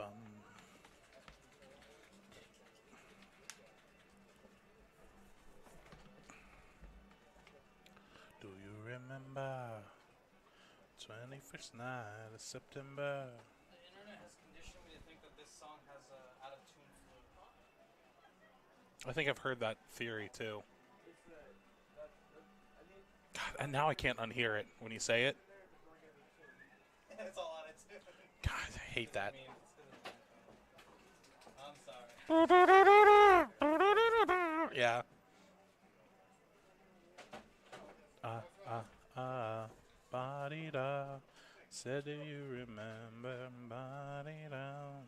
bum. Do you remember 21st night of September? The internet has conditioned me to think that this song has out of tune flute. I think I've heard that theory too. God, and now I can't unhear it when you say it. It's all out of tune. God, I hate that. I mean, I'm sorry. Yeah. Ba-dee-da. Said, do you remember? Ba-dee-da.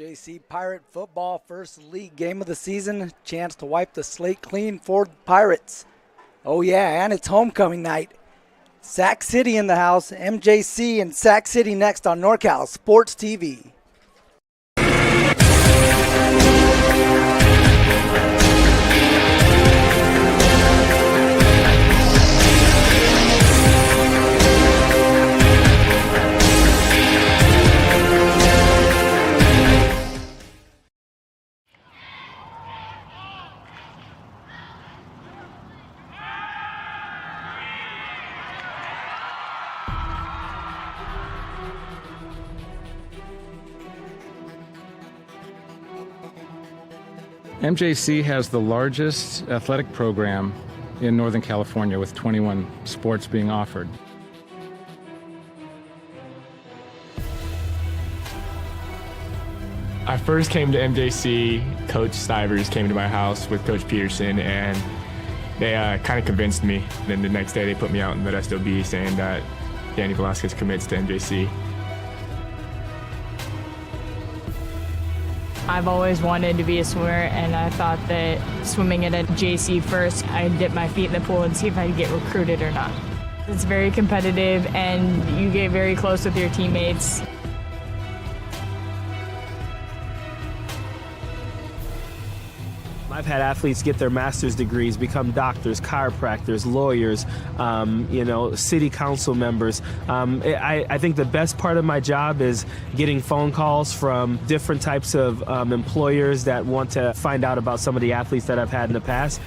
MJC Pirate football, first league game of the season. Chance to wipe the slate clean for the Pirates. Oh yeah, and it's homecoming night. Sac City in the house. MJC and Sac City next on NorCal Sports TV. MJC has the largest athletic program in Northern California with 21 sports being offered. I first came to MJC, Coach Stivers came to my house with Coach Peterson, and they kind of convinced me. Then the next day they put me out in Modesto B saying that Danny Velasquez commits to MJC. I've always wanted to be a swimmer, and I thought that swimming at a JC first, I'd dip my feet in the pool and see if I could get recruited or not. It's very competitive, and you get very close with your teammates. I've had athletes get their master's degrees, become doctors, chiropractors, lawyers, city council members. I think the best part of my job is getting phone calls from different types of employers that want to find out about some of the athletes that I've had in the past.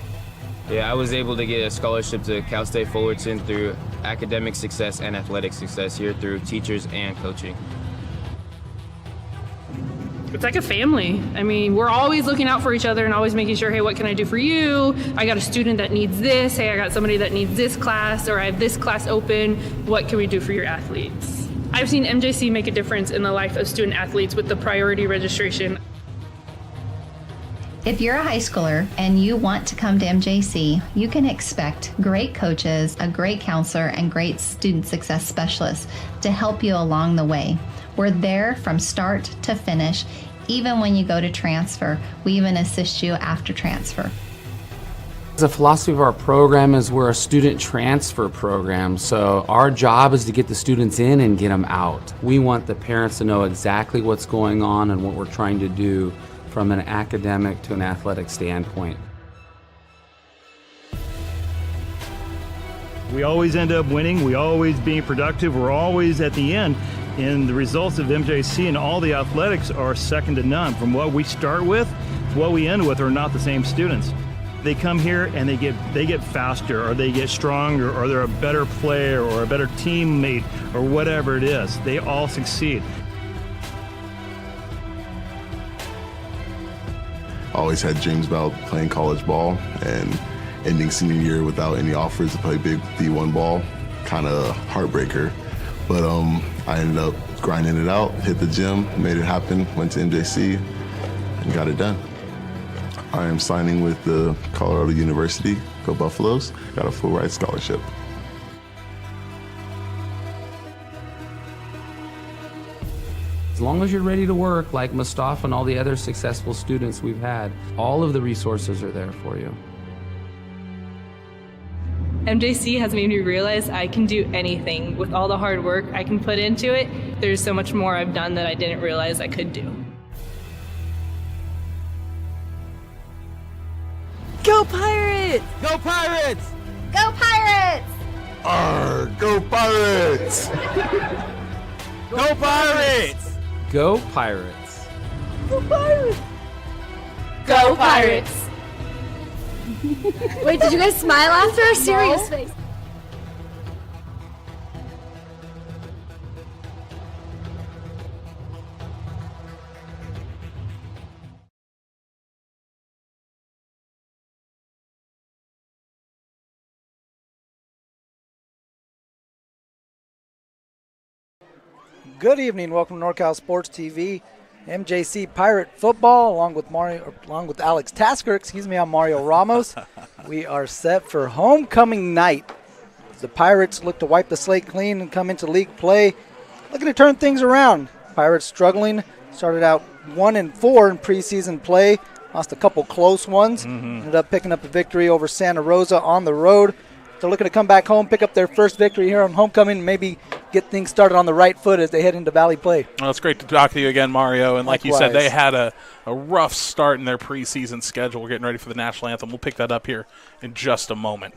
Yeah, I was able to get a scholarship to Cal State Fullerton through academic success and athletic success here through teachers and coaching. It's like a family. I mean, we're always looking out for each other and always making sure, hey, what can I do for you? I got a student that needs this. Hey, I got somebody that needs this class, or I have this class open. What can we do for your athletes? I've seen MJC make a difference in the life of student athletes with the priority registration. If you're a high schooler and you want to come to MJC, you can expect great coaches, a great counselor, and great student success specialists to help you along the way. We're there from start to finish. Even when you go to transfer, we even assist you after transfer. The philosophy of our program is we're a student transfer program, so our job is to get the students in and get them out. We want the parents to know exactly what's going on and what we're trying to do from an academic to an athletic standpoint. We always end up winning, we always being productive, we're always at the end. And the results of MJC and all the athletics are second to none. From what we start with to what we end with are not the same students. They come here and they get faster, or they get stronger, or they're a better player or a better teammate or whatever it is. They all succeed. I always had dreams about playing college ball, and ending senior year without any offers to play big D1 ball, kind of heartbreaker. But I ended up grinding it out, hit the gym, made it happen, went to MJC, and got it done. I am signing with the Colorado University, go Buffaloes, got a full ride scholarship. As long as you're ready to work, like Mustafa and all the other successful students we've had, all of the resources are there for you. MJC has made me realize I can do anything. With all the hard work I can put into it, there's so much more I've done that I didn't realize I could do. Go Pirates! Go Pirates! Go Pirates! Arr, go Pirates! Go Pirates! Go Pirates! Go Pirates! Go Pirates! Wait, did you guys smile after a serious face? Good evening. Welcome to NorCal Sports TV. MJC Pirate Football, along with Alex Tasker. I'm Mario Ramos. We are set for homecoming night. The Pirates look to wipe the slate clean and come into league play, looking to turn things around. Pirates struggling. Started out 1-4 in preseason play. Lost a couple close ones. Ended up picking up a victory over Santa Rosa on the road. They're looking to come back home, pick up their first victory here on homecoming, maybe get things started on the right foot as they head into Valley play. Well, it's great to talk to you again, Mario. And like Likewise. you said, they had a rough start in their preseason schedule. We're getting ready for the national anthem. We'll pick that up here in just a moment.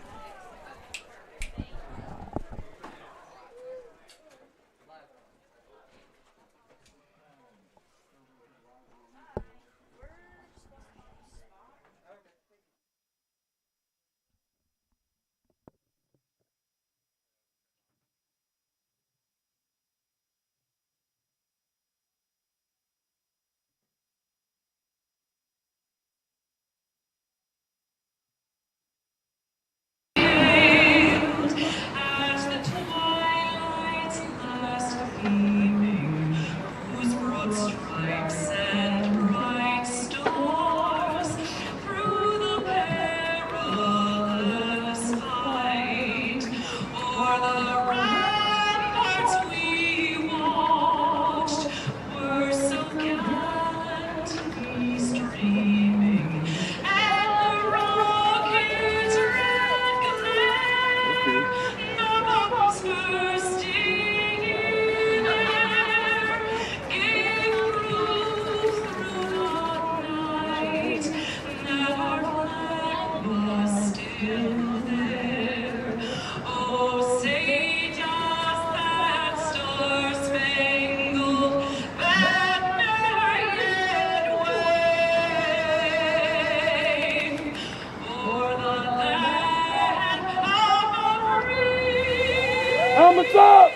Helmets up!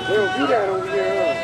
They don't do that over here,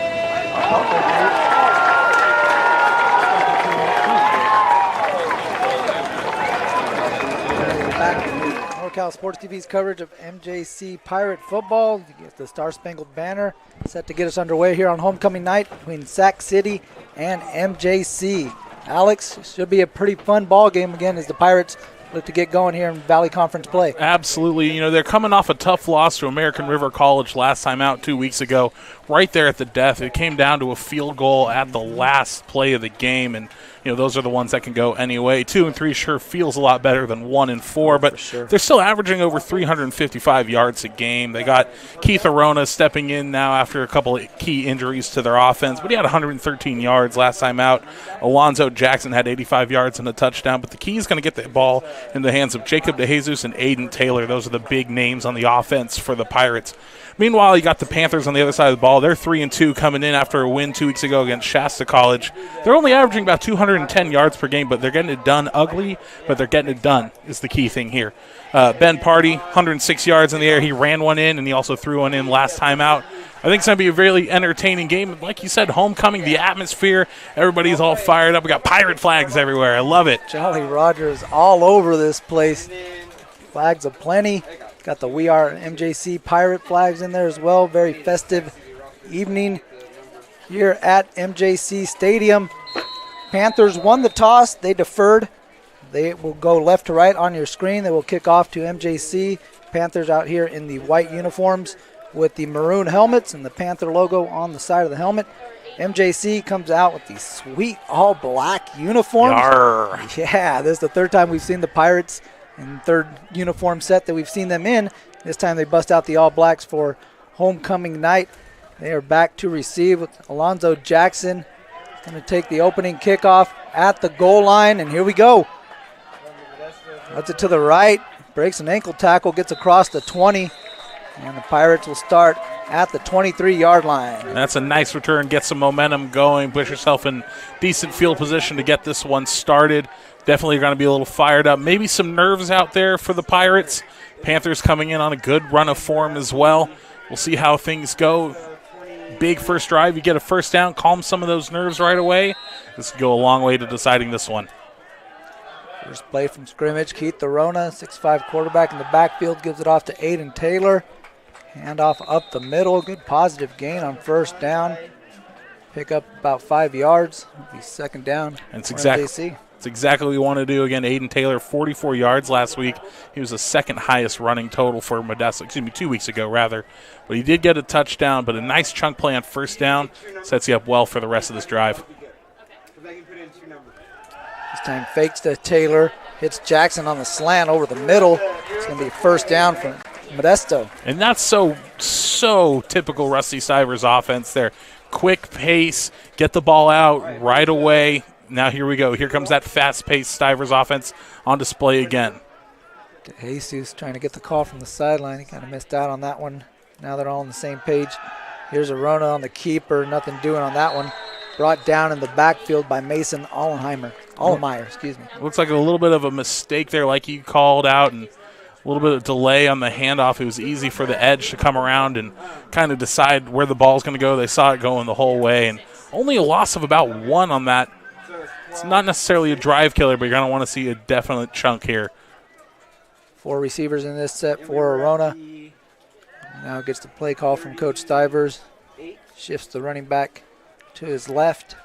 Back to NorCal Sports TV's coverage of MJC Pirate football. You get the Star Spangled Banner set to get us underway here on homecoming night between Sac City and MJC. Alex, should be a pretty fun ball game again as the Pirates look to get going here in Valley Conference play. Absolutely. You know, they're coming off a tough loss to American River College last time out 2 weeks ago, right there at the death. It came down to a field goal at the last play of the game, and, you know, those are the ones that can go anyway. 2 and 3 sure feels a lot better than 1 and 4, but they're still averaging over 355 yards a game. They got Keith Arona stepping in now after a couple of key injuries to their offense, but he had 113 yards last time out. Alonzo Jackson had 85 yards and a touchdown, but the key is going to get the ball in the hands of Jacob DeJesus and Aiden Taylor. Those are the big names on the offense for the Pirates. Meanwhile, you got the Panthers on the other side of the ball. They're 3-2 coming in after a win 2 weeks ago against Shasta College. They're only averaging about 210 yards per game, but they're getting it done ugly, but they're getting it done is the key thing here. Ben Party, 106 yards in the air. He ran one in, and he also threw one in last time out. I think it's going to be a really entertaining game. Like you said, homecoming, the atmosphere, everybody's all fired up. We got pirate flags everywhere. I love it. Jolly Rogers all over this place. Flags aplenty. Got the We Are MJC Pirate flags in there as well. Very festive evening here at MJC Stadium. Panthers won the toss. They deferred. They will go left to right on your screen. They will kick off to MJC. Panthers out here in the white uniforms with the maroon helmets and the Panther logo on the side of the helmet. MJC comes out with these sweet all black uniforms. Yarr. Yeah, this is the third time we've seen the Pirates in third uniform set that we've seen them in. This time they bust out the all blacks for homecoming night. They are back to receive with Alonzo Jackson. Going to take the opening kickoff at the goal line, and here we go. Runs it to the right, breaks an ankle tackle, gets across the 20. And the Pirates will start at the 23-yard line. That's a nice return. Get some momentum going. Put yourself in decent field position to get this one started. Definitely going to be a little fired up. Maybe some nerves out there for the Pirates. Panthers coming in on a good run of form as well. We'll see how things go. Big first drive. You get a first down. Calm some of those nerves right away. This could go a long way to deciding this one. First play from scrimmage. Keith Arona, 6'5" quarterback in the backfield, gives it off to Aiden Taylor. Handoff up the middle. Good positive gain on first down. Pick up about 5 yards. It'll be second down. And it's exactly what we want to do. Again, Aiden Taylor, 44 yards last week. He was the second highest running total for Modesto, 2 weeks ago, rather. But he did get a touchdown, but a nice chunk play on first down sets you up well for the rest of this drive. This time fakes to Taylor. Hits Jackson on the slant over the middle. It's going to be first down for Modesto. And that's so typical Rusty Stivers offense there. Quick pace, get the ball out right away. Now here we go. Here comes that fast-paced Stivers offense on display again. DeJesus trying to get the call from the sideline. He kind of missed out on that one. Now they're all on the same page. Here's Arona on the keeper. Nothing doing on that one. Brought down in the backfield by Mason Allemeyer. Looks like a little bit of a mistake there like you called out, and a little bit of delay on the handoff. It was easy for the edge to come around and kind of decide where the ball's going to go. They saw it going the whole way, and only a loss of about 1 on that. It's not necessarily a drive killer, but you're going to want to see a definite chunk here. 4 receivers in this set for Arona. Now gets the play call from Coach Stivers. Shifts the running back to his left.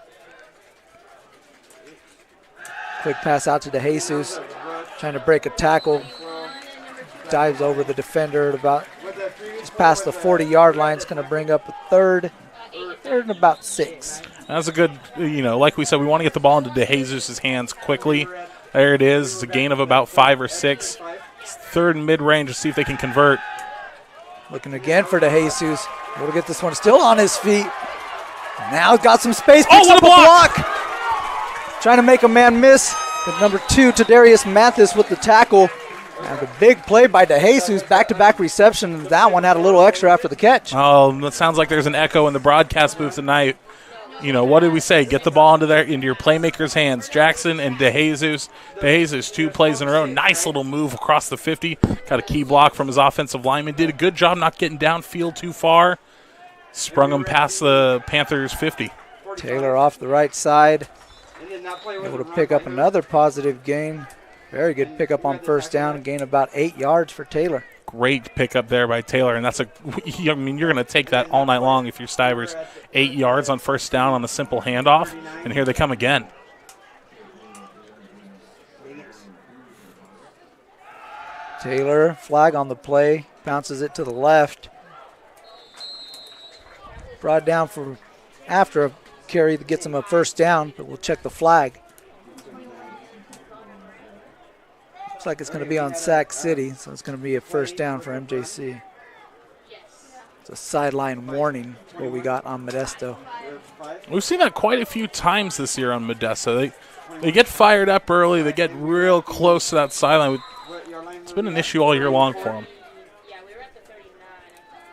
Quick pass out to DeJesus. Trying to break a tackle. Dives over the defender at about just past the 40-yard line. It's going to bring up a third and about 6. That's a good, like we said, we want to get the ball into DeJesus' hands quickly. There it is. It's a gain of about 5 or 6. It's third and mid-range to see if they can convert. Looking again for DeJesus. We'll get this one still on his feet. Now got some space. Picks up a block. Trying to make a man miss. But number 2, Tadarius Mathis with the tackle. And a big play by DeJesus, back-to-back reception. And that one had a little extra after the catch. Oh, it sounds like there's an echo in the broadcast booth tonight. what did we say? Get the ball into your playmakers' hands. Jackson and DeJesus. DeJesus, 2 plays in a row. Nice little move across the 50. Got a key block from his offensive lineman. Did a good job not getting downfield too far. Sprung him past the Panthers' 50. Taylor off the right side. Able to pick up another positive gain. Very good pickup on first down. Gain about 8 yards for Taylor. Great pickup there by Taylor, and you're going to take that all night long if you're Stivers. 8 yards on first down on a simple handoff, and here they come again. Taylor, flag on the play, bounces it to the left. Brought down for after a carry that gets him a first down, but we'll check the flag. Looks like it's going to be on Sac City, so it's going to be a first down for MJC. It's a sideline warning, what we got on Modesto. We've seen that quite a few times this year on Modesto. They get fired up early. They get real close to that sideline. It's been an issue all year long for them.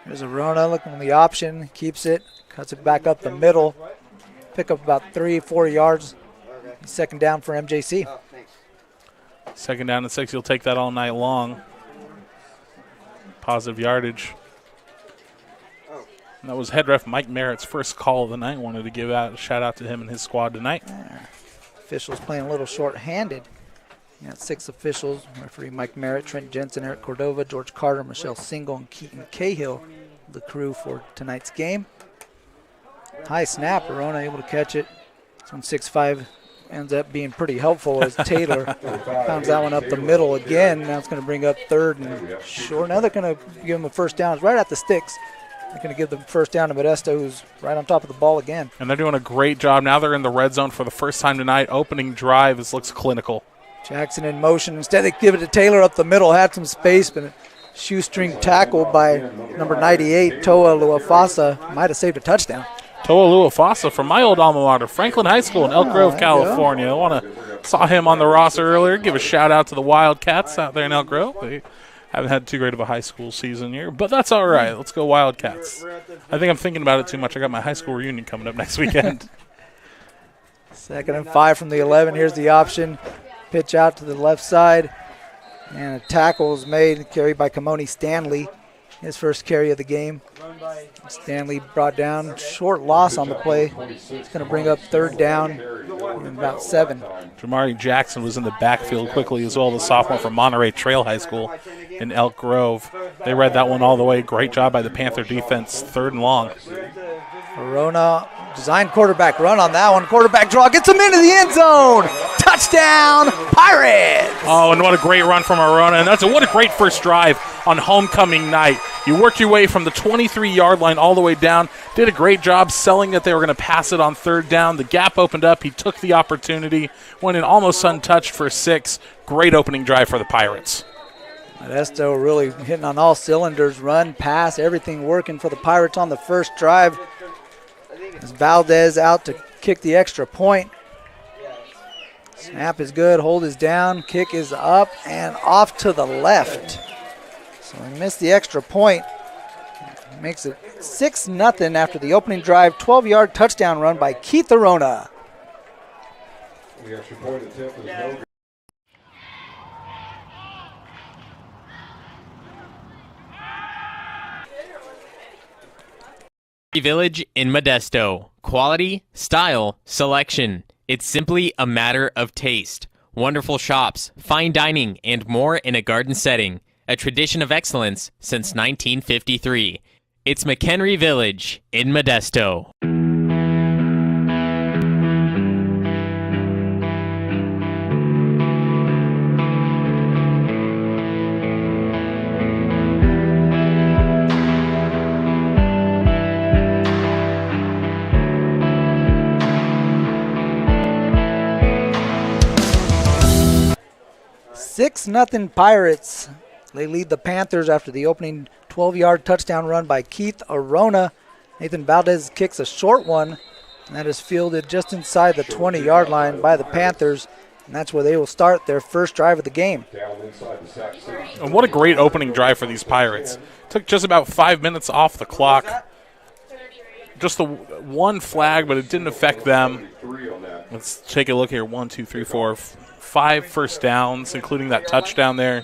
There's Arona looking on the option, keeps it, cuts it back up the middle. Pick up about 3-4 yards. Second down for MJC. Second down and 6. You'll take that all night long. Positive yardage. And that was head ref Mike Merritt's first call of the night. Wanted to give out a shout out to him and his squad tonight. Officials playing a little short-handed. You got 6 officials. Referee Mike Merritt, Trent Jensen, Eric Cordova, George Carter, Michelle Single, and Keaton Cahill, the crew for tonight's game. High snap, Arona able to catch it. This one 6'5", ends up being pretty helpful as Taylor pounds that one up the middle again. Now it's going to bring up third and short. Now they're going to give him a first down. It's right at the sticks. They're going to give the first down to Modesto, who's right on top of the ball again. And they're doing a great job. Now they're in the red zone for the first time tonight. Opening drive looks clinical. Jackson in motion. Instead, they give it to Taylor up the middle. Had some space, but a shoestring tackle by number 98, Toa Luafasa. Might have saved a touchdown. Toa Luafasa from my old alma mater, Franklin High School in Elk Grove, California. Saw him on the roster earlier. Give a shout out to the Wildcats out there in Elk Grove. They haven't had too great of a high school season here, but that's all right. Let's go Wildcats. I think I'm thinking about it too much. I got my high school reunion coming up next weekend. 2nd and 5 from the 11. Here's the option. Pitch out to the left side. And a tackle is made, carried by Kamoni Stanley. His first carry of the game. Stanley brought down. Short loss on the play. It's going to bring up third down and about 7. Jamari Jackson was in the backfield quickly as well, the sophomore from Monterey Trail High School in Elk Grove. They read that one all the way. Great job by the Panther defense. 3rd and long. Arona, design quarterback run on that one. Quarterback draw, gets him into the end zone. Touchdown, Pirates! Oh, and what a great run from Arona. And what a great first drive on homecoming night. You worked your way from the 23-yard line all the way down. Did a great job selling that they were going to pass it on 3rd down. The gap opened up. He took the opportunity. Went in almost untouched for 6. Great opening drive for the Pirates. Modesto really hitting on all cylinders. Run, pass, everything working for the Pirates on the first drive. As Valdez out to kick the extra point. Snap is good, hold is down, kick is up and off to the left. So he missed the extra point. Makes it 6-0 after the opening drive. 12-yard touchdown run by Keith Arona. Village in Modesto. Quality, style, selection. It's simply a matter of taste. Wonderful shops, fine dining, and more in a garden setting. A tradition of excellence since 1953. It's McHenry Village in Modesto. Six 6-0 Pirates. They lead the Panthers after the opening 12-yard touchdown run by Keith Arona. Nathan Valdez kicks a short one, and that is fielded just inside the 20-yard line by the Panthers, and that's where they will start their first drive of the game. And what a great opening drive for these Pirates. Took just about 5 minutes off the clock. just the one flag, but it didn't affect them. Let's take a look here. 1, 2, 3, 4, 5 first downs, including that touchdown there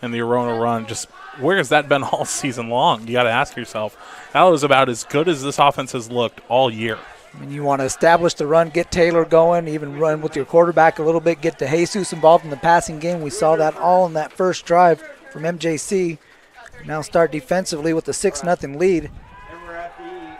and the Arona run. Just where has that been all season long? You got to ask yourself. That was about as good as this offense has looked all year. I mean, you want to establish the run, get Taylor going, even run with your quarterback a little bit, get Jesus involved in the passing game. We saw that all in that first drive from MJC. Now start defensively with the 6-0 lead.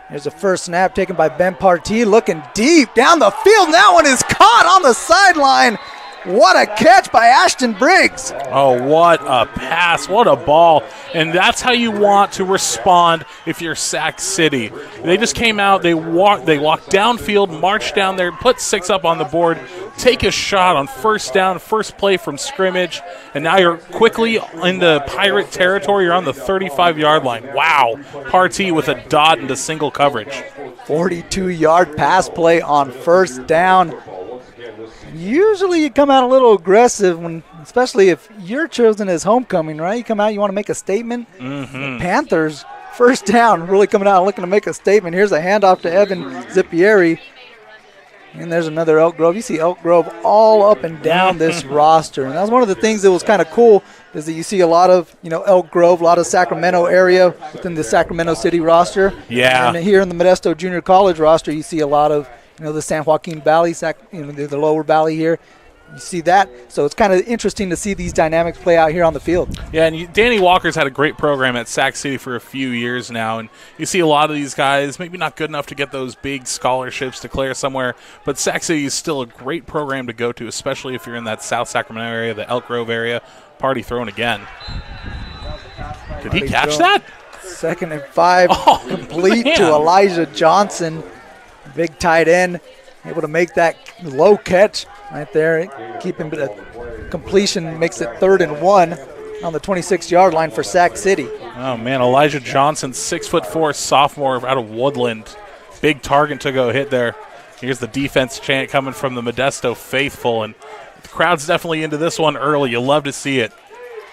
There's a first snap taken by Ben Partee, looking deep down the field. That one is caught on the sideline. What a catch by Ashton Briggs. Oh, what a pass. What a ball. And that's how you want to respond if you're Sac City. They just came out, they walked downfield, marched down there, put 6 up on the board, take a shot on first down, first play from scrimmage, and now you're quickly into Pirate territory. You're on the 35-yard line. Wow. Partee with a dot into single coverage. 42-yard pass play on first down. Usually you come out a little aggressive, especially if you're chosen as homecoming, right? You come out, you want to make a statement. Mm-hmm. Panthers, first down, really coming out looking to make a statement. Here's a handoff to Evan Zippieri. And there's another Elk Grove. You see Elk Grove all up and down this roster. And that was one of the things that was kind of cool is that you see a lot of, Elk Grove, a lot of Sacramento area within the Sacramento City roster. Yeah. And here in the Modesto Junior College roster, you see a lot of, the San Joaquin Valley, the lower valley here. You see that. So it's kind of interesting to see these dynamics play out here on the field. Yeah, and Danny Walker's had a great program at Sac City for a few years now, and you see a lot of these guys maybe not good enough to get those big scholarships to declare somewhere, but Sac City is still a great program to go to, especially if you're in that South Sacramento area, the Elk Grove area. Partee thrown again. Did he catch that? 2nd and 5, complete to Elijah Johnson. Big tight end, able to make that low catch right there. Keeping the completion makes it 3rd and 1 on the 26-yard line for Sac City. Oh, man, Elijah Johnson, 6'4", sophomore out of Woodland. Big target to go hit there. Here's the defense chant coming from the Modesto faithful, and the crowd's definitely into this one early. You'll love to see it.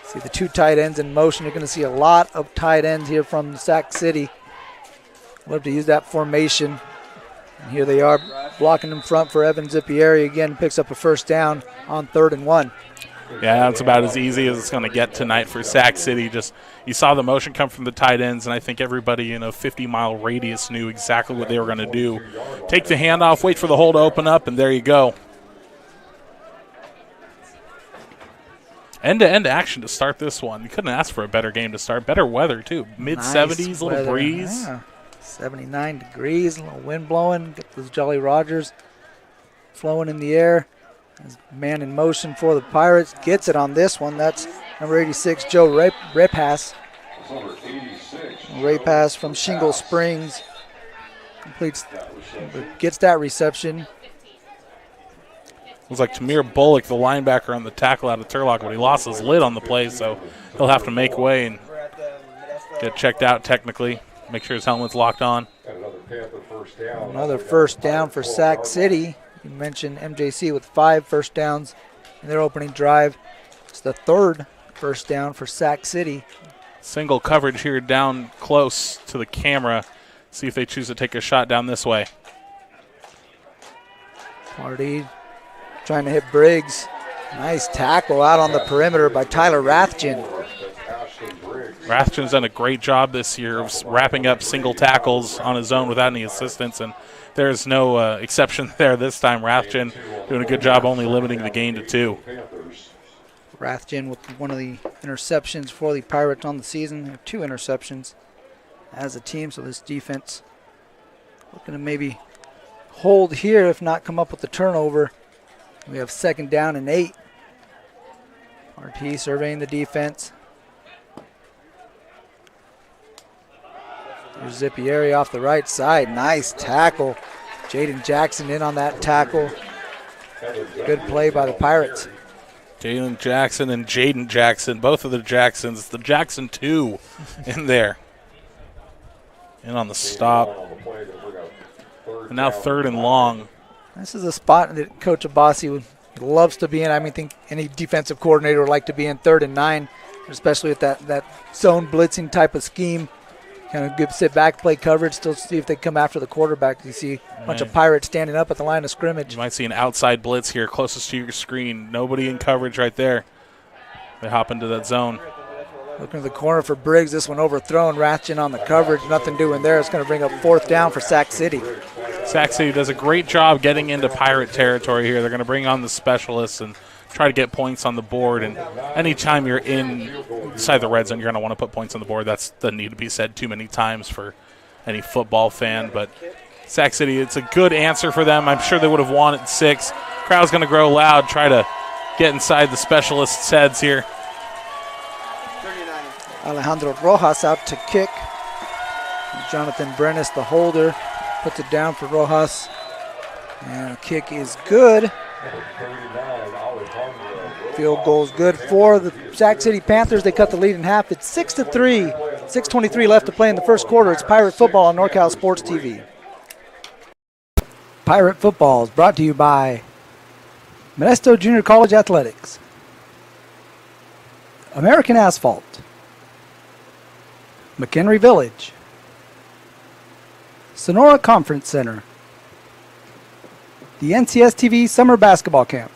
See the 2 tight ends in motion. You're going to see a lot of tight ends here from Sac City. Love to use that formation. And here they are blocking in front for Evan Zippieri. Again, picks up a first down on 3rd and 1. Yeah, that's about as easy as it's going to get tonight for Sac City. Just you saw the motion come from the tight ends, and I think everybody in a 50-mile radius knew exactly what they were going to do. Take the handoff, wait for the hole to open up, and there you go. End-to-end action to start this one. You couldn't ask for a better game to start. Better weather, too. Mid-70s, Nice little weather. breeze. Yeah. 79 degrees, a little wind blowing. Get those Jolly Rogers flowing in the air. As man in motion for the Pirates. Gets it on this one. That's number 86, Joe Repass. Repass from Shingle Springs. Gets that reception. Looks like Tamir Bullock, the linebacker on the tackle out of Turlock, but he lost his lid on the play, so he'll have to make way and get checked out technically. Make sure his helmet's locked on. Another first down for Sac City. You mentioned MJC with 5 first downs in their opening drive. It's the 3rd first down for Sac City. Single coverage here down close to the camera. See if they choose to take a shot down this way. Partee trying to hit Briggs. Nice tackle out on the perimeter by Tyler Rathjen. Rathjen's done a great job this year of wrapping up single tackles on his own without any assistance, and there's no exception there this time. Rathjen doing a good job only limiting the gain to 2. Rathjen with one of the interceptions for the Pirates on the season. They have 2 interceptions as a team, so this defense looking to maybe hold here, if not come up with the turnover. We have 2nd down and 8. RT surveying the defense. There's Zippieri off the right side. Nice tackle. Jaden Jackson in on that tackle. Good play by the Pirates. Jalen Jackson and Jaden Jackson, both of the Jacksons. The Jackson 2 in there. In on the stop. And now 3rd and long. This is a spot that Coach Abbasi loves to be in. I think any defensive coordinator would like to be in 3rd and 9, especially with that zone blitzing type of scheme. Kind of good sit back, play coverage, still see if they come after the quarterback. You see a bunch of Pirates standing up at the line of scrimmage. You might see an outside blitz here closest to your screen. Nobody in coverage right there. They hop into that zone. Looking to the corner for Briggs. This one overthrown. Ratchet on the coverage. Nothing doing there. It's going to bring up 4th down for Sac City. Sac City does a great job getting into Pirate territory here. They're going to bring on the specialists and try to get points on the board. And anytime you're inside the red zone, you're going to want to put points on the board. That doesn't need to be said too many times for any football fan. But Sac City, it's a good answer for them. I'm sure they would have won at 6. Crowd's going to grow loud, try to get inside the specialists' heads here. Alejandro Rojas out to kick. Jonathan Brennis, the holder, puts it down for Rojas. And the kick is good. Field goal is good for the Sac City Panthers. They cut the lead in half. It's 6-3. 6:23 left to play in the first quarter. It's Pirate Football on NorCal Sports TV. Pirate Football is brought to you by Modesto Junior College Athletics, American Asphalt, McHenry Village, Sonora Conference Center, the NCS TV Summer Basketball Camp.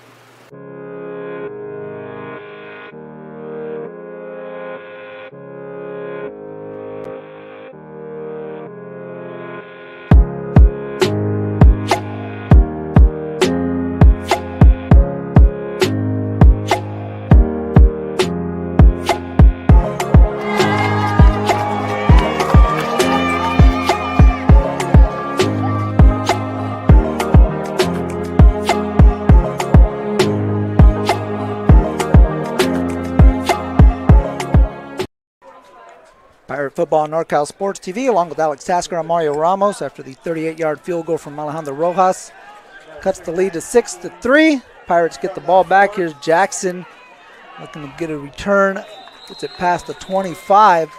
Pirate Football on NorCal Sports TV, along with Alex Tasker and Mario Ramos after the 38-yard field goal from Alejandro Rojas. Cuts the lead to 6-3. Pirates get the ball back. Here's Jackson looking to get a return. Gets it past the 25.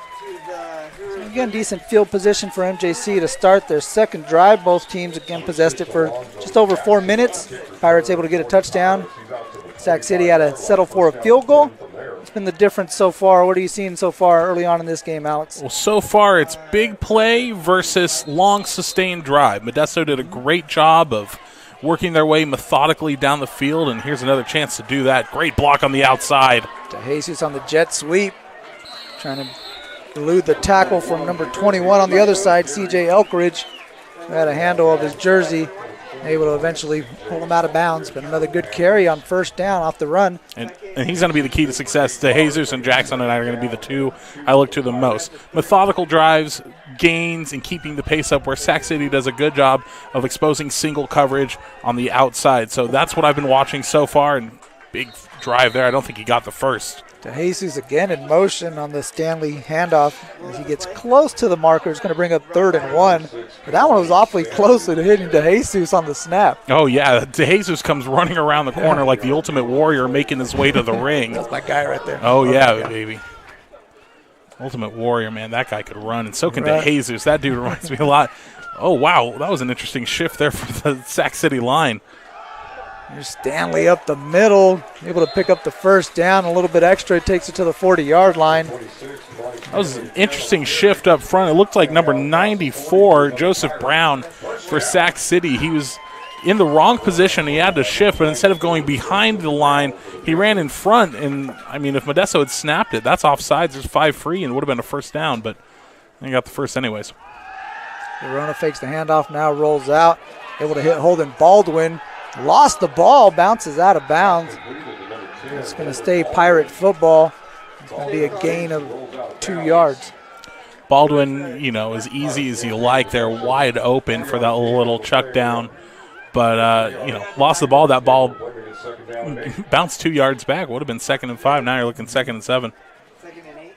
So again, decent field position for MJC to start their second drive. Both teams again possessed it for just over 4 minutes. Pirates able to get a touchdown. Sac City had to settle for a field goal. What's been the difference so far? What are you seeing so far early on in this game, Alex? Well, so far it's big play versus long sustained drive. Modesto did a great job of working their way methodically down the field, and here's another chance to do that. Great block on the outside. DeJesus on the jet sweep, trying to elude the tackle from number 21 on the other side, C.J. Elkridge, who had a handle of his jersey, able to eventually pull him out of bounds. But another good carry on first down off the run. And he's going to be the key to success. DeJesus and Jackson and I are going to be the two I look to the most. Methodical drives, gains, and keeping the pace up, where Sac City does a good job of exposing single coverage on the outside. So that's what I've been watching so far, and big drive there. I don't think he got the first. DeJesus again in motion on the Stanley handoff as he gets close to the marker. It's going to bring up 3rd and 1. But that one was awfully close to hitting DeJesus on the snap. Oh, yeah. DeJesus comes running around the corner like the Ultimate Warrior making his way to the ring. That's my guy right there. Oh, yeah, baby. Ultimate Warrior, man. That guy could run, and so can DeJesus. That dude reminds me a lot. Oh, wow. That was an interesting shift there for the Sac City line. Here's Stanley up the middle, able to pick up the first down. A little bit extra, it takes it to the 40-yard line. That was an interesting shift up front. It looked like number 94, Joseph Brown, for Sac City. He was in the wrong position. He had to shift, but instead of going behind the line, he ran in front. And, I mean, if Modesto had snapped it, that's offsides. There's 5 free, and it would have been a first down, but they got the first anyways. Verona fakes the handoff, now rolls out, able to hit Holden Baldwin. Lost the ball, bounces out of bounds. It's going to stay Pirate Football. It's going to be a gain of 2 yards. Baldwin, you know, as easy as you like. They're wide open for that little chuck down. But, you know, lost the ball. That ball bounced 2 yards back. Would have been 2nd and 5. Now you're looking 2nd and 7. 2nd and 8.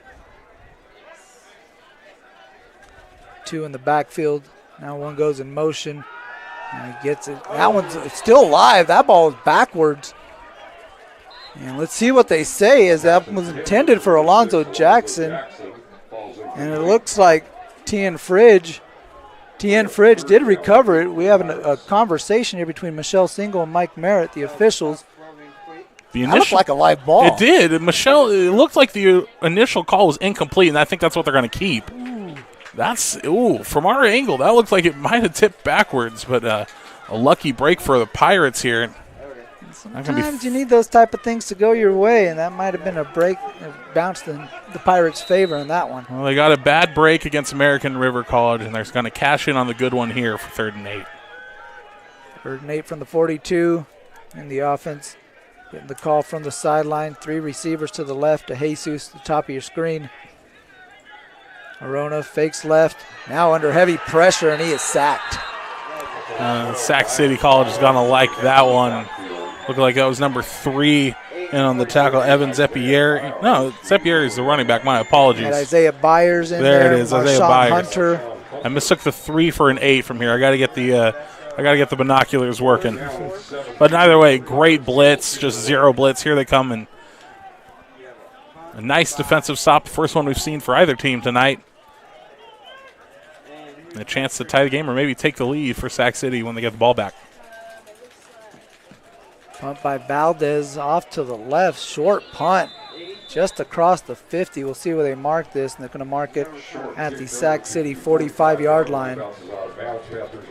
2 in the backfield. Now one goes in motion. And he gets it. That one's still live. That ball is backwards. And let's see what they say, as that was intended for Alonzo Jackson. And it looks like Tien Fridge did recover it. We have a conversation here between Michelle Single and Mike Merritt, the officials. That looked like a live ball. It did. Michelle, it looked like the initial call was incomplete, and I think that's what they're going to keep. That's, from our angle, that looks like it might have tipped backwards, but a lucky break for the Pirates here. Sometimes you need those type of things to go your way, and that might have been a break that bounced in the Pirates' favor in that one. Well, they got a bad break against American River College, and they're going to cash in on the good one here for 3rd and 8. 3rd and 8 from the 42 in the offense. Getting the call from the sideline. 3 receivers to the left to Jesus, the top of your screen. Arona fakes left, now under heavy pressure, and he is sacked. Sac City College is going to like that one. Looked like that was number 3 in on the tackle, Evan Zepier. No, Zepier is the running back. My apologies. And Isaiah Byers in there. There it is, Marshawn Isaiah Byers. Hunter. I mistook the 3 for an 8 from here. I got to get the binoculars working. But either way, great blitz, just 0 blitz. Here they come, and a nice defensive stop. First one we've seen for either team tonight. And a chance to tie the game or maybe take the lead for Sac City when they get the ball back. Punt by Valdez off to the left. Short punt just across the 50. We'll see where they mark this, and they're going to mark it at the Sac City 45-yard line.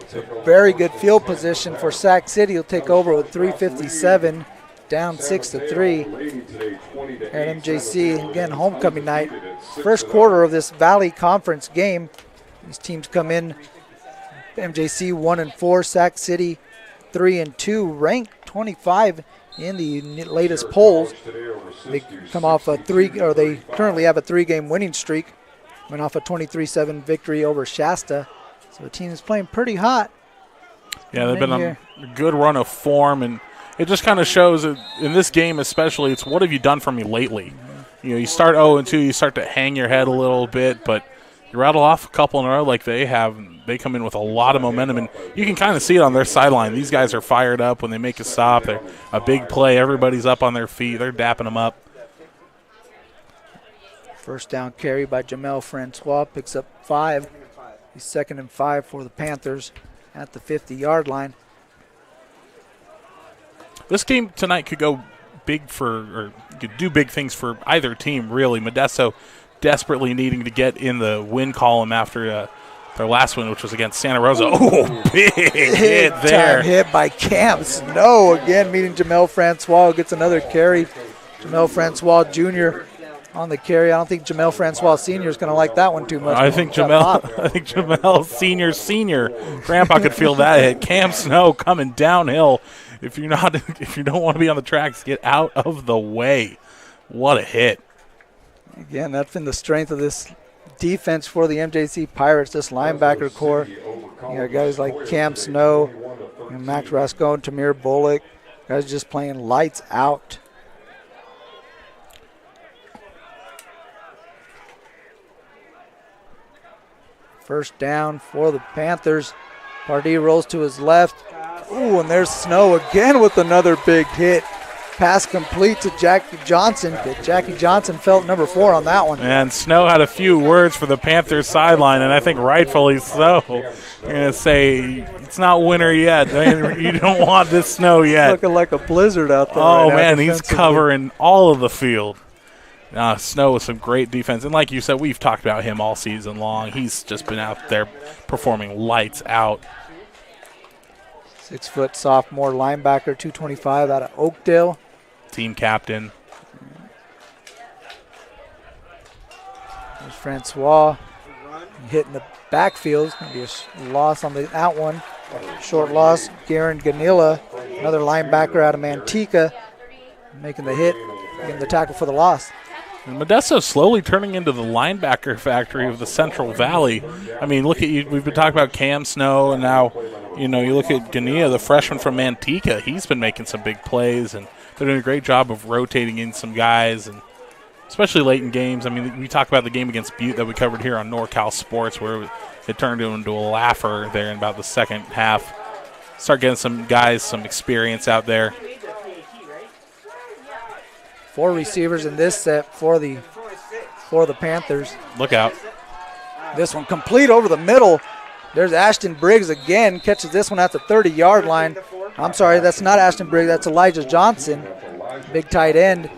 So very good field position for Sac City. He'll take over with 3:57, down 6-3. At MJC, again, homecoming night. First quarter of this Valley Conference game. These teams come in, MJC 1-4, Sac City 3-2, ranked 25 in the latest polls. They come off they currently have a 3-game winning streak. Went off a 23-7 victory over Shasta. So the team is playing pretty hot. Yeah, they've been on a good run of form, and it just kind of shows that in this game especially, it's what have you done for me lately? You start 0-2, you start to hang your head a little bit, but you rattle off a couple in a row like they have. They come in with a lot of momentum, and you can kind of see it on their sideline. These guys are fired up when they make a stop. They're a big play. Everybody's up on their feet. They're dapping them up. First down carry by Jamel Francois, picks up 5. He's 2nd and 5 for the Panthers at the 50-yard line. This game tonight could go big or could do big things for either team, really. Modesto desperately needing to get in the win column after their last win, which was against Santa Rosa. Oh, big hit there. Time hit by Cam Snow. Again, meeting Jamel Francois, who gets another carry. Jamel Francois Jr. on the carry. I don't think Jamel Francois Sr. is going to like that one too much. I think Jamel Senior. Grandpa could feel that hit. Cam Snow coming downhill. If you don't want to be on the tracks, get out of the way. What a hit. Again, that's been the strength of this defense for the MJC Pirates, this linebacker core. You got guys like Cam Snow, Max Rascone, Tamir Bullock, guys just playing lights out. First down for the Panthers. Pardee rolls to his left. Ooh, and there's Snow again with another big hit. Pass complete to Jackie Johnson. Jackie Johnson felt number 4 on that one. And Snow had a few words for the Panthers sideline, and I think rightfully so. You're going to say, it's not winter yet. You don't want this snow yet. It's looking like a blizzard out there. Oh, man, he's covering all of the field. Snow with some great defense. And like you said, we've talked about him all season long. He's just been out there performing lights out. 6-foot sophomore linebacker, 225 out of Oakdale. Team captain. There's Francois hitting the backfield. It's going to be a loss on that one. Short loss. Garen Ganilla, another linebacker out of Manteca, making the hit, getting the tackle for the loss. And Modesto's slowly turning into the linebacker factory of the Central Valley. I mean, look at you. We've been talking about Cam Snow, and now, you look at Ganilla, the freshman from Manteca. He's been making some big plays, and they're doing a great job of rotating in some guys, and especially late in games. I mean, we talked about the game against Butte that we covered here on NorCal Sports, where it turned into a laugher there in about the second half. Start getting some guys some experience out there. 4 receivers in this set for the Panthers. Look out. This one complete over the middle. There's Ashton Briggs again. Catches this one at the 30-yard line. I'm sorry, that's not Ashton Briggs. That's Elijah Johnson, big tight end.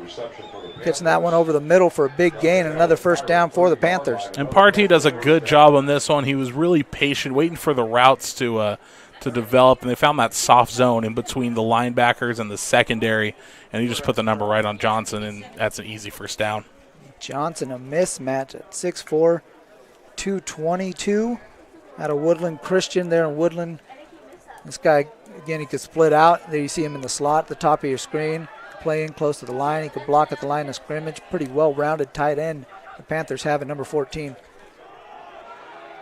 Pitching that one over the middle for a big gain and another first down for the Panthers. And Partee does a good job on this one. He was really patient, waiting for the routes to develop, and they found that soft zone in between the linebackers and the secondary, and he just put the number right on Johnson, and that's an easy first down. Johnson, a mismatch at 6'4", 222 out of Woodland Christian there in Woodland. This guy, again, he could split out. There you see him in the slot at the top of your screen. Play in close to the line. He could block at the line of scrimmage. Pretty well-rounded tight end the Panthers have at number 14.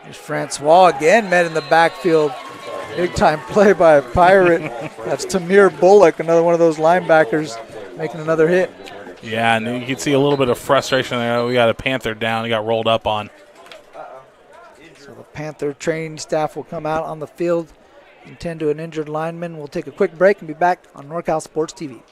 There's Francois again met in the backfield. Big-time play by a Pirate. That's Tamir Bullock, another one of those linebackers, making another hit. Yeah, and you can see a little bit of frustration there. We got a Panther down. He got rolled up on. So the Panther training staff will come out on the field and tend to an injured lineman. We'll take a quick break and be back on NorCal Sports TV.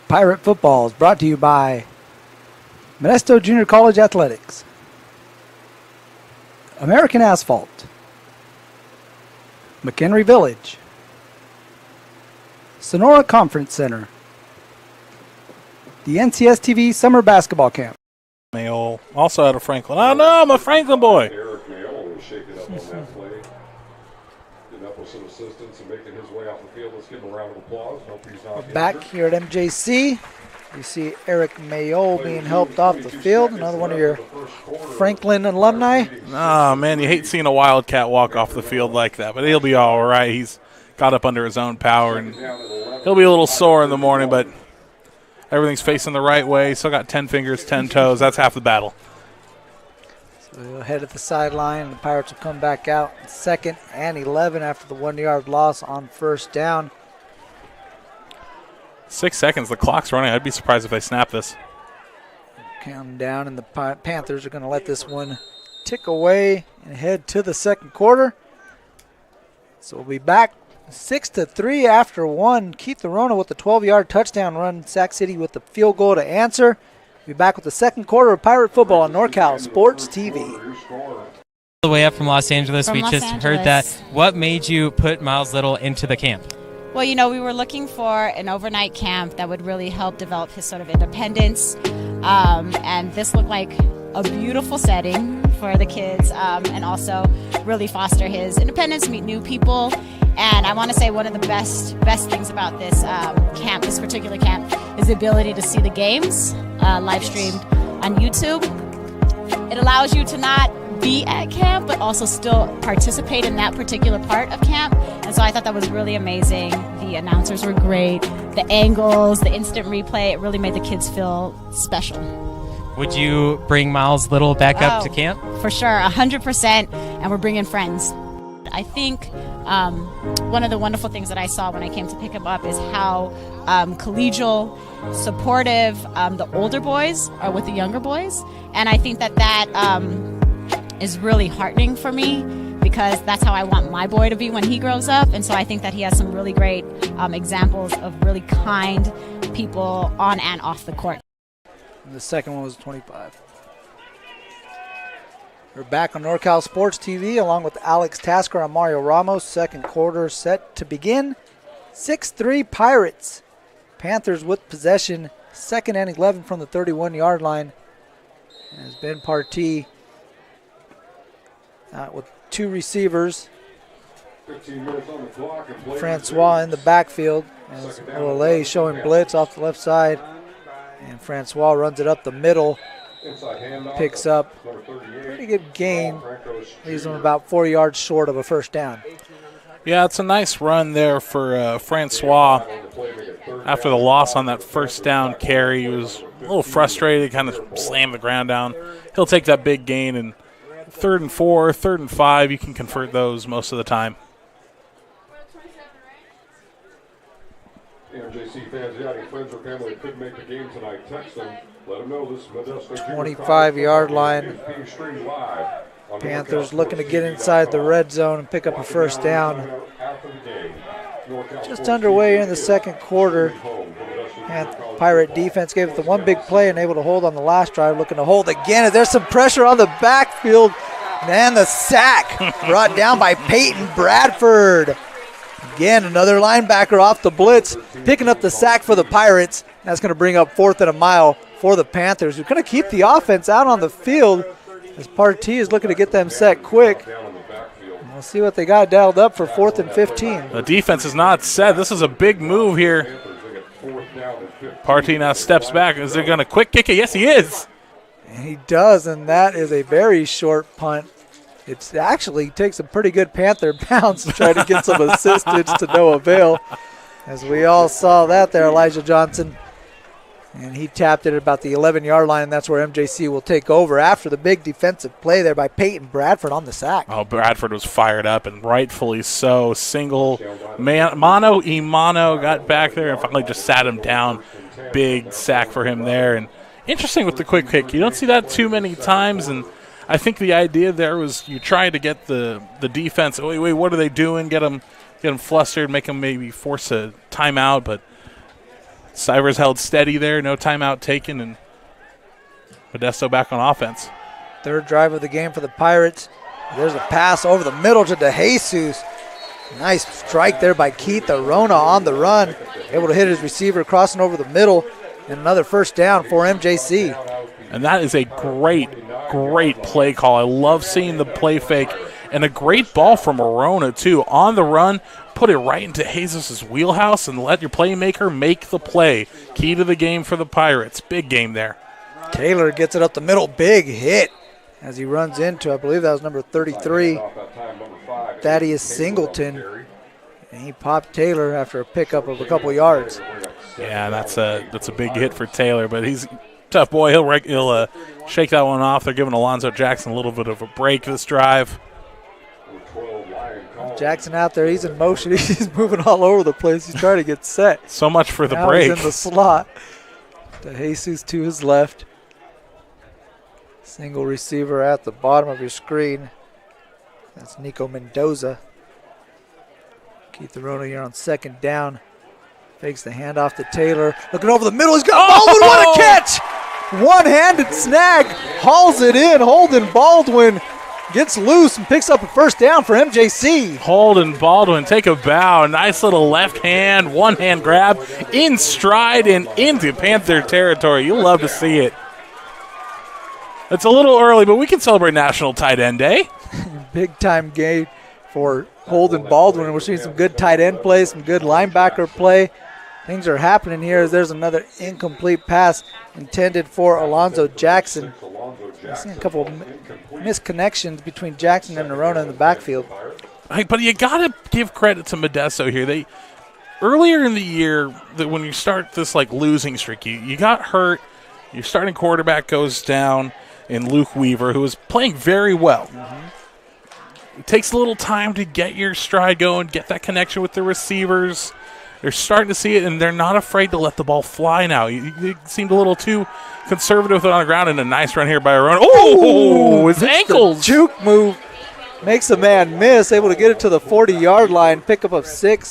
Pirate Football is brought to you by Modesto Junior College Athletics, American Asphalt, McHenry Village, Sonora Conference Center, the NCS TV Summer Basketball Camp. Mayo, also out of Franklin. Oh, no, I'm a Franklin boy. Eric Mayo was shaking up on that play. Getting up with some assistance and making his way off the field. Let's give him a round of applause. Hope he's not Back here at MJC, you see Eric Mayo being helped off the field. Another one of your Franklin alumni. Oh, man, you hate seeing a Wildcat walk off the field like that, but he'll be all right. He's got up under his own power, and he'll be a little sore in the morning, but everything's facing the right way. Still got 10 fingers, 10 toes. That's half the battle. So he'll head at the sideline. The Pirates will come back out 2nd and 11 after the 1-yard loss on first down. 6 seconds. The clock's running. I'd be surprised if they snap this. Counting down, and the Panthers are going to let this one tick away and head to the second quarter. So we'll be back 6-3 after one. Keith Arona with the 12-yard touchdown run. Sac City with the field goal to answer. We'll be back with the second quarter of Pirate Football on NorCal Sports TV. All the way up from Los Angeles. We just heard that. What made you put Miles Little into the camp? Well, you know, we were looking for an overnight camp that would really help develop his sort of independence. And this looked like a beautiful setting for the kids, and also really foster his independence, meet new people. And I want to say one of the best things about this camp, this particular camp, is the ability to see the games live streamed on YouTube. It allows you to not be at camp, but also still participate in that particular part of camp. And so I thought that was really amazing. The announcers were great. The angles, the instant replay, it really made the kids feel special. Would you bring Miles Little back up to camp? For sure, 100%, and we're bringing friends. I think one of the wonderful things that I saw when I came to pick him up is how collegial, supportive the older boys are with the younger boys. And I think that is really heartening for me, because that's how I want my boy to be when he grows up. And so I think that he has some really great examples of really kind people on and off the court. And the second one was 25. We're back on NorCal Sports TV along with Alex Tasker and Mario Ramos. Second quarter set to begin. 6-3 Pirates. Panthers with possession. 2nd and 11 from the 31-yard line. As Ben Partee with two receivers. 15 minutes on the clock. Francois in the backfield. As Olay showing blitz off the left side. And Francois runs it up the middle. Picks up pretty good gain. Leaves him about 4 yards short of a first down. Yeah, it's a nice run there for Francois. After the loss on that first down carry, he was a little frustrated, kind of slammed the ground down. He'll take that big gain, and 3rd and 4, 3rd and 5, you can convert those most of the time. MJC fans, yeah, any friends or family that couldn't make the game tonight, text them. Let them know this is Modesto 25-yard line. Panthers looking to get inside the red zone and pick up a first down. Just underway in the second quarter. And Pirate defense gave it the one big play and able to hold on the last drive. Looking to hold again. There's some pressure on the backfield. And the sack brought down by Peyton Bradford. Again, another linebacker off the blitz, picking up the sack for the Pirates. That's going to bring up 4th and a mile for the Panthers. We're going to keep the offense out on the field as Partee is looking to get them set quick. We'll see what they got dialed up for 4th and 15. The defense is not set. This is a big move here. Partee now steps back. Is they going to quick kick it? Yes, he is. And he does, and that is a very short punt. It actually takes a pretty good Panther bounce to try to get some assistance to no avail. As we all saw that there, Elijah Johnson. And he tapped it at about the 11-yard line, and that's where MJC will take over after the big defensive play there by Peyton Bradford on the sack. Oh, Bradford was fired up, and rightfully so. Single man, mano y mano, got back there and finally just sat him down. Big sack for him there. And interesting with the quick kick. You don't see that too many times, and I think the idea there was you try to get the defense, wait, what are they doing? Get them flustered, make them maybe force a timeout, but Stivers held steady there, no timeout taken, and Modesto back on offense. 3rd drive of the game for the Pirates. There's a pass over the middle to DeJesus. Nice strike there by Keith Arona on the run. Able to hit his receiver, crossing over the middle, and another first down for MJC. And that is a great play call. I love seeing the play fake, and a great ball from Arona, too. On the run, put it right into Jesus' wheelhouse and let your playmaker make the play. Key to the game for the Pirates. Big game there. Taylor gets it up the middle. Big hit as he runs into, I believe that was number 33, Thaddeus Singleton. And he popped Taylor after a pickup of a couple yards. Yeah, that's a big hit for Taylor, but he's a tough boy. He'll shake that one off. They're giving Alonzo Jackson a little bit of a break this drive. Jackson out there, he's in motion. He's moving all over the place. He's trying to get set. So much for the now break. He's in the slot. DeJesus to his left. Single receiver at the bottom of your screen. That's Nico Mendoza. Keith Arona here on 2nd down. Fakes the handoff to Taylor. Looking over the middle. He's got Baldwin. What a catch! One-handed snag. Hauls it in. Holden Baldwin gets loose and picks up a first down for MJC. Holden Baldwin, take a bow. Nice little left hand, one-hand grab in stride and into Panther territory. You'll love to see it. It's a little early, but we can celebrate National Tight End Day. Big-time game for Holden Baldwin. We're seeing some good tight end play, some good linebacker play. Things are happening here as there's another incomplete pass intended for Alonzo Jackson. I've seen a couple of misconnections between Jackson and Arona in the backfield. Hey, but you got to give credit to Modesto here. Earlier in the year, when you start this losing streak, you got hurt. Your starting quarterback goes down in Luke Weaver, who is playing very well. It takes a little time to get your stride going, get that connection with the receivers. They're starting to see it, and they're not afraid to let the ball fly now. You seemed a little too conservative with it on the ground, and a nice run here by Arona. Oh, his ankles. Juke move makes a man miss, able to get it to the 40-yard line, pickup of 5,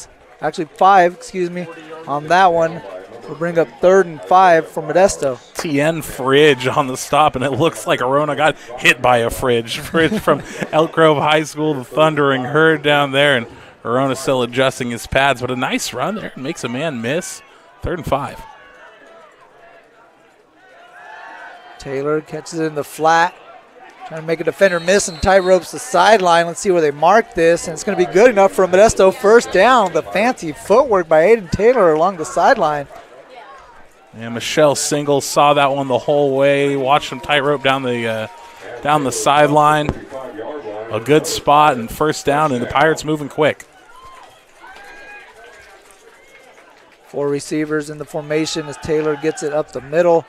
on that one. We'll bring up 3rd and 5 for Modesto. TN Fridge on the stop, and it looks like Arona got hit by a fridge. Fridge from Elk Grove High School, the Thundering Herd down there, and Arona still adjusting his pads, but a nice run there. Makes a man miss. 3rd and 5. Taylor catches it in the flat. Trying to make a defender miss and tight ropes the sideline. Let's see where they mark this, and it's going to be good enough for Modesto. First down. The fancy footwork by Aiden Taylor along the sideline. And Michelle Single saw that one the whole way. Watched him tightrope down the sideline. A good spot and first down, and the Pirates moving quick. 4 receivers in the formation as Taylor gets it up the middle,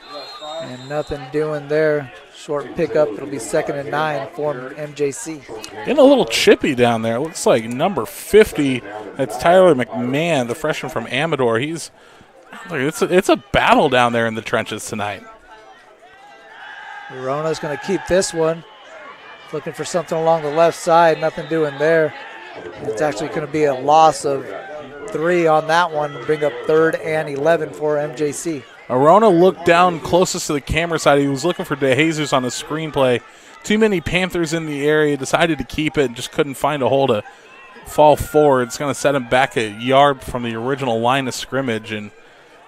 and nothing doing there. Short pickup. It'll be 2nd and 9 for MJC. Getting a little chippy down there. Looks like number 50. That's Tyler McMahon, the freshman from Amador. It's a battle down there in the trenches tonight. Verona's going to keep this one. Looking for something along the left side. Nothing doing there. It's actually going to be a loss of 3 on that one. Bring up 3rd and 11 for MJC. Arona looked down closest to the camera side. He was looking for DeJesus on a screenplay. Too many Panthers in the area. Decided to keep it and just couldn't find a hole to fall forward. It's going to set him back a yard from the original line of scrimmage, and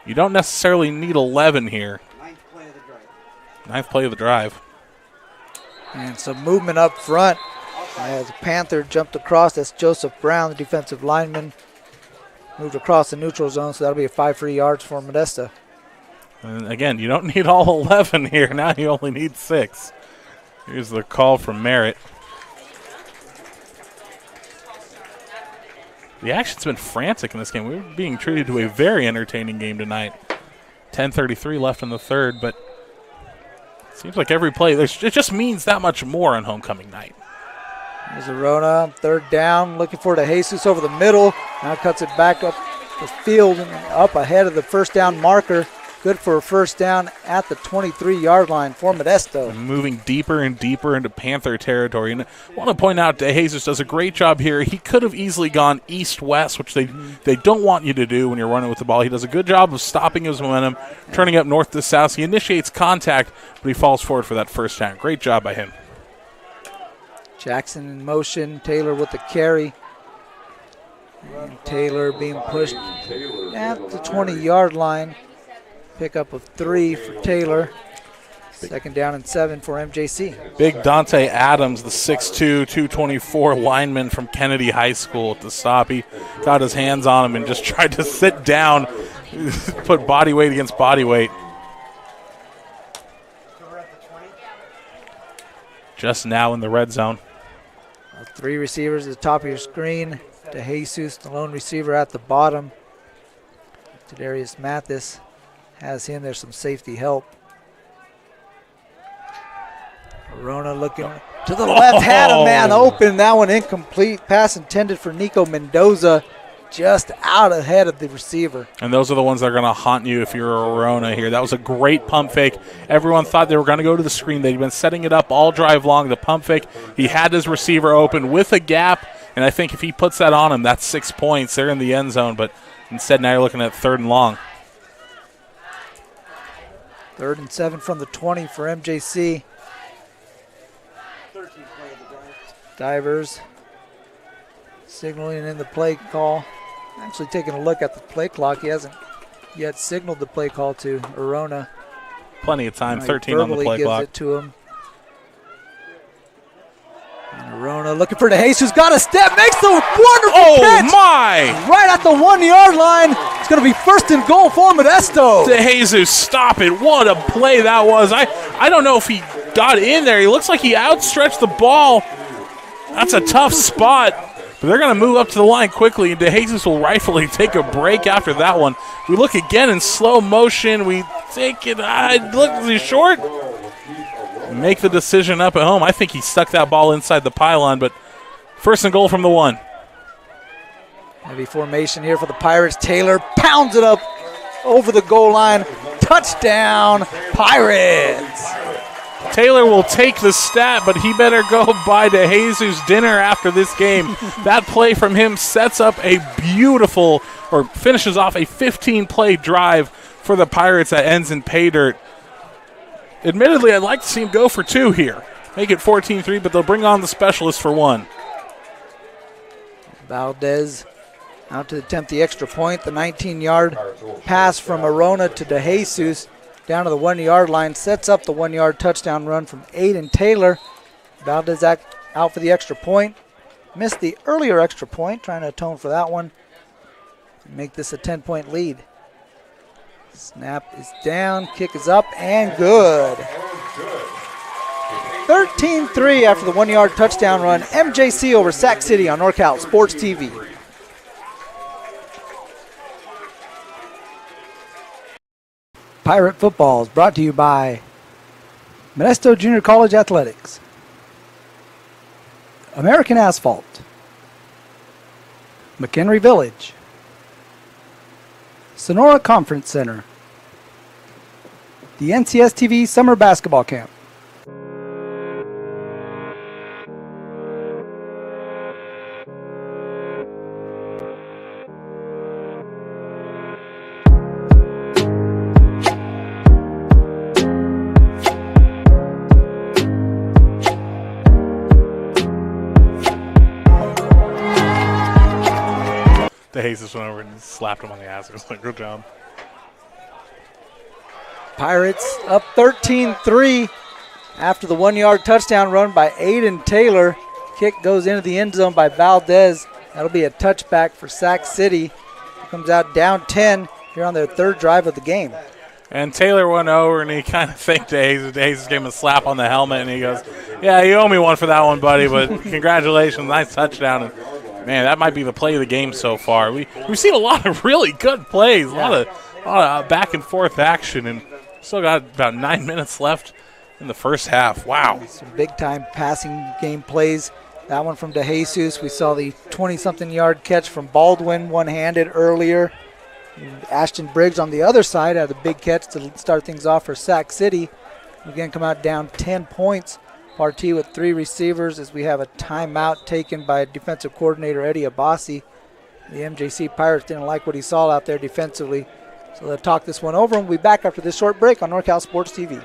you don't necessarily need 11 here. 9th play of the drive. And some movement up front as Panther jumped across. That's Joseph Brown, the defensive lineman. Moved across the neutral zone, so that'll be a 5 free yards for Modesto. And again, you don't need all 11 here. Now you only need 6. Here's the call from Merritt. The action's been frantic in this game. We're being treated to a very entertaining game tonight. 10:33 left in the 3rd, but it seems like every play, it just means that much more on homecoming night. There's Arona, 3rd down, looking for DeJesus over the middle. Now cuts it back up the field and up ahead of the 1st down marker. Good for a 1st down at the 23-yard line for Modesto. Moving deeper and deeper into Panther territory. And I want to point out DeJesus does a great job here. He could have easily gone east-west, which they don't want you to do when you're running with the ball. He does a good job of stopping his momentum, turning up north to south. He initiates contact, but he falls forward for that 1st down. Great job by him. Jackson in motion. Taylor with the carry. And Taylor being pushed at the 20-yard line. Pickup of 3 for Taylor. 2nd down and 7 for MJC. Big Dante Adams, the 6'2", 224 lineman from Kennedy High School at the stop. He got his hands on him and just tried to sit down, put body weight against body weight. Just now in the red zone. 3 receivers at the top of your screen. DeJesus, the lone receiver at the bottom. Tadarius Mathis has him. There's some safety help. Arona looking to the left, had a man open. That one incomplete. Pass intended for Nico Mendoza, just out ahead of the receiver. And those are the ones that are going to haunt you if you're Arona here. That was a great pump fake. Everyone thought they were going to go to the screen. They'd been setting it up all drive long. The pump fake, he had his receiver open with a gap, and I think if he puts that on him, that's 6 points. They're in the end zone, but instead now you're looking at 3rd and long. 3rd and 7 from the 20 for MJC. Divers signaling in the play call. Actually taking a look at the play clock. He hasn't yet signaled the play call to Arona. Plenty of time, 13 on the play clock. Gives it to him. And Arona looking for DeJesus, got a step, makes the wonderful pitch. My! Right at the 1-yard line. It's going to be 1st and goal for Modesto. DeJesus, stop it. What a play that was. I don't know if he got in there. He looks like he outstretched the ball. That's a tough spot. But they're going to move up to the line quickly, and DeJesus will rightfully take a break after that one. We look again in slow motion. We take it. Look, is he short? Make the decision up at home. I think he stuck that ball inside the pylon, but 1st and goal from the 1. Heavy formation here for the Pirates. Taylor pounds it up over the goal line. Touchdown, Pirates. Taylor will take the stat, but he better go buy DeJesus dinner after this game. That play from him sets up a beautiful, or finishes off a 15-play drive for the Pirates that ends in pay dirt. Admittedly, I'd like to see him go for 2 here. Make it 14-3, but they'll bring on the specialist for 1. Valdez out to attempt the extra point. The 19-yard pass from Arona to DeJesus down to the 1-yard line. Sets up the 1-yard touchdown run from Aiden Taylor. Valdez out for the extra point. Missed the earlier extra point, trying to atone for that one. Make this a 10-point lead. Snap is down, kick is up, and good. 13-3 after the 1-yard touchdown run. MJC over Sac City on NorCal Sports TV. Pirate Football is brought to you by Modesto Junior College Athletics, American Asphalt, McHenry Village, Sonora Conference Center, the NCS TV Summer Basketball Camp. Jesus went over and slapped him on the ass. It was like, good job. Pirates up 13-3 after the 1-yard touchdown run by Aiden Taylor. Kick goes into the end zone by Valdez. That'll be a touchback for Sac City. Comes out down 10 here on their third drive of the game. And Taylor went over and he kind of thanked Jesus. Jesus gave him a slap on the helmet and he goes, yeah, you owe me one for that one, buddy, but congratulations, nice touchdown. And man, that might be the play of the game so far. We've seen a lot of really good plays, a lot of back and forth action, and still got about 9 minutes left in the first half. Wow. Some big-time passing game plays. That one from DeJesus. We saw the 20-something yard catch from Baldwin, one-handed earlier. And Ashton Briggs on the other side had a big catch to start things off for Sac City. Again, come out down 10 points. Partee with 3 receivers as we have a timeout taken by defensive coordinator Eddie Abbasi. The MJC Pirates didn't like what he saw out there defensively, so they'll talk this one over and we'll be back after this short break on NorCal Sports TV.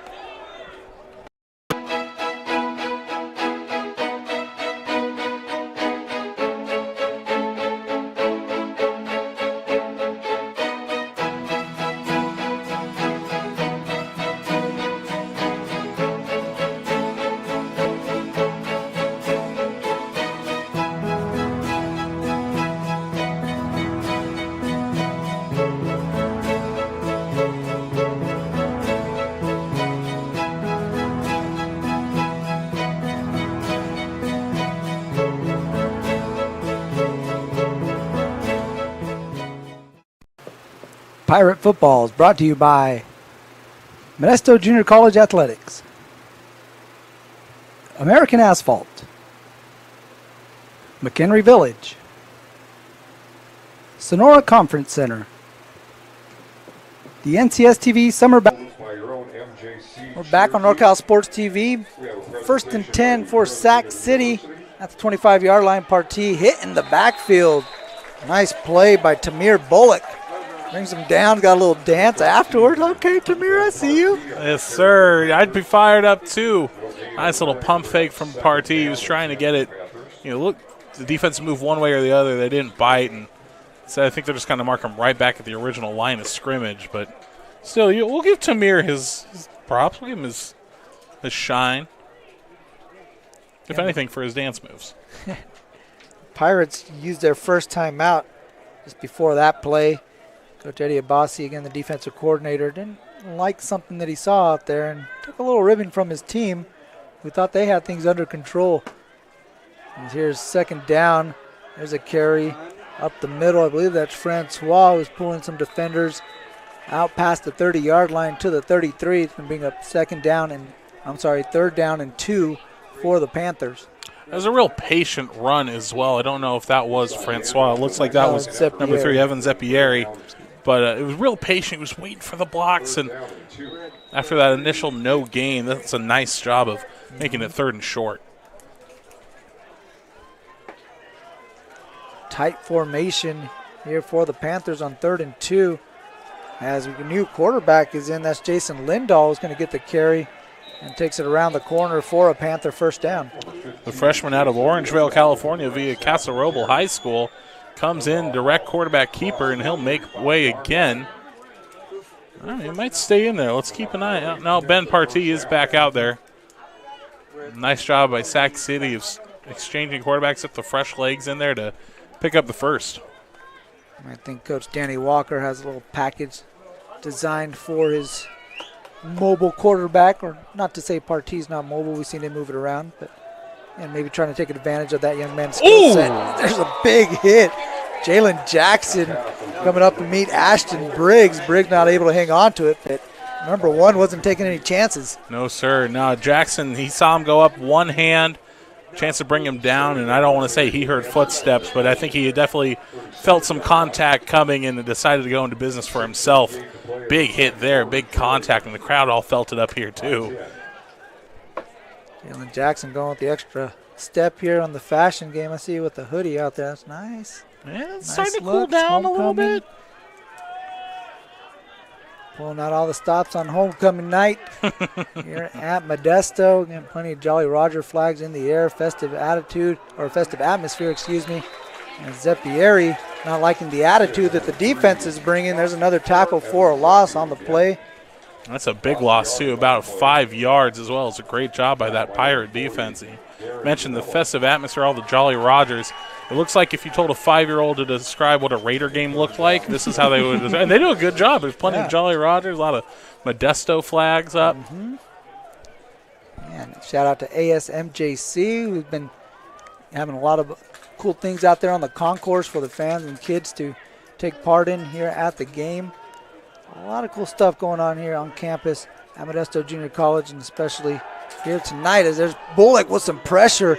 Pirate Football is brought to you by Modesto Junior College Athletics, American Asphalt, McHenry Village, Sonora Conference Center, the NCS TV Summer We're back on NorCal Sports TV. First and 10 for Sac City at the 25-yard line. Partee hit in the backfield. Nice play by Tamir Bullock. Brings him down, got a little dance afterwards. Okay, Tamir, I see you. Yes, sir. I'd be fired up, too. Nice little pump fake from Partee. He was trying to get it. Look, the defense moved one way or the other. They didn't bite, and so I think they're just going to mark him right back at the original line of scrimmage. But still, we'll give Tamir his props. We'll give him his shine, if anything, for his dance moves. Pirates used their first timeout just before that play. Coach Eddie Abbasi, again, the defensive coordinator, didn't like something that he saw out there and took a little ribbon from his team, who thought they had things under control. And here's second down. There's a carry up the middle. I believe that's Francois who's pulling some defenders out past the 30-yard line to the 33. It's going to bring up third down and 2 for the Panthers. It was a real patient run as well. I don't know if that was Francois. It looks like that was number 3, Evan Zepieri. But it was real patient. He was waiting for the blocks. And after that initial no gain, that's a nice job of making it 3rd and short. Tight formation here for the Panthers on 3rd and 2. As a new quarterback is in, that's Jason Lindahl, who's going to get the carry and takes it around the corner for a Panther first down. The freshman out of Orangevale, California via Casa Roble High School comes in, direct quarterback keeper, and he'll make way again. He might stay in there. Let's keep an eye out. Now Ben Partee is back out there. Nice job by Sac City of exchanging quarterbacks up the fresh legs in there to pick up the first. I think Coach Danny Walker has a little package designed for his mobile quarterback, or not to say Partee's not mobile. We've seen him move it around, but and maybe trying to take advantage of that young man's skill set. There's a big hit. Jalen Jackson coming up to meet Ashton Briggs. Briggs not able to hang on to it, but Number 1 wasn't taking any chances. No, sir. No, Jackson, he saw him go up one hand, chance to bring him down, and I don't want to say he heard footsteps, but I think he definitely felt some contact coming and decided to go into business for himself. Big hit there, big contact, and the crowd all felt it up here too. Jalen Jackson going with the extra step here on the fashion game. I see you with the hoodie out there. That's nice. Yeah, it's Nice starting to cool looks, down a little homecoming. bit. Pulling out all the stops on homecoming night here at Modesto. Again, plenty of Jolly Roger flags in the air. Festive attitude, or festive atmosphere, excuse me. And Zeppieri not liking the attitude that the defense is bringing. There's another tackle for a loss on the play. That's a big loss, too, about 5 yards as well. It's a great job by that Pirate defense. He mentioned the festive atmosphere, all the Jolly Rogers. It looks like if you told a 5-year-old to describe what a Raider game looked like, this is how they would describe it. And they do a good job. There's plenty of Jolly Rogers, a lot of Modesto flags up. And shout out to ASMJC, who's been having a lot of cool things out there on the concourse for the fans and kids to take part in here at the game. A lot of cool stuff going on here on campus at Modesto Junior College, and especially here tonight as there's Bullock with some pressure.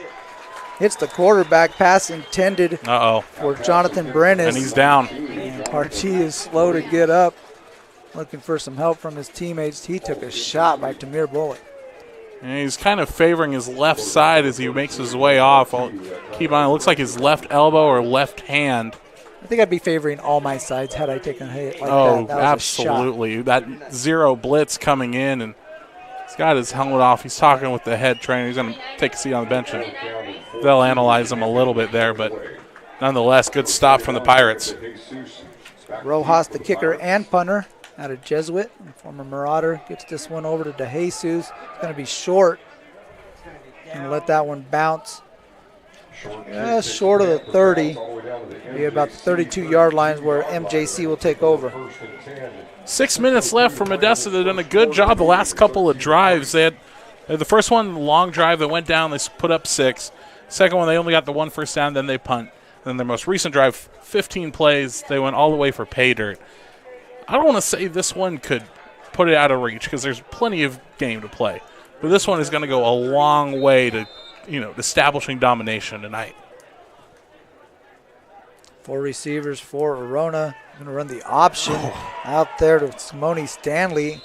Hits the quarterback, pass intended for Jonathan Brennan. And he's down. And Partee is slow to get up, looking for some help from his teammates. He took a shot by Tamir Bullock. And he's kind of favoring his left side as he makes his way off. I'll keep on. It looks like his left elbow or left hand. I think I'd be favoring all my sides had I taken a hit like that. Oh, That was absolutely. That zero blitz coming in, and he's got his helmet off. He's talking with the head trainer. He's going to take a seat on the bench, and they'll analyze him a little bit there, but nonetheless, good stop from the Pirates. Rojas, the kicker and punter, out of Jesuit, former Marauder, gets this one over to DeJesus. It's going to be short. And let that one bounce. Just short of the 30. Be about the 32-yard lines where MJC will take over. 6 minutes left for Modesto. They've done a good job the last couple of drives. They had the first one, long drive that went down. They put up 6. Second one, they only got the 1 first down, then they punt. Then their most recent drive, 15 plays, they went all the way for pay dirt. I don't want to say this one could put it out of reach because there's plenty of game to play. But this one is going to go a long way to, establishing domination tonight. 4 receivers for Arona. Going to run the option out there to Simone Stanley.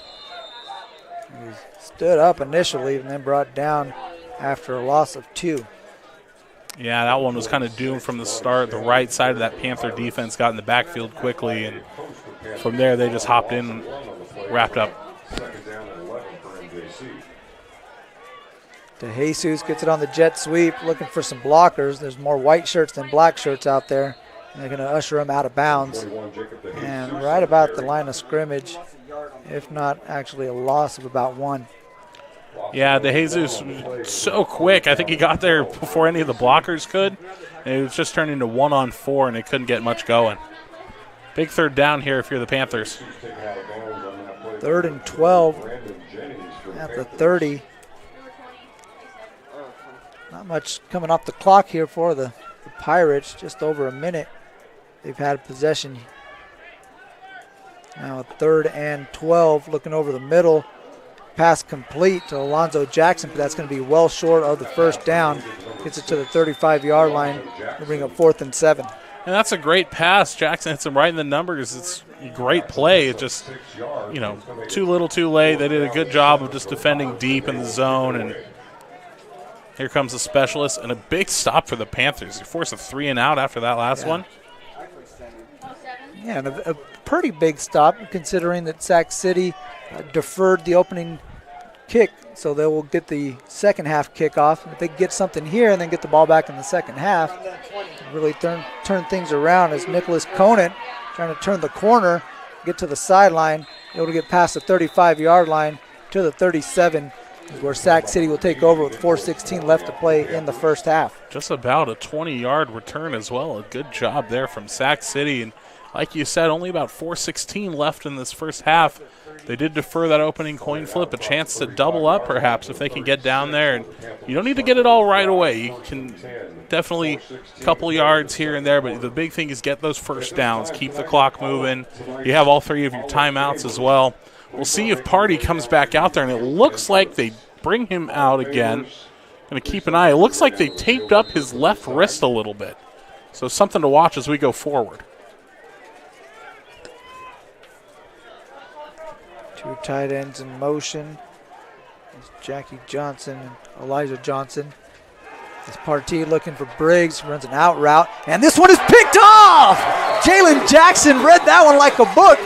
He stood up initially and then brought down after a loss of 2. Yeah, that one was kind of doomed from the start. The right side of that Panther defense got in the backfield quickly, and from there they just hopped in and wrapped up. DeJesus gets it on the jet sweep, looking for some blockers. There's more white shirts than black shirts out there. And they're going to usher him out of bounds. And right about the line of scrimmage, if not actually a loss of about 1. Yeah, DeJesus so quick. I think he got there before any of the blockers could. And it was just turned into 1-on-4, and it couldn't get much going. Big third down here if you're the Panthers. 3rd and 12 at the 30. Not much coming off the clock here for the Pirates. Just over a minute they've had possession. Now 3rd and 12, looking over the middle. Pass complete to Alonzo Jackson, but that's going to be well short of the first down. Gets it to the 35-yard line to bring up 4th and 7. And that's a great pass. Jackson hits him right in the numbers. It's a great play. It just, too little too late. They did a good job of just defending deep in the zone. And here comes the specialist and a big stop for the Panthers. They forced a 3-and-out after that last one. Yeah, and a pretty big stop considering that Sac City deferred the opening kick, so they will get the second half kickoff. If they get something here and then get the ball back in the second half, really turn things around as Nicholas Conant trying to turn the corner, get to the sideline, able to get past the 35-yard line to the 37, is where Sac City will take over with 4:16 left to play in the first half. Just about a 20-yard return as well. A good job there from Sac City. And like you said, only about 4:16 left in this first half. They did defer that opening coin flip, a chance to double up perhaps if they can get down there. And you don't need to get it all right away. You can definitely a couple yards here and there, but the big thing is get those first downs, keep the clock moving. You have all 3 of your timeouts as well. We'll see if Party comes back out there, and it looks like they bring him out again. Going to keep an eye. It looks like they taped up his left wrist a little bit. So something to watch as we go forward. Two tight ends in motion. It's Jackie Johnson and Elijah Johnson. It's Partee looking for Briggs, runs an out route, and this one is picked off! Jalen Jackson read that one like a book.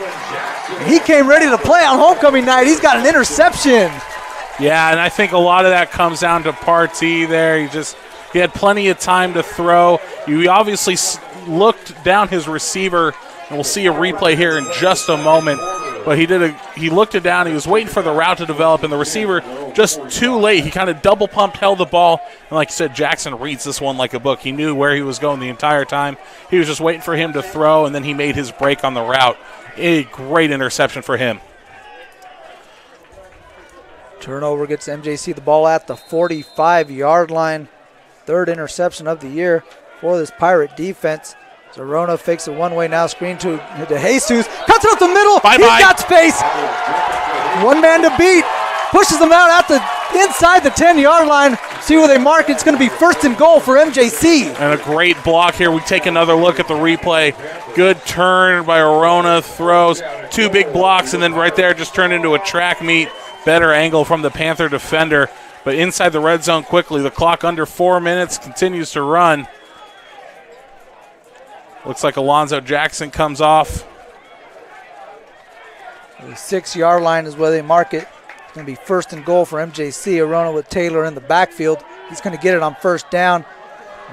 He came ready to play on homecoming night. He's got an interception. Yeah, and I think a lot of that comes down to Partee there. He had plenty of time to throw. He obviously looked down his receiver, and we'll see a replay here in just a moment. But he looked it down. He was waiting for the route to develop, and the receiver just too late. He kind of double pumped, held the ball, and like I said, Jackson reads this one like a book. He knew where he was going the entire time. He was just waiting for him to throw, and then he made his break on the route. A great interception for him. Turnover gets MJC the ball at the 45-yard line. Third interception of the year for this Pirate defense. Zorona fakes a one-way now, screen to Jesus. Cuts it up the middle. Bye-bye. He's got space. One man to beat. Pushes them out at the inside the 10-yard line. See where they mark. It's going to be first and goal for MJC. And a great block here. We take another look at the replay. Good turn by Orona. Throws two big blocks, and then right there just turned into a track meet. Better angle from the Panther defender. But inside the red zone quickly. The clock under 4 minutes continues to run. Looks like Alonzo Jackson comes off. The 6-yard line is where they mark it. It's going to be first and goal for MJC. Arona with Taylor in the backfield. He's going to get it on first down.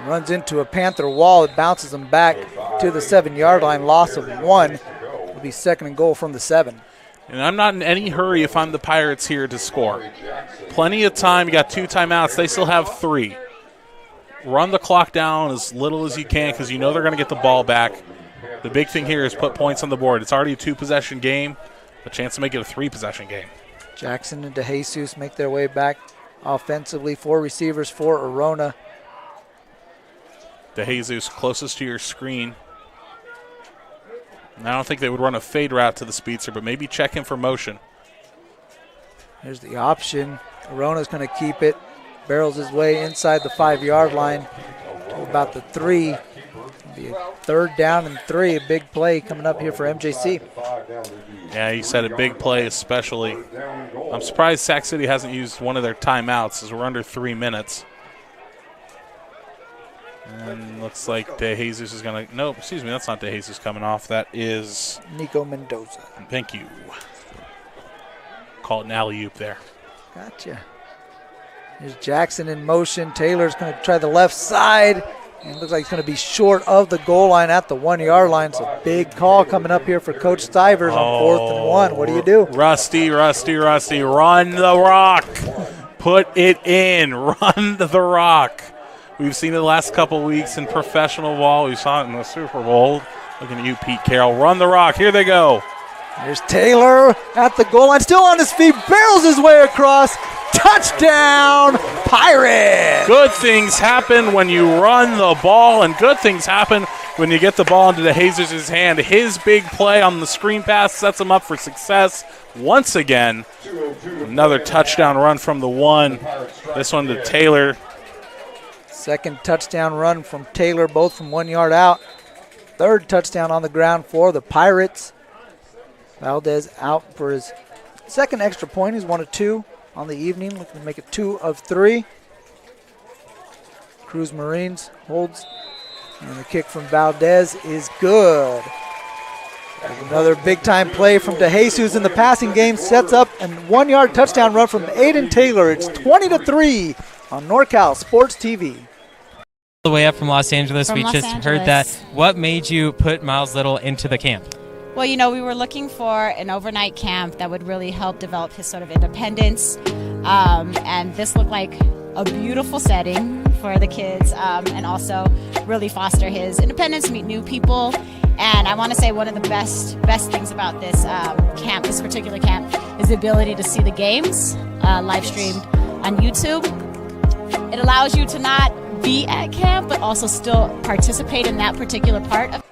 Runs into a Panther wall. It bounces him back to the 7-yard line. Loss of 1. It'll be second and goal from the 7. And I'm not in any hurry if I'm the Pirates here to score. Plenty of time. You got 2 timeouts. They still have 3. Run the clock down as little as you can because you know they're going to get the ball back. The big thing here is put points on the board. It's already a 2-possession game. A chance to make it a 3-possession game. Jackson and DeJesus make their way back offensively. 4 receivers for Arona. DeJesus closest to your screen. And I don't think they would run a fade route to the speedster, but maybe check him for motion. Here's the option. Arona's going to keep it. Barrels his way inside the 5-yard line to about the 3. It'll be a third down and 3. A big play coming up here for MJC. Yeah, you said a big play especially. I'm surprised Sac City hasn't used one of their timeouts as we're under 3 minutes. And looks like DeJesus is going to – no, excuse me, that's not DeJesus coming off. That is – Nico Mendoza. Thank you. Call it an alley-oop there. Gotcha. Here's Jackson in motion. Taylor's going to try the left side. And it looks like he's going to be short of the goal line at the 1-yard line. So big call coming up here for Coach Stivers on 4th and 1. What do you do? Rusty. Run the rock. Put it in. Run the rock. We've seen it the last couple weeks in professional ball. We saw it in the Super Bowl. Looking at you, Pete Carroll. Run the rock. Here they go. There's Taylor at the goal line. Still on his feet. Barrels his way across. Touchdown, Pirates! Good things happen when you run the ball, and good things happen when you get the ball into DeJesus' hand. His big play on the screen pass sets him up for success once again. Another touchdown run from the 1. This one to Taylor. Second touchdown run from Taylor, both from 1 yard out. Third touchdown on the ground for the Pirates. Valdez out for his second extra point. He's 1 of 2 on the evening, looking to make it 2 of 3. Cruz Marines holds, and the kick from Valdez is good. There's another big-time play from DeJesus in the passing game, sets up a 1-yard touchdown run from Aiden Taylor. It's 20-3 on NorCal Sports TV. The way up from Los Angeles, we just heard that. What made you put Miles Little into the camp? Well, you know, we were looking for an overnight camp that would really help develop his sort of independence. And this looked like a beautiful setting for the kids, and also really foster his independence, meet new people. And I want to say one of the best things about this camp, this particular camp, is the ability to see the games live streamed on YouTube. It allows you to not be at camp, but also still participate in that particular part of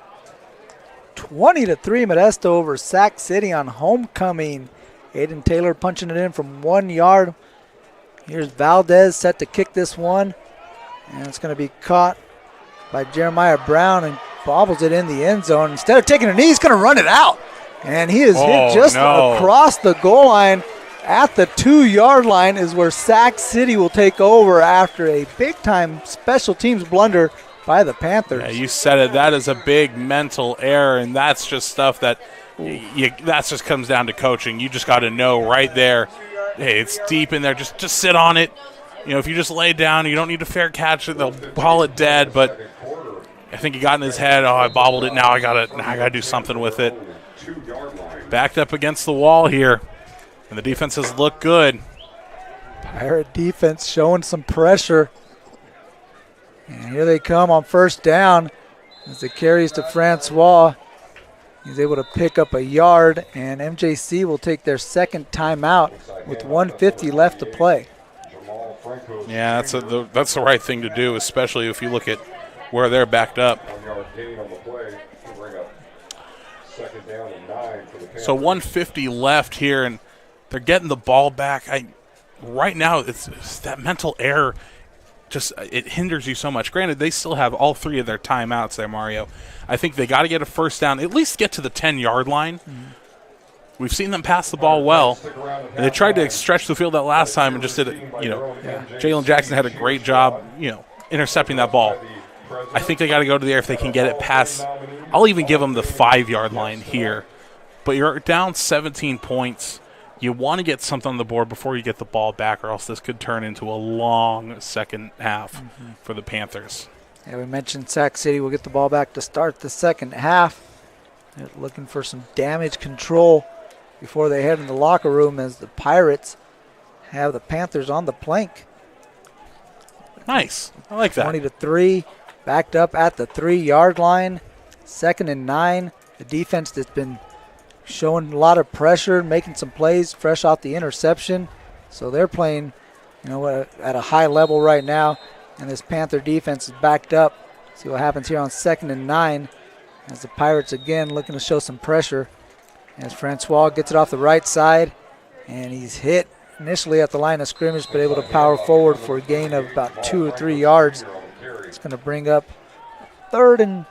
20-3 Modesto over Sac City on homecoming Aiden Taylor punching it in from 1 yard. Here's Valdez set to kick this one. And it's going to be caught by Jeremiah Brown and bobbles it in the end zone. Instead of taking a knee, he's going to run it out. And he is hit just across the goal line at the 2-yard line is where Sac City will take over after a big-time special teams blunder by the Panthers. Yeah, you said it. That is a big mental error, and that's just stuff that that just comes down to coaching. You just got to know right there, hey, it's deep in there. Just sit on it. You know, if you just lay down, you don't need to fair catch it. They'll call it dead, but I think he got in his head, I bobbled it. Now I gotta do something with it. Backed up against the wall here, and the defenses look good. Pirate defense showing some pressure. And here they come on first down as it carries to Francois. He's able to pick up a yard, and MJC will take their second timeout with 1:50 left to play. Yeah, that's the right thing to do, especially if you look at where they're backed up. So 1:50 left here, and they're getting the ball back. Right now, it's that mental error. Just it hinders you so much. Granted, they still have all 3 of their timeouts there, Mario. I think they got to get a first down, at least get to the 10-yard line. We've seen them pass the ball well. And they tried to stretch the field that last time and just did it. Jalen Jackson had a great job, intercepting that ball. I think they got to go to the air if they can get it past. I'll even give them the 5-yard line here. But you're down 17 points. You want to get something on the board before you get the ball back, or else this could turn into a long second half for the Panthers. Yeah, we mentioned Sac City will get the ball back to start the second half. They're looking for some damage control before they head in the locker room as the Pirates have the Panthers on the plank. Nice. I like that. 20-3, backed up at the 3-yard line. 2nd and 9. The defense that's been showing a lot of pressure, making some plays fresh off the interception. So they're playing, at a high level right now. And this Panther defense is backed up. See what happens here on 2nd and 9 as the Pirates again looking to show some pressure. As Francois gets it off the right side, and he's hit initially at the line of scrimmage, but able to power forward for a gain of about 2 or 3 yards. It's going to bring up third and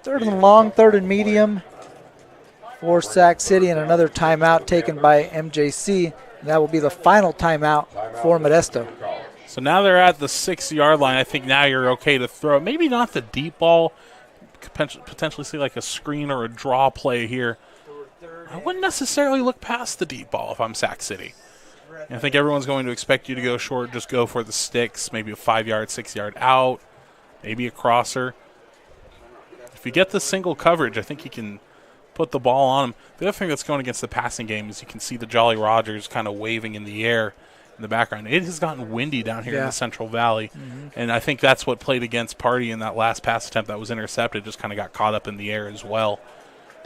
long, 3rd and medium for Sac City, and another timeout taken by MJC. And that will be the final timeout for Modesto. So now they're at the 6-yard line. I think now you're okay to throw. Maybe not the deep ball. Potentially see like a screen or a draw play here. I wouldn't necessarily look past the deep ball if I'm Sac City. I think everyone's going to expect you to go short. Just go for the sticks, maybe a 5-yard, 6-yard out, maybe a crosser. If you get the single coverage, I think you can put the ball on them. The other thing that's going against the passing game is you can see the Jolly Rogers kind of waving in the air in the background. It has gotten windy down here in the Central Valley, and I think that's what played against Party in that last pass attempt that was intercepted. Just kind of got caught up in the air as well.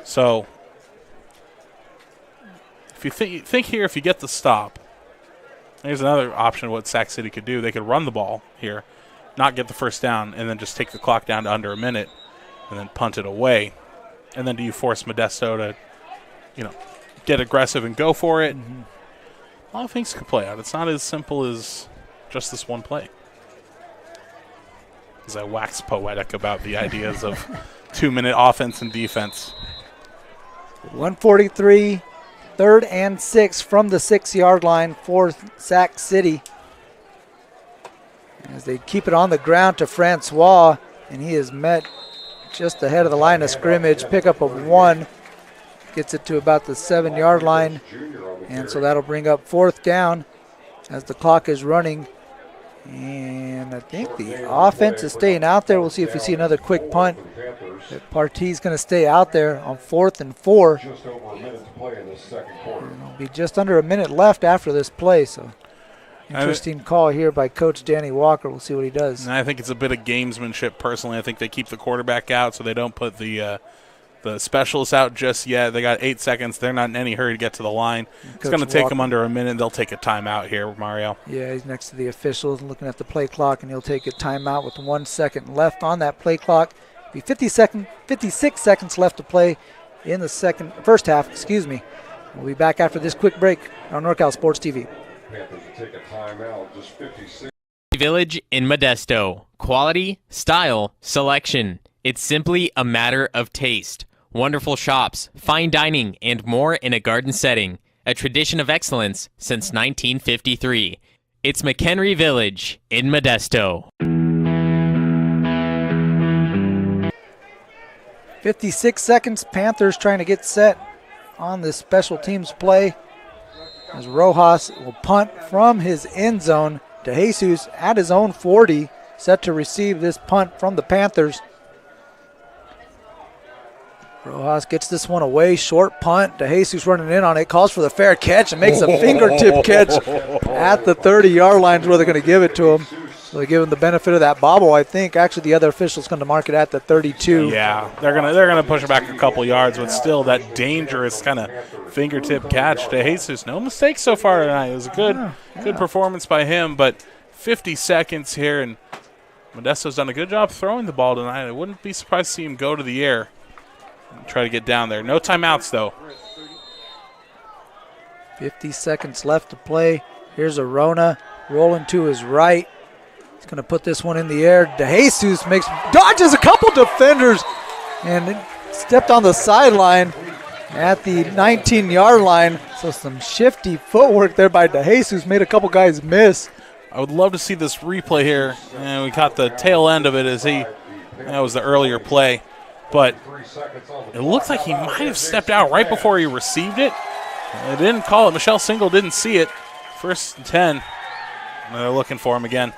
So if you think here, if you get the stop, there's another option of what Sac City could do. They could run the ball here, not get the first down, and then just take the clock down to under a minute and then punt it away. And then do you force Modesto to, get aggressive and go for it? A lot of things could play out. It's not as simple as just this one play. As I wax poetic about the ideas of 2-minute offense and defense. 1:43, 3rd and 6 from the 6-yard line for Sac City. As they keep it on the ground to Francois, and he is met just ahead of the line of scrimmage. Pickup of 1. Gets it to about the 7-yard line. And so that'll bring up 4th down as the clock is running. And I think the offense is staying out there. We'll see if we see another quick punt. Partey's going to stay out there on 4th and 4. It'll be just under a minute left after this play. So interesting call here by Coach Danny Walker. We'll see what he does. And I think it's a bit of gamesmanship personally. I think they keep the quarterback out so they don't put the specialists out just yet. They got 8 seconds. They're not in any hurry to get to the line. It's going to take them under a minute. They'll take a timeout here, Mario. Yeah, he's next to the officials looking at the play clock, and he'll take a timeout with 1 second left on that play clock. Be 56 seconds left to play in the first half. We'll be back after this quick break on NorCal Sports TV. Panthers will take a timeout, just 56. Village in Modesto. Quality, style, selection. It's simply a matter of taste. Wonderful shops, fine dining, and more in a garden setting. A tradition of excellence since 1953. It's McHenry Village in Modesto. 56 seconds. Panthers trying to get set on this special teams play as Rojas will punt from his end zone. DeJesus at his own 40, set to receive this punt from the Panthers. Rojas gets this one away, short punt. DeJesus running in on it, calls for the fair catch and makes a fingertip catch at the 30-yard line where they're going to give it to him. So they give him the benefit of that bobble, I think. Actually, the other official's going to mark it at the 32. Yeah, they're gonna push it back a couple yards, but still that dangerous kind of fingertip catch. DeJesus, no mistakes so far tonight. It was a good performance by him, but 50 seconds here, and Modesto's done a good job throwing the ball tonight. I wouldn't be surprised to see him go to the air and try to get down there. No timeouts, though. 50 seconds left to play. Here's Arona rolling to his right. He's going to put this one in the air. DeJesus dodges a couple defenders and stepped on the sideline at the 19-yard line. So some shifty footwork there by DeJesus made a couple guys miss. I would love to see this replay here. And we caught the tail end of it that was the earlier play. But it looks like he might have stepped out right before he received it. They didn't call it. Michelle Single didn't see it. 1st and 10. And they're looking for him again.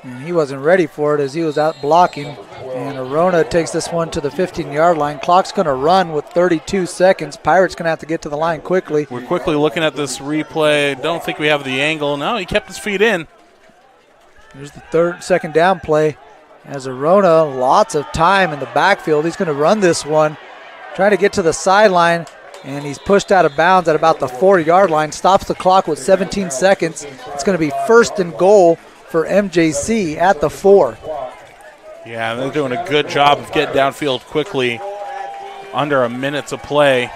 And he wasn't ready for it as he was out blocking. And Arona takes this one to the 15-yard line. Clock's going to run with 32 seconds. Pirates going to have to get to the line quickly. We're quickly looking at this replay. Don't think we have the angle. No, he kept his feet in. Here's the second down play. As Arona, lots of time in the backfield. He's going to run this one. Trying to get to the sideline. And he's pushed out of bounds at about the 4-yard line. Stops the clock with 17 seconds. It's going to be 1st and goal for MJC at the 4. Yeah, they're doing a good job of getting downfield quickly. Under a minute to play.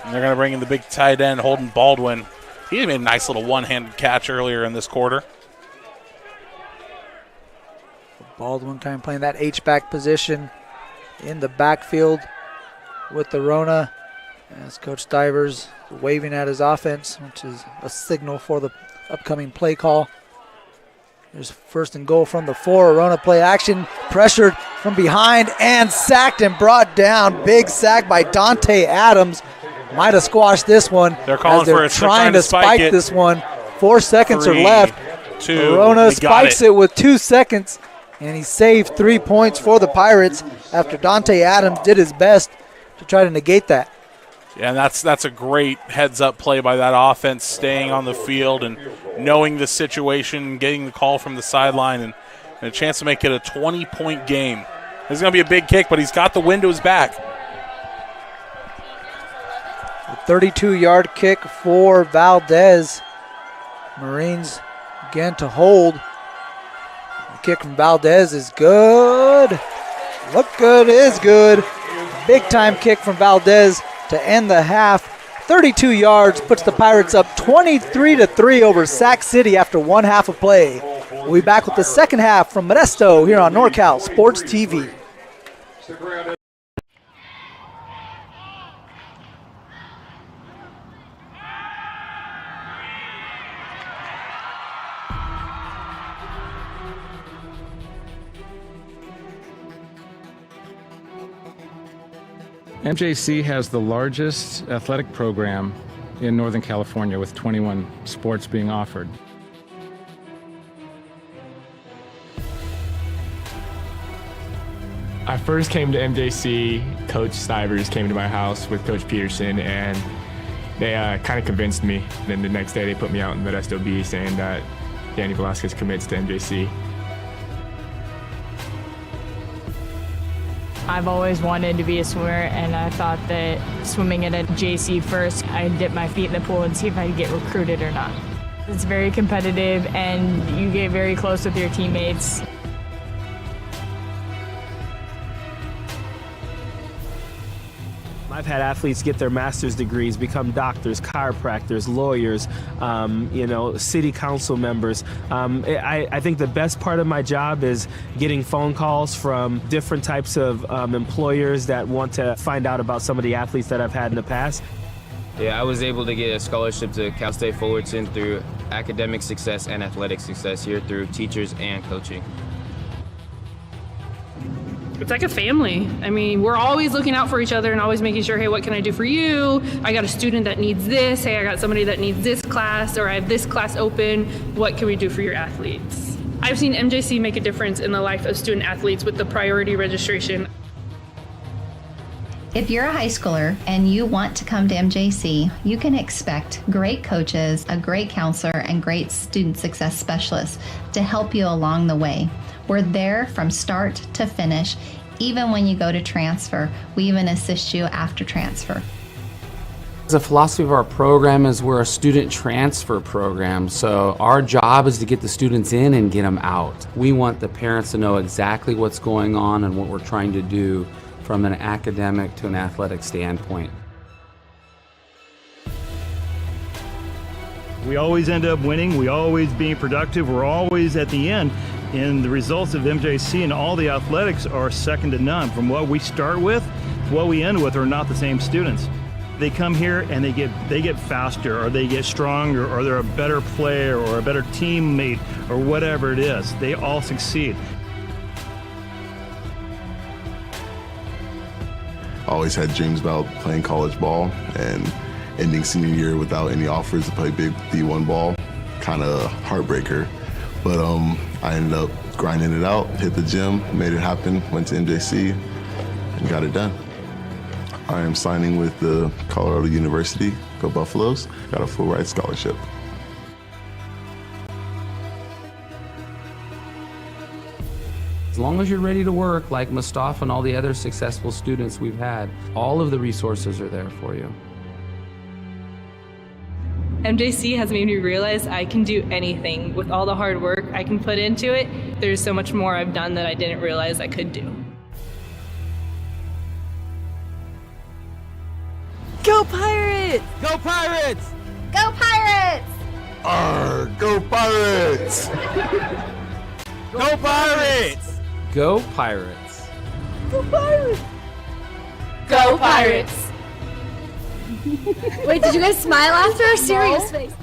And they're going to bring in the big tight end, Holden Baldwin. He made a nice little one-handed catch earlier in this quarter. Baldwin kind of playing that H-back position in the backfield with Arona. As Coach Stivers waving at his offense, which is a signal for the upcoming play call. There's 1st and goal from the 4. Arona play action, pressured from behind and sacked and brought down. Big sack by Dante Adams. Might have squashed this one. They're calling for it. Trying to spike this one. 4 seconds 3, are left. 2. Arona spikes it with 2 seconds, and he saved 3 points for the Pirates after Dante Adams did his best to try to negate that. Yeah, and that's a great heads-up play by that offense, staying on the field and knowing the situation, getting the call from the sideline, and a chance to make it a 20-point game. This is going to be a big kick, but he's got the wind to his back. A 32-yard kick for Valdez. Marines again to hold. The kick from Valdez is good. Look good is good. Big-time kick from Valdez to end the half. 32 yards puts the Pirates up 23-3 over Sac City after 1 half of play. We'll be back with the second half from Modesto here on NorCal Sports TV. MJC has the largest athletic program in Northern California with 21 sports being offered. I first came to MJC, Coach Stivers came to my house with Coach Peterson, and they kind of convinced me. Then the next day they put me out in Modesto B saying that Danny Velasquez commits to MJC. I've always wanted to be a swimmer, and I thought that swimming at a JC first, I'd dip my feet in the pool and see if I'd get recruited or not. It's very competitive, and you get very close with your teammates. I've had athletes get their master's degrees, become doctors, chiropractors, lawyers, city council members. I think the best part of my job is getting phone calls from different types of employers that want to find out about some of the athletes that I've had in the past. Yeah, I was able to get a scholarship to Cal State Fullerton through academic success and athletic success here through teachers and coaching. It's like a family. I mean, we're always looking out for each other and always making sure, hey, what can I do for you? I got a student that needs this. Hey, I got somebody that needs this class, or I have this class open. What can we do for your athletes? I've seen MJC make a difference in the life of student athletes with the priority registration. If you're a high schooler and you want to come to MJC, you can expect great coaches, a great counselor, and great student success specialists to help you along the way. We're there from start to finish. Even when you go to transfer, we even assist you after transfer. The philosophy of our program is we're a student transfer program, so our job is to get the students in and get them out. We want the parents to know exactly what's going on and what we're trying to do from an academic to an athletic standpoint. We always end up winning, we always being productive, we're always at the end, and the results of MJC and all the athletics are second to none. From what we start with to what we end with are not the same students. They come here and they get faster, or they get stronger, or they're a better player or a better teammate, or whatever it is. They all succeed. Always had dreams about playing college ball, and ending senior year without any offers to play big D1 ball, kind of heartbreaker. But I ended up grinding it out, hit the gym, made it happen, went to MJC, and got it done. I am signing with the Colorado University, go Buffaloes, got a full ride scholarship. As long as you're ready to work, like Mustafa and all the other successful students we've had, all of the resources are there for you. MJC has made me realize I can do anything. With all the hard work I can put into it, there's so much more I've done that I didn't realize I could do. Go Pirates! Go Pirates! Go Pirates! Arr, go Pirates! Go Pirates! Go Pirates! Go Pirates! Go Pirates! Wait, did you guys smile after or serious face?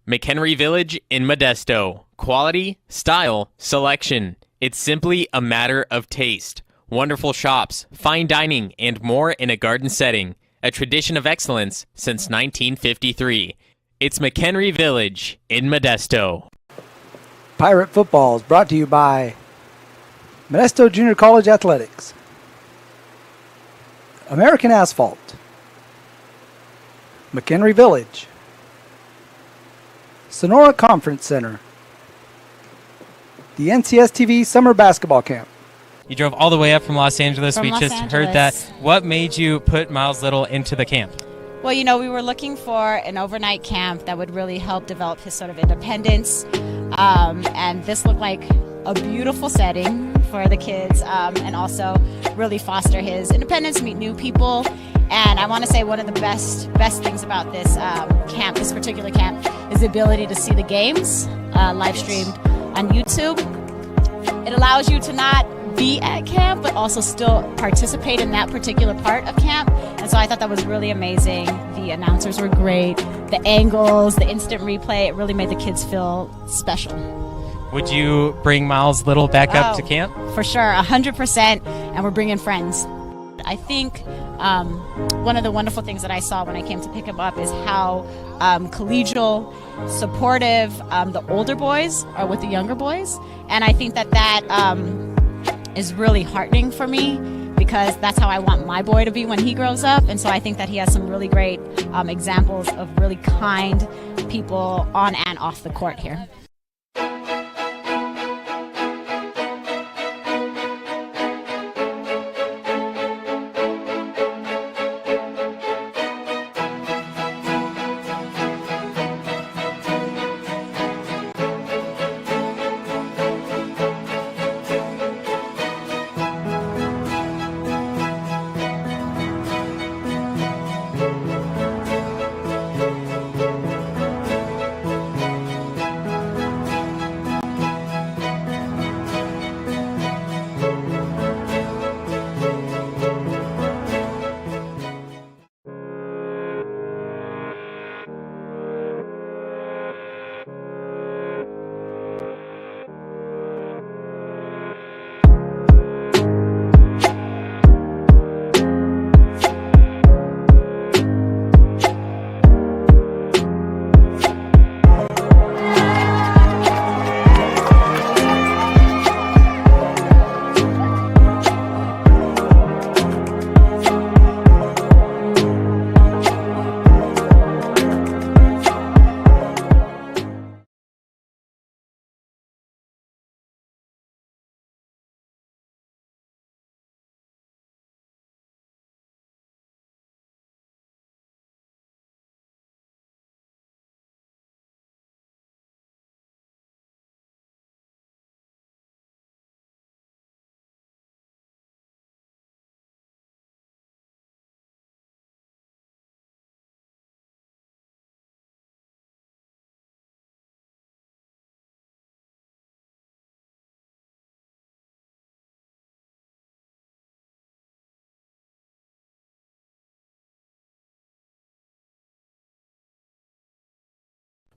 McHenry Village in Modesto. Quality, style, selection. It's simply a matter of taste. Wonderful shops, fine dining, and more in a garden setting. A tradition of excellence since 1953. It's McHenry Village in Modesto. Pirate Football is brought to you by Modesto Junior College Athletics, American Asphalt, McHenry Village, Sonora Conference Center, the NCS TV Summer Basketball Camp. You drove all the way up from Los Angeles. From we Los just Angeles. heard that. What made you put Miles Little into the camp? Well, you know, we were looking for an overnight camp that would really help develop his sort of independence. And this looked like a beautiful setting for the kids and also really foster his independence, meet new people. And I want to say one of the best things about this camp, this particular camp, is the ability to see the games live streamed on YouTube. It allows you to not be at camp, but also still participate in that particular part of camp. And so I thought that was really amazing. The announcers were great. The angles, the instant replay, it really made the kids feel special. Would you bring Miles Little back up to camp? For sure, 100%, and we're bringing friends. I think one of the wonderful things that I saw when I came to pick him up is how collegial, supportive the older boys are with the younger boys. And I think that is really heartening for me, because that's how I want my boy to be when he grows up. And so I think that he has some really great examples of really kind people on and off the court here.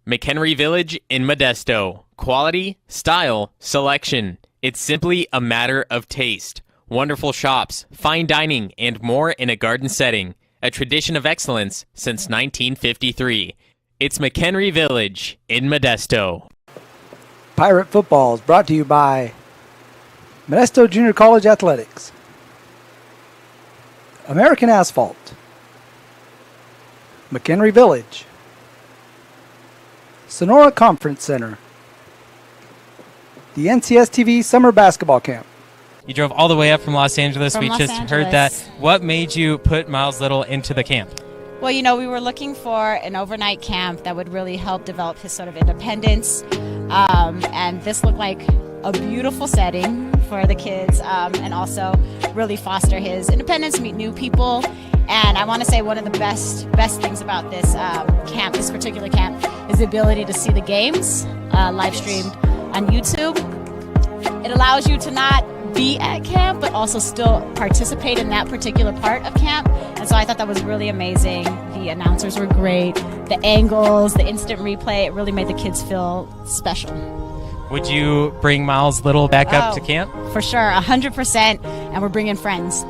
McHenry Village in Modesto. Quality, style, selection. It's simply a matter of taste. Wonderful shops, fine dining, and more in a garden setting. A tradition of excellence since 1953. It's McHenry Village in Modesto. Pirate Football is brought to you by Modesto Junior College Athletics, American Asphalt, McHenry Village, Sonora Conference Center, the NCS TV Summer Basketball Camp. You drove all the way up from Los Angeles. From we Los just Angeles. heard that. What made you put Miles Little into the camp? Well, you know, we were looking for an overnight camp that would really help develop his sort of independence. And this looked like a beautiful setting for the kids and also really foster his independence, meet new people. And I want to say one of the best things about this camp, this particular camp, is the ability to see the games live streamed on YouTube. It allows you to not be at camp, but also still participate in that particular part of camp. And so I thought that was really amazing. The announcers were great. The angles, the instant replay, it really made the kids feel special. Would you bring Miles Little back up to camp? For sure, 100%, and we're bringing friends.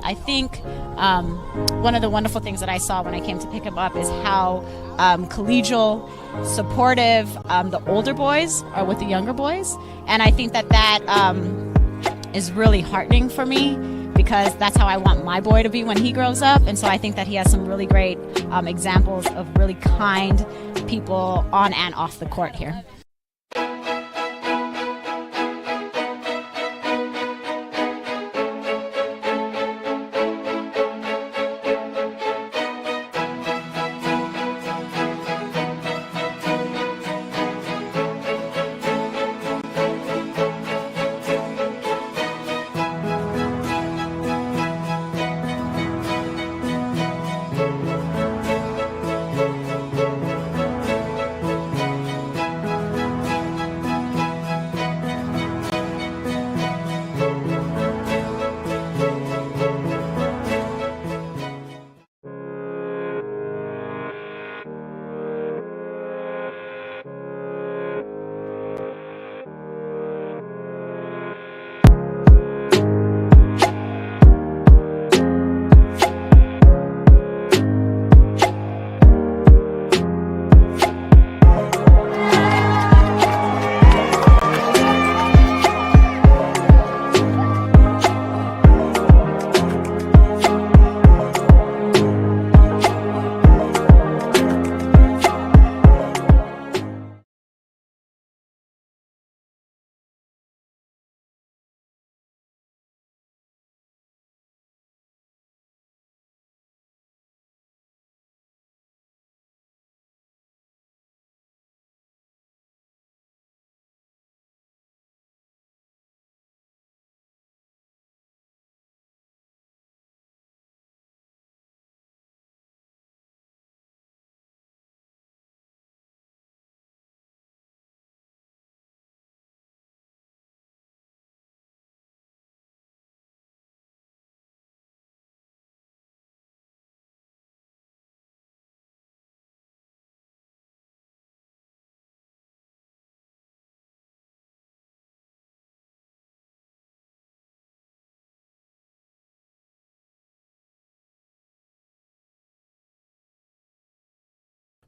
I think one of the wonderful things that I saw when I came to pick him up is how collegial, supportive the older boys are with the younger boys. And I think that is really heartening for me, because that's how I want my boy to be when he grows up. And so I think that he has some really great examples of really kind people on and off the court here.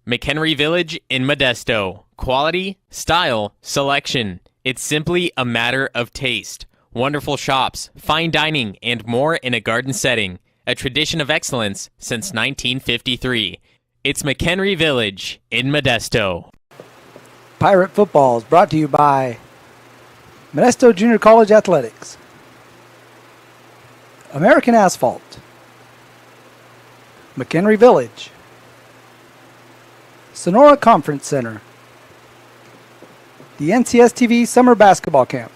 McHenry Village in Modesto. Quality, style, selection. It's simply a matter of taste. Wonderful shops, fine dining, and more in a garden setting. A tradition of excellence since 1953. It's McHenry Village in Modesto. Pirate Football is brought to you by Modesto Junior College Athletics, American Asphalt, McHenry Village, Sonora Conference Center, the NCS TV Summer Basketball Camp.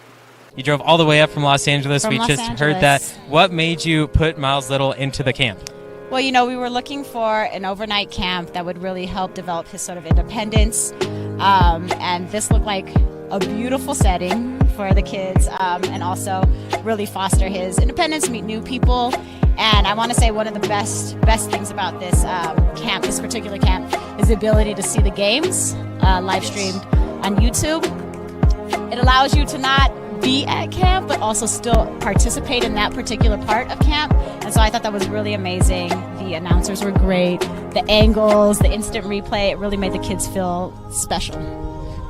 You drove all the way up from Los Angeles. From We Los just Angeles. heard that. What made you put Miles Little into the camp? Well, you know, we were looking for an overnight camp that would really help develop his sort of independence. And this looked like a beautiful setting for the kids, and also really foster his independence, meet new people. And I want to say one of the best things about this camp, this particular camp, is the ability to see the games live streamed on YouTube. It allows you to not be at camp, but also still participate in that particular part of camp. And so I thought that was really amazing. The announcers were great. The angles, the instant replay, it really made the kids feel special.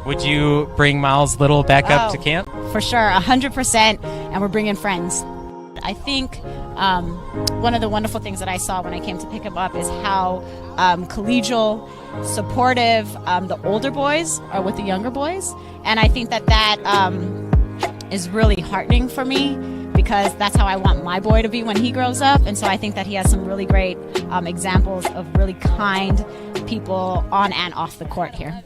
Would you bring Miles Little back up to camp? For sure, 100%, and we're bringing friends. I think one of the wonderful things that I saw when I came to pick him up is how collegial, supportive the older boys are with the younger boys. And I think that is really heartening for me, because that's how I want my boy to be when he grows up. And so I think that he has some really great examples of really kind people on and off the court here.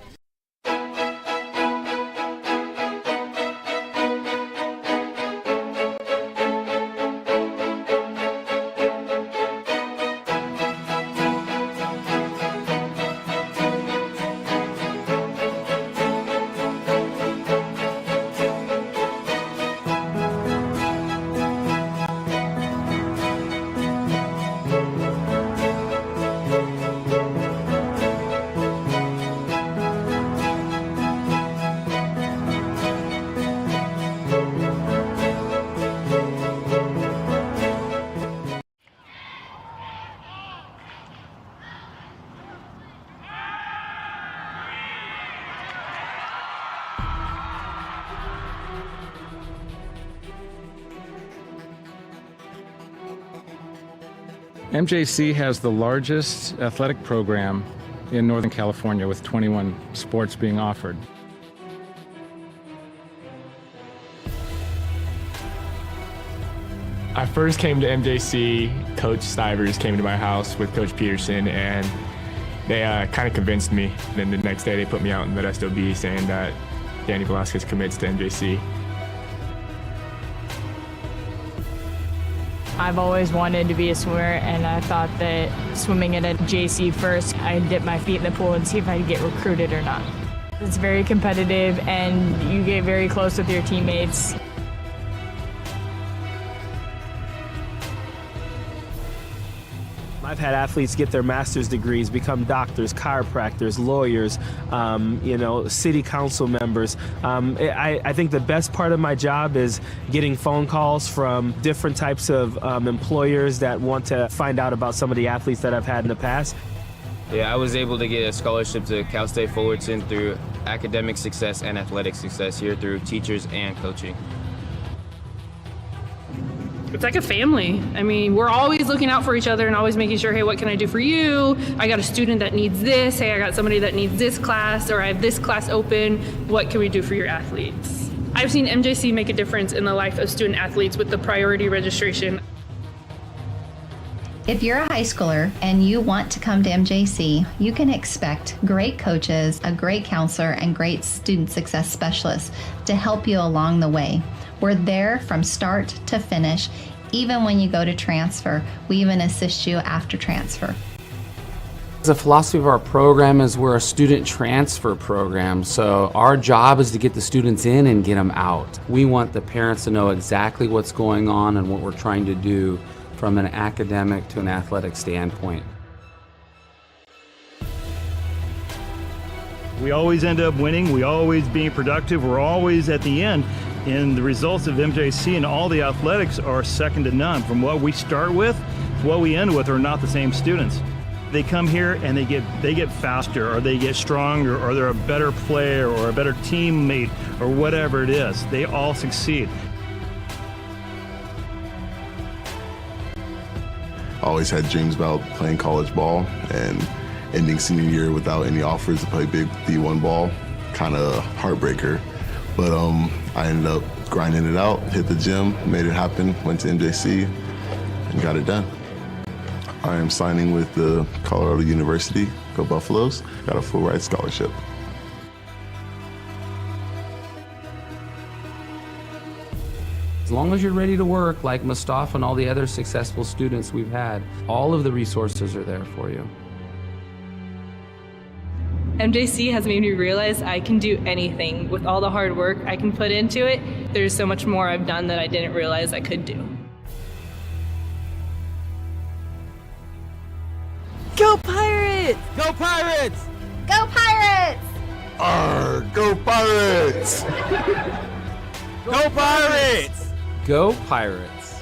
MJC has the largest athletic program in Northern California, with 21 sports being offered. I first came to MJC, Coach Stivers came to my house with Coach Peterson, and they kind of convinced me. Then the next day they put me out in Modesto B saying that Danny Velasquez commits to MJC. I've always wanted to be a swimmer, and I thought that swimming at JC first, I'd dip my feet in the pool and see if I could get recruited or not. It's very competitive, and you get very close with your teammates. I've had athletes get their master's degrees, become doctors, chiropractors, lawyers, city council members. I think the best part of my job is getting phone calls from different types of employers that want to find out about some of the athletes that I've had in the past. Yeah, I was able to get a scholarship to Cal State Fullerton through academic success and athletic success here through teachers and coaching. It's like a family. I mean, we're always looking out for each other and always making sure, hey, what can I do for you? I got a student that needs this. Hey, I got somebody that needs this class, or I have this class open. What can we do for your athletes? I've seen MJC make a difference in the life of student athletes with the priority registration. If you're a high schooler and you want to come to MJC, you can expect great coaches, a great counselor, and great student success specialists to help you along the way. We're there from start to finish. Even when you go to transfer, we even assist you after transfer. The philosophy of our program is we're a student transfer program, so our job is to get the students in and get them out. We want the parents to know exactly what's going on and what we're trying to do from an academic to an athletic standpoint. We always end up winning. We always being productive. We're always at the end. And the results of MJC and all the athletics are second to none. From what we start with to what we end with are not the same students. They come here and they get faster, or they get stronger, or they're a better player or a better teammate or whatever it is. They all succeed. Always had dreams about playing college ball, and ending senior year without any offers to play big D1 ball, kind of heartbreaker. But I ended up grinding it out, hit the gym, made it happen, went to MJC, and got it done. I am signing with the Colorado University, go Buffaloes, got a full ride scholarship. As long as you're ready to work, like Mustafa and all the other successful students we've had, all of the resources are there for you. MJC has made me realize I can do anything with all the hard work I can put into it. There's so much more I've done that I didn't realize I could do. Go Pirates! Go Pirates! Go Pirates! Arr, go Pirates! Go Pirates! Go Pirates!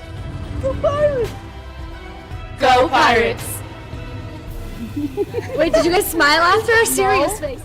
Go Pirates! Go Pirates! Wait, did you guys smile after or serious face?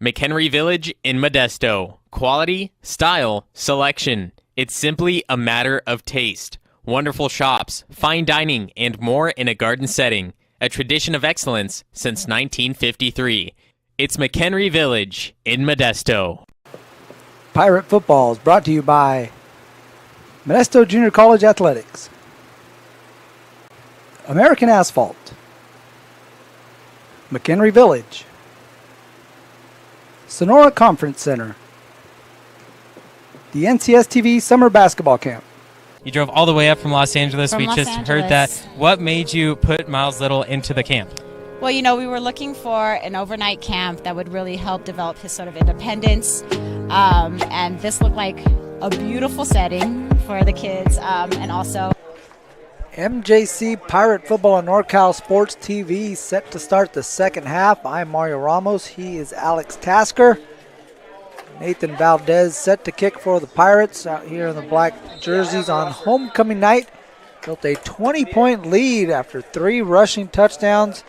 McHenry Village in Modesto. Quality, style, selection. It's simply a matter of taste. Wonderful shops, fine dining, and more in a garden setting. A tradition of excellence since 1953. It's McHenry Village in Modesto. Pirate Football is brought to you by Modesto Junior College Athletics, American Asphalt, McHenry Village, Sonora Conference Center, the NCS TV Summer Basketball Camp. You drove all the way up from Los Angeles. From we Los just Angeles. heard that. What made you put Miles Little into the camp? Well, you know, we were looking for an overnight camp that would really help develop his sort of independence. And this looked like a beautiful setting for the kids, and also MJC Pirate Football on NorCal Sports TV set to start the second half. I'm Mario Ramos. He is Alex Tasker. Nathan Valdez set to kick for the Pirates out here in the black jerseys on homecoming night. Built a 20-point lead after 3 rushing touchdowns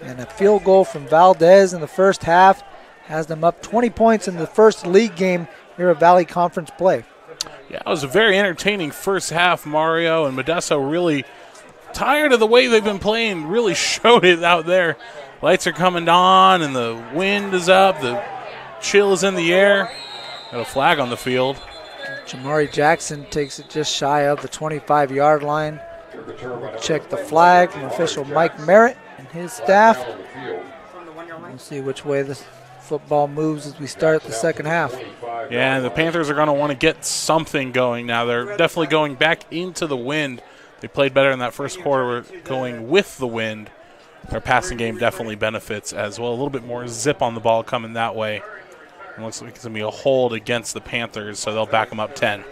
and a field goal from Valdez in the first half. Has them up 20 points in the first league game here at Valley Conference play. Yeah, it was a very entertaining first half, Mario, and Modesto really tired of the way they've been playing, really showed it out there. Lights are coming on and the wind is up, the chill is in the air. Got a flag on the field. Jamari Jackson takes it just shy of the 25-yard line. Check the flag from official Mike Merritt and his staff. We'll see which way this football moves as we start the second half. Yeah, and the Panthers are going to want to get something going now. They're definitely going back into the wind. They played better in that first quarter. We're going with the wind. Their passing game definitely benefits as well. A little bit more zip on the ball coming that way. It looks like it's going to be a hold against the Panthers, so they'll back them up 10.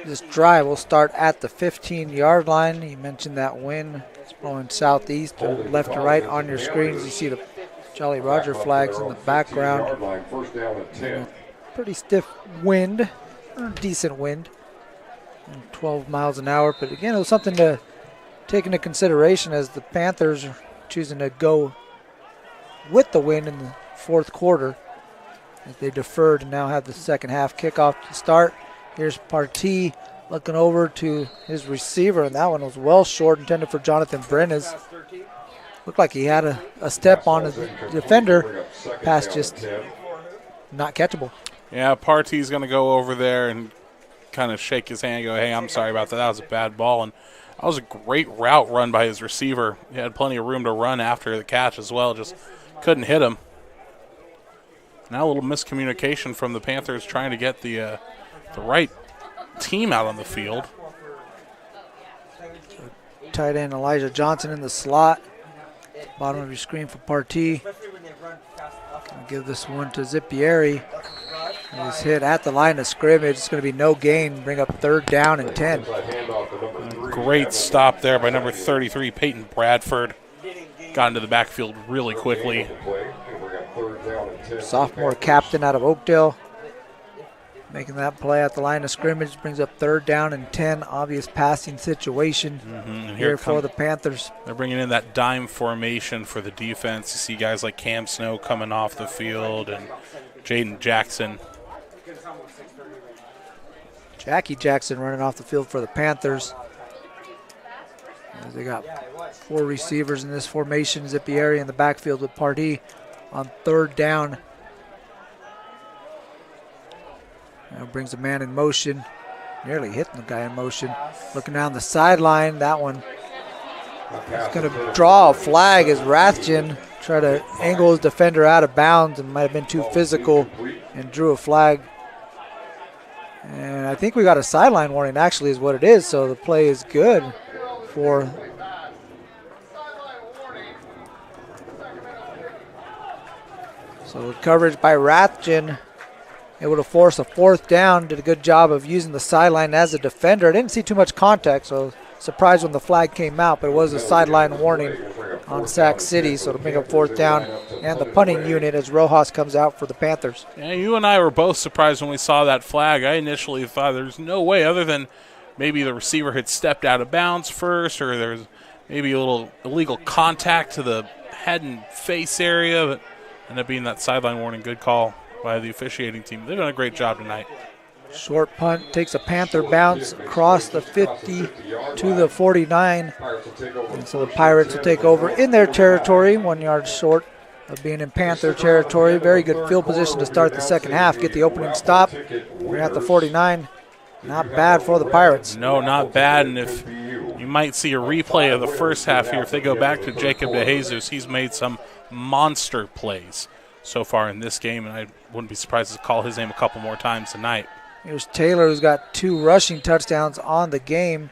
This drive will start at the 15-yard line. You mentioned that wind. It's blowing southeast or left to right on your screens. You see the Jolly Roger flags in the background. Pretty stiff wind. decent wind, 12 miles an hour. But again, it was something to take into consideration as the Panthers are choosing to go with the wind in the fourth quarter as they deferred and now have the second half kickoff to start. Here's Partee looking over to his receiver, and that one was well short, intended for Jonathan Brenes. Looked like he had a step on his defender. Pass just not catchable. Yeah, Partee's going to go over there and kind of shake his hand and go, hey, I'm sorry about that. That was a bad ball. And that was a great route run by his receiver. He had plenty of room to run after the catch as well, just couldn't hit him. Now a little miscommunication from the Panthers trying to get the right team out on the field. Tight end Elijah Johnson in the slot. Bottom of your screen for Partee. Gonna give this one to Zippieri. He's hit at the line of scrimmage. It's going to be no gain. Bring up 3rd down and 10. Great stop there by number 33, Peyton Bradford. Got into the backfield really quickly. Sophomore captain out of Oakdale. Making that play at the line of scrimmage. Brings up 3rd down and 10. Obvious passing situation here for the Panthers. They're bringing in that dime formation for the defense. You see guys like Cam Snow coming off the field and Jaden Jackson. Jackie Jackson running off the field for the Panthers. As they got 4 receivers in this formation. Zippieri in the backfield with Partee on 3rd down. Now brings a man in motion. Nearly hitting the guy in motion. Looking down the sideline. That one is going to draw a flag as Rathjen tried to angle his defender out of bounds and might have been too physical and drew a flag. And I think we got a sideline warning actually is what it is, so the play is good for so coverage by Rathjen, able to force a 4th down, did a good job of using the sideline as a defender. I didn't see too much contact, so surprised when the flag came out, but it was a sideline warning on Sac City, so to bring up 4th down and the punting unit as Rojas comes out for the Panthers. Yeah, you and I were both surprised when we saw that flag. I initially thought there's no way other than maybe the receiver had stepped out of bounds first or there's maybe a little illegal contact to the head and face area, but ended up being that sideline warning. Good call by the officiating team. They've done a great job tonight. Short punt takes a Panther bounce across the 50 to the 49. And so the Pirates will take over in their territory, 1 yard short of being in Panther territory. Very good field position to start the second half. Get the opening stop. We're at the 49. Not bad for the Pirates. No, not bad. And if you might see a replay of the first half here, if they go back to Jacob DeJesus, he's made some monster plays so far in this game, and I wouldn't be surprised to call his name a couple more times tonight. Here's Taylor, who's got 2 rushing touchdowns on the game.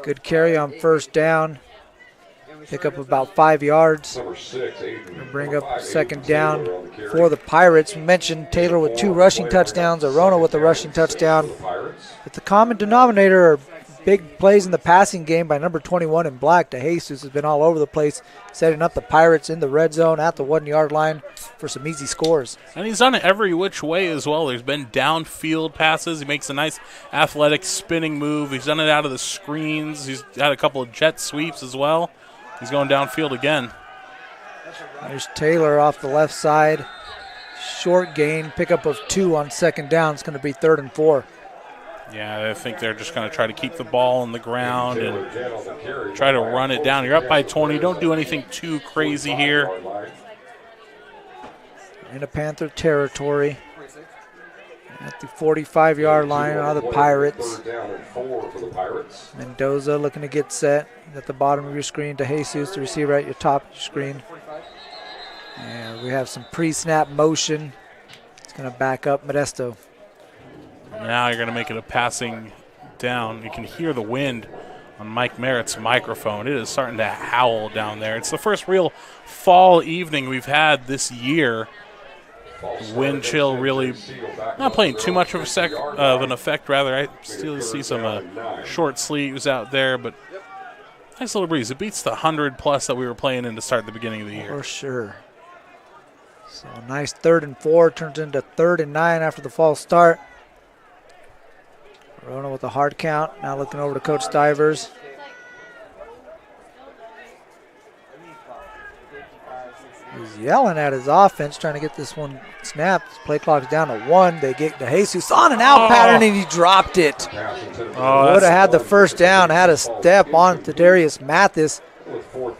Good carry on 1st down. Pick up about 5 yards. Bring up 2nd down for the Pirates. We mentioned Taylor with 2 rushing touchdowns, Arona with a rushing touchdown. But the common denominator are big plays in the passing game by number 21 in black. DeJesus has been all over the place, setting up the Pirates in the red zone at the 1 yard line for some easy scores. And he's done it every which way as well. There's been downfield passes. He makes a nice athletic spinning move. He's done it out of the screens. He's had a couple of jet sweeps as well. He's going downfield again. There's Taylor off the left side. Short gain, pickup of 2 on 2nd down. It's going to be 3rd and 4. Yeah, I think they're just going to try to keep the ball on the ground and try to run it down. You're up by 20. Don't do anything too crazy here. In a Panther territory. At the 45-yard line are the Pirates. Mendoza looking to get set. At the bottom of your screen to Jesus, the receiver at your top of your screen. And we have some pre-snap motion. It's going to back up Modesto. Now you're going to make it a passing down. You can hear the wind on Mike Merritt's microphone. It is starting to howl down there. It's the first real fall evening we've had this year. Wind chill really not playing too much of an effect, rather. I still see some short sleeves out there, but nice little breeze. It beats the 100+ that we were playing in to start the beginning of the year. For sure. So a nice 3rd and 4 turns into 3rd and 9 after the false start. Rona with a hard count. Now looking over to Coach Stivers. He's yelling at his offense, trying to get this one snapped. Play clock's down to 1. They get to Jesus on an out pattern, and he dropped it. Would have had the first down, had a step on to Darius Mathis.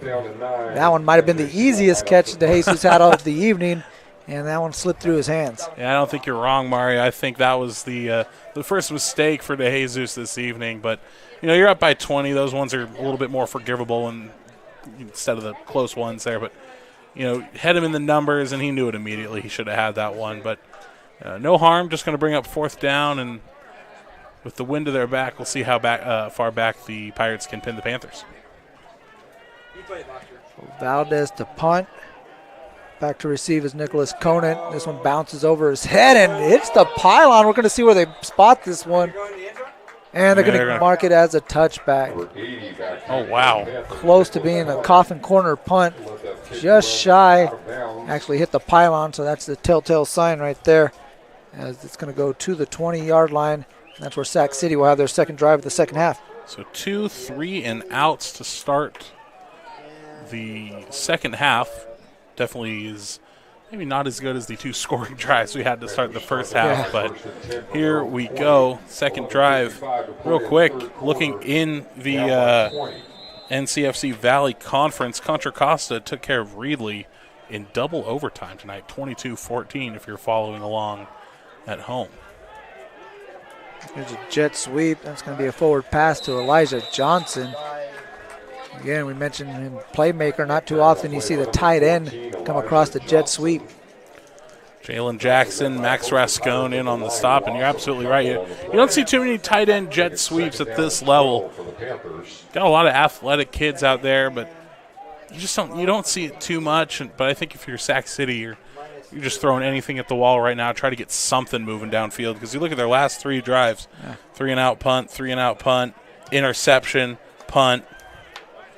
That one might have been the easiest catch that Jesus had of the evening, and that one slipped through his hands. Yeah, I don't think you're wrong, Mario. I think that was the first mistake for DeJesus this evening. But, you're up by 20. Those ones are a little bit more forgivable instead of the close ones there. But, had him in the numbers, and he knew it immediately. He should have had that one. But no harm, just going to bring up 4th down. And with the wind to their back, we'll see how far back the Pirates can pin the Panthers. Valdez to punt. Back to receive is Nicholas Conant. This one bounces over his head and hits the pylon. We're going to see where they spot this one. And they're going to mark it as a touchback. Oh, wow. Close to being a coffin corner punt. Just shy. Actually hit the pylon, so that's the telltale sign right there. As it's going to go to the 20-yard line. And that's where Sac City will have their second drive of the second half. So 2 3-and-outs to start the second half. Definitely is maybe not as good as the 2 scoring drives we had to start the first half, but here we go. Second drive. Real quick, looking in the NCFC Valley Conference, Contra Costa took care of Reedley in double overtime tonight, 22-14 if you're following along at home. Here's a jet sweep. That's going to be a forward pass to Elijah Johnson. Again, we mentioned him playmaker. Not too often you see the tight end come across the jet sweep. Jalen Jackson, Max Rascone in on the stop, and you're absolutely right. You don't see too many tight end jet sweeps at this level. Got a lot of athletic kids out there, but you don't see it too much. But I think if you're Sac City, you're just throwing anything at the wall right now, try to get something moving downfield. Because you look at their last 3 drives, 3-and-out punt, 3-and-out punt, interception, punt.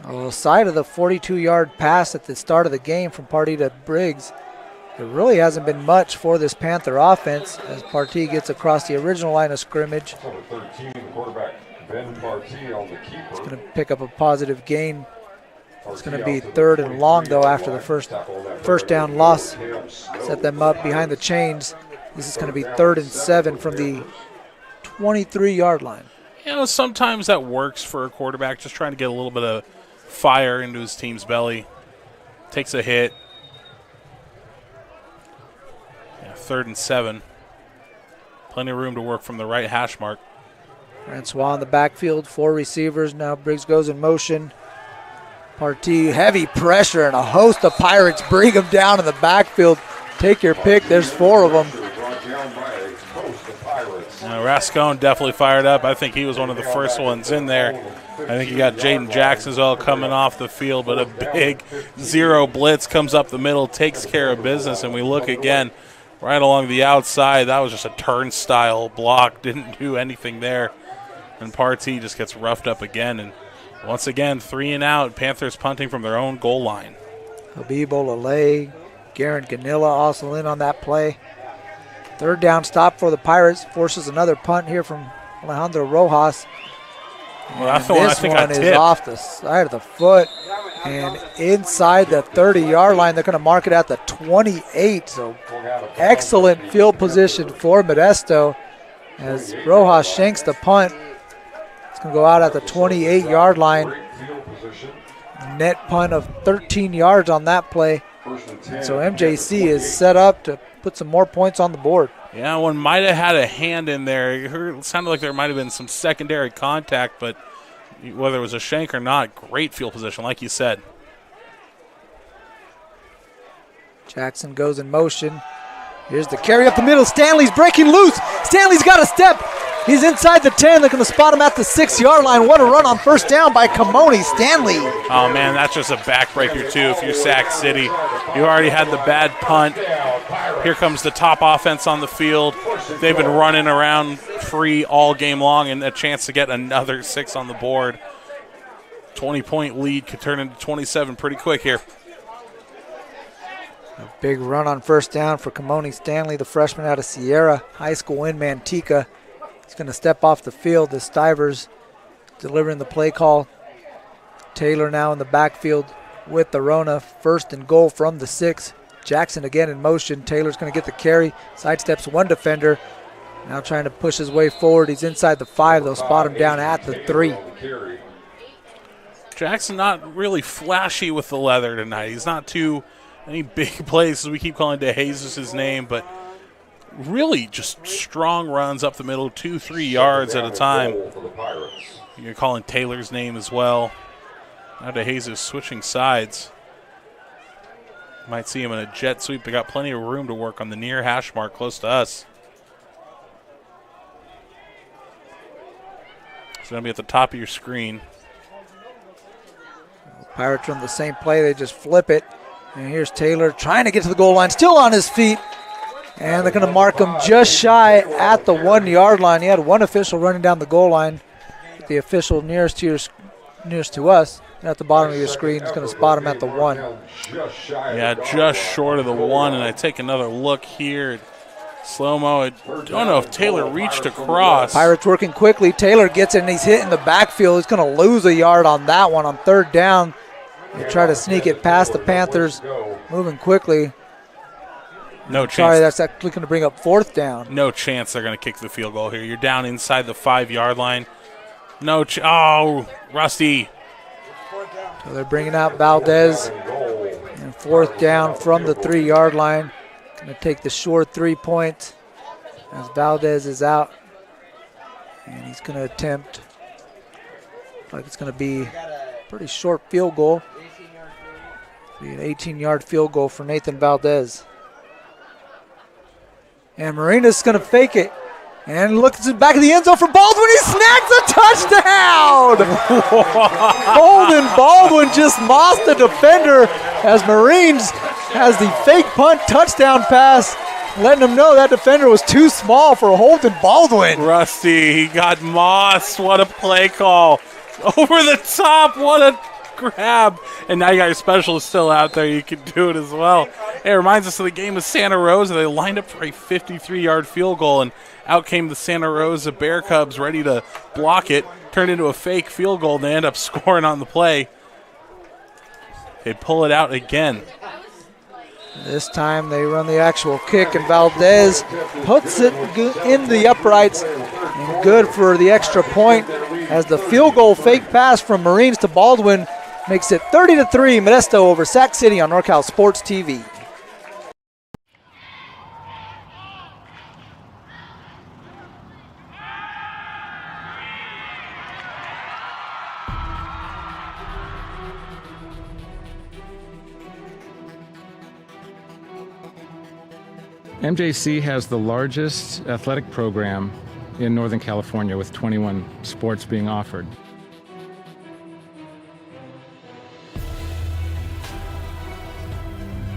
Well, side of the 42-yard pass at the start of the game from Partee to Briggs, there really hasn't been much for this Panther offense as Partee gets across the original line of scrimmage. It's going to pick up a positive gain. It's going to be 3rd and long, though, after the first down loss. Set them up behind the chains. This is going to be 3rd and 7 from the 23-yard line. Sometimes that works for a quarterback, just trying to get a little bit of fire into his team's belly. Takes a hit. 3rd and 7. Plenty of room to work from the right hash mark. Francois in the backfield, 4 receivers. Now Briggs goes in motion. Partee, heavy pressure, and a host of Pirates bring him down in the backfield. Take your pick. There's 4 of them. Rascone definitely fired up. I think he was one of the first ones in there. I think you got Jaden Jackson as well coming off the field, but a big 0 blitz comes up the middle, takes care of business, and we look again right along the outside. That was just a turnstile block, didn't do anything there. And Partee just gets roughed up again. And once again, 3-and-out, Panthers punting from their own goal line. Habib Olale, Garen Ganilla also in on that play. 3rd down stop for the Pirates. Forces another punt here from Alejandro Rojas. Well, this one is off the side of the foot and inside the 30-yard line. They're going to mark it at the 28. So excellent field position for Modesto as Rojas shanks the punt. It's going to go out at the 28-yard line. Net punt of 13 yards on that play. So MJC is set up to put some more points on the board. Yeah, one might have had a hand in there. It sounded like there might have been some secondary contact, but whether it was a shank or not, great field position, like you said. Jackson goes in motion. Here's the carry up the middle. Stanley's breaking loose. Stanley's got a step. He's inside the 10. They're going to spot him at the 6-yard line. What a run on first down by Kamoni Stanley. Oh, man, that's just a backbreaker, too. If you're Sac City, you already had the bad punt. Here comes the top offense on the field. They've been running around free all game long, and a chance to get another 6 on the board. 20-point lead could turn into 27 pretty quick here. A big run on first down for Kamoni Stanley, the freshman out of Sierra High School in Manteca. He's going to step off the field. The Stivers delivering the play call. Taylor now in the backfield with the Rona. 1st and goal from the 6. Jackson again in motion. Taylor's going to get the carry. Sidesteps one defender. Now trying to push his way forward. He's inside the 5. They'll spot him down at the 3. Jackson not really flashy with the leather tonight. He's not too any big plays, as we keep calling DeJesus his name, but really just strong runs up the middle, 2-3 yards at a time. You're calling Taylor's name as well. Now DeJesus switching sides. Might see him in a jet sweep. They got plenty of room to work on the near hash mark close to us. It's going to be at the top of your screen. Pirates run the same play. They just flip it. And here's Taylor trying to get to the goal line. Still on his feet. And they're going to mark him just shy at the 1-yard line. He had one official running down the goal line. The official nearest to us at the bottom of your screen is going to spot him at the 1. Yeah, just short of the 1. And I take another look here. Slow-mo. I don't know if Taylor reached across. Pirates working quickly. Taylor gets it, and he's hit in the backfield. He's going to lose a yard on that one on 3rd down. They try to sneak it past the Panthers, moving quickly. No chance. Sorry, that's actually going to bring up 4th down. No chance they're going to kick the field goal here. You're down inside the 5-yard line. Oh, Rusty. So they're bringing out Valdez. And 4th down from the 3-yard line. Going to take the short 3 points as Valdez is out. And he's going to attempt, like it's going to be a pretty short field goal. Be an 18-yard field goal for Nathan Valdez. And Marina's going to fake it. And look at the back of the end zone for Baldwin. He snags a touchdown! Holden Baldwin just mossed the defender as Marines has the fake punt touchdown pass, letting him know that defender was too small for Holden Baldwin. Rusty, he got mossed. What a play call. Over the top, what a grab. And now you got your specialist still out there. You can do it as well. It reminds us of the game of Santa Rosa. They lined up for a 53-yard field goal, and out came the Santa Rosa Bear Cubs ready to block it. Turned into a fake field goal, and they end up scoring on the play. They pull it out again. This time they run the actual kick, and Valdez puts it in the uprights, and good for the extra point as the field goal fake pass from Marines to Baldwin makes it 30-3 Modesto over Sac City on NorCal Sports TV. MJC has the largest athletic program in Northern California with 21 sports being offered.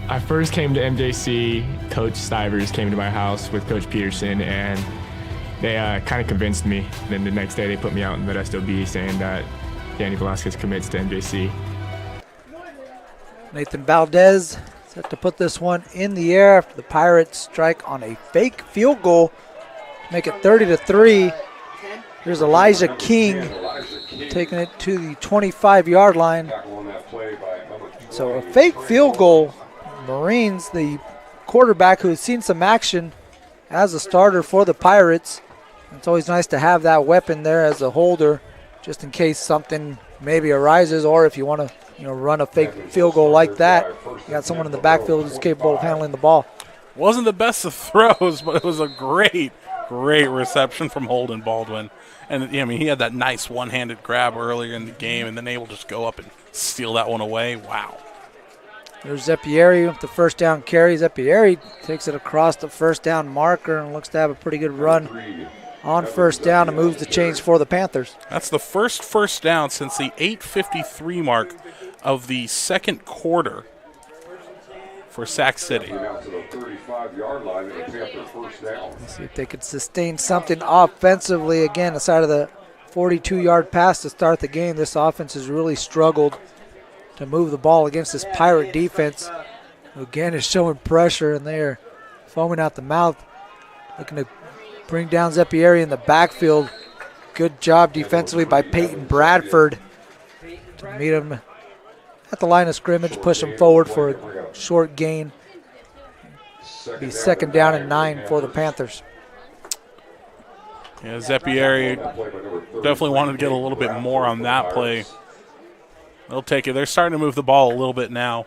I first came to MJC, Coach Stivers came to my house with Coach Peterson, and they kind of convinced me. Then the next day they put me out in Modesto B saying that Danny Velasquez commits to MJC. Nathan Valdez set to put this one in the air after the Pirates strike on a fake field goal, make it 30-3. Here's Elijah King taking it to the 25-yard line. So a fake field goal. Marines, the quarterback who has seen some action as a starter for the Pirates. It's always nice to have that weapon there as a holder, just in case something maybe arises, or if you want to run a fake field goal like that, you got someone in the backfield who's capable of handling the ball. Wasn't the best of throws, but it was a great reception from Holden Baldwin. And I mean, he had that nice one-handed grab earlier in the game, and then able to just go up and steal that one away. Wow. There's Zepieri with the first down carry. Zepieri takes it across the first down marker and looks to have a pretty good run on first down and moves the chains for the Panthers. That's the first down since the 8:53 mark of the second quarter for Sac City. Let's see if they could sustain something offensively. Again, aside of the 42-yard pass to start the game, this offense has really struggled to move the ball against this Pirate defense, who again is showing pressure, and they're foaming out the mouth, looking to bring down Zeppieri in the backfield. Good job defensively by Peyton Bradford to meet him at the line of scrimmage, push him forward for a short gain. Be second down and 9 for the Panthers. Yeah, Zeppieri definitely wanted to get a little bit more on that play. They'll take it. They're starting to move the ball a little bit now.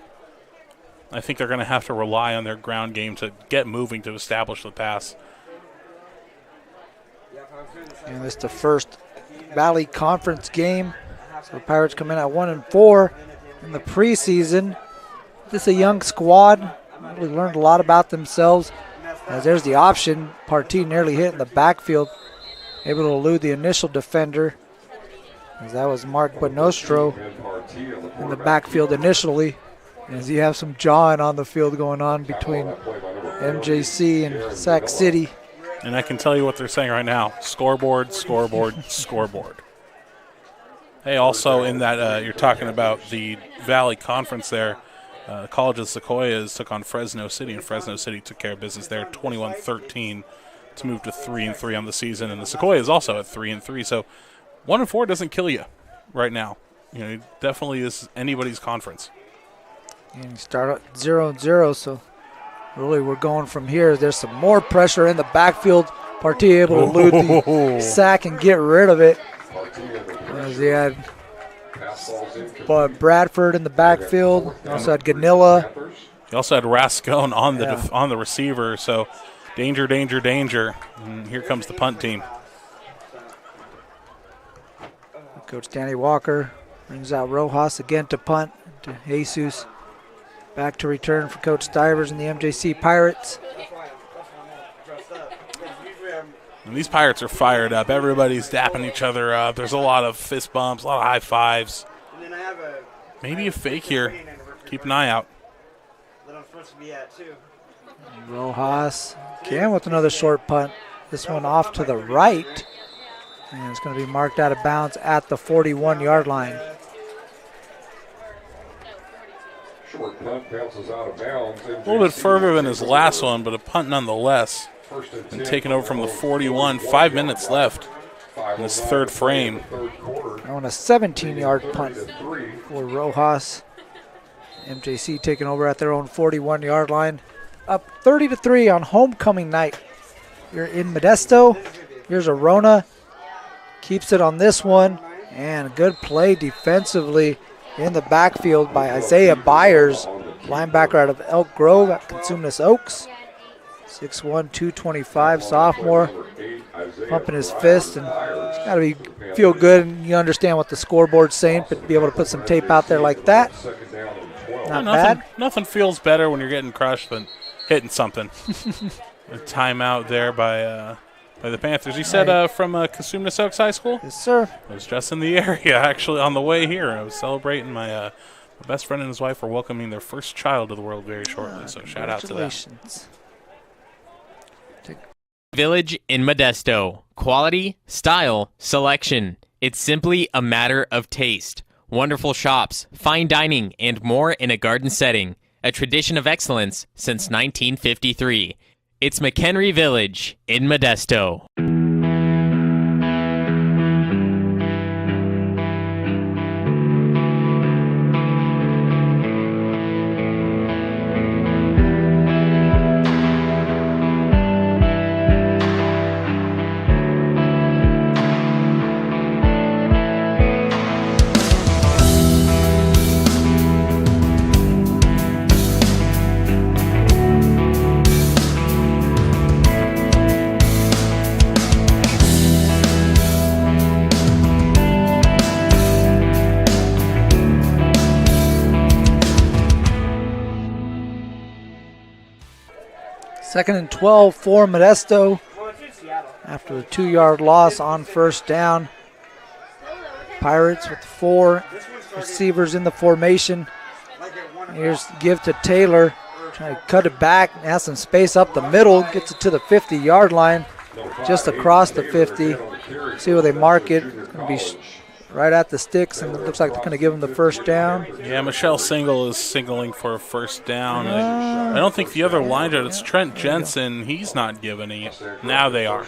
I think they're going to have to rely on their ground game to get moving to establish the pass. And this is the first Valley Conference game. So the Pirates come in at 1-4 in the preseason. This is a young squad. Really learned a lot about themselves. As there's the option, Partee nearly hit in the backfield, able to elude the initial defender. As that was Mark Bonostro in the backfield initially. As you have some jawing on the field going on between MJC and Sac City. And I can tell you what they're saying right now. Scoreboard, scoreboard, scoreboard. Hey, also in that you're talking about the Valley Conference there. College of Sequoias took on Fresno City, and Fresno City took care of business there 21-13 to move to 3-3 on the season. And the Sequoias also at 3-3. So 1-4 doesn't kill you right now. You know, it definitely is anybody's conference. And you start at 0-0, so really we're going from here. There's some more pressure in the backfield. Partee able to elude the sack and get rid of it. As he had Bradford in the backfield. He also had Ganilla. He also had Rascone on the receiver. So danger, danger, danger. And here comes the punt team. Coach Danny Walker brings out Rojas again to punt to Jesus. Back to return for Coach Stivers and the MJC Pirates. And these Pirates are fired up. Everybody's dapping each other up. There's a lot of fist bumps, a lot of high fives. Maybe a fake here. Keep an eye out. Rojas again with another short punt. This one off to the right. And it's going to be marked out of bounds at the 41-yard line. Short punt bounces out of bounds. A little bit further than his last one, but a punt nonetheless. And taken over from the 41. 5 minutes left in this third frame. On a 17-yard punt for Rojas. MJC taking over at their own 41-yard line. Up 30-3 on homecoming night. You're in Modesto. Here's Arona. Keeps it on this one. And a good play defensively in the backfield by Isaiah Byers, linebacker out of Elk Grove at Consumnes Oaks. 6'1", 225 sophomore, pumping his fist, and it's got to feel good, and you understand what the scoreboard's saying, but be able to put some tape out there like that, not bad. Nothing feels better when you're getting crushed than hitting something. A timeout there by the Panthers. You said from Consumnes Oaks High School? Yes, sir. I was just in the area, actually, on the way here. I was celebrating my best friend and his wife were welcoming their first child to the world very shortly, so shout out to them. Village in Modesto. Quality, style, selection. It's simply a matter of taste. Wonderful shops, fine dining, and more in a garden setting. A tradition of excellence since 1953. It's McHenry Village in Modesto. Second and 12 for Modesto after the 2-yard loss on first down. Pirates with 4 receivers in the formation. Here's the give to Taylor. Trying to cut it back, has some space up the middle, gets it to the 50-yard line, just across the 50. See where they mark it. It's going to be right at the sticks, and it looks like they're going to give him the first down. Yeah, Michelle Single is signaling for a first down. I don't think the other line judge, it's Trent Jensen, he's not giving it. Now they are.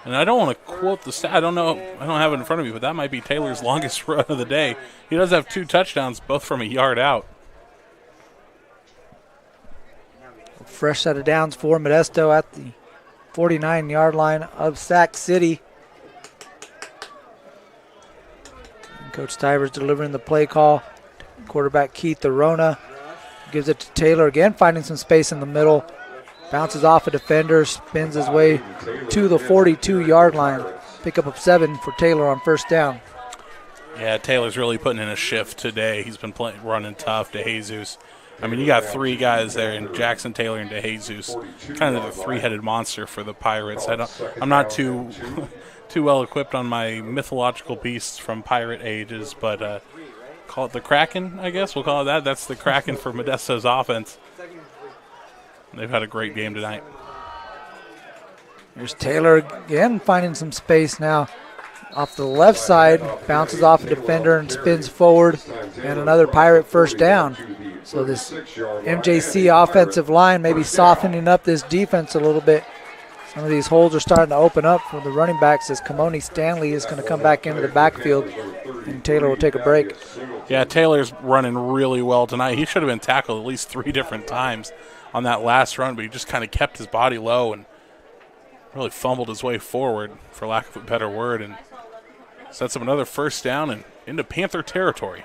And I don't want to quote the stat. I don't know. I don't have it in front of me, but that might be Taylor's longest run of the day. He does have 2 touchdowns, both from a yard out. Fresh set of downs for Modesto at the 49-yard line of Sac City. And Coach Stivers delivering the play call. Quarterback Keith Arona gives it to Taylor again, finding some space in the middle. Bounces off a defender, spins his way to the 42-yard line. Pickup of 7 for Taylor on first down. Yeah, Taylor's really putting in a shift today. He's been running tough. DeJesus. I mean, you got 3 guys there in Jackson, Taylor, and DeJesus. Kind of the 3-headed monster for the Pirates. I'm not too well equipped on my mythological beasts from pirate ages, but call it the Kraken, I guess. We'll call it that. That's the Kraken for Modesto's offense. They've had a great game tonight. Here's Taylor again finding some space now. Off the left side, bounces off a defender and spins forward, and another Pirate first down. So this MJC offensive line may be softening up this defense a little bit. Some of these holes are starting to open up for the running backs as Kamoni Stanley is going to come back into the backfield, and Taylor will take a break. Yeah, Taylor's running really well tonight. He should have been tackled at least 3 different times on that last run, but he just kind of kept his body low and really fumbled his way forward, for lack of a better word, and sets up another first down and into Panther territory.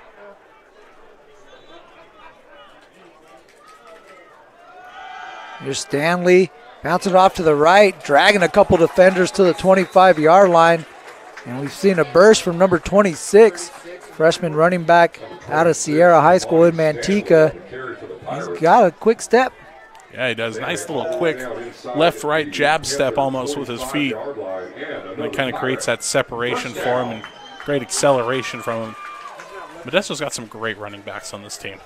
Here's Stanley, bouncing off to the right, dragging a couple defenders to the 25-yard line. And we've seen a burst from number 26, freshman running back out of Sierra High School in Manteca. He's got a quick step. Yeah, he does. Nice little quick left-right jab step almost with his feet. And it kind of creates that separation for him and great acceleration from him. Modesto's got some great running backs on this team.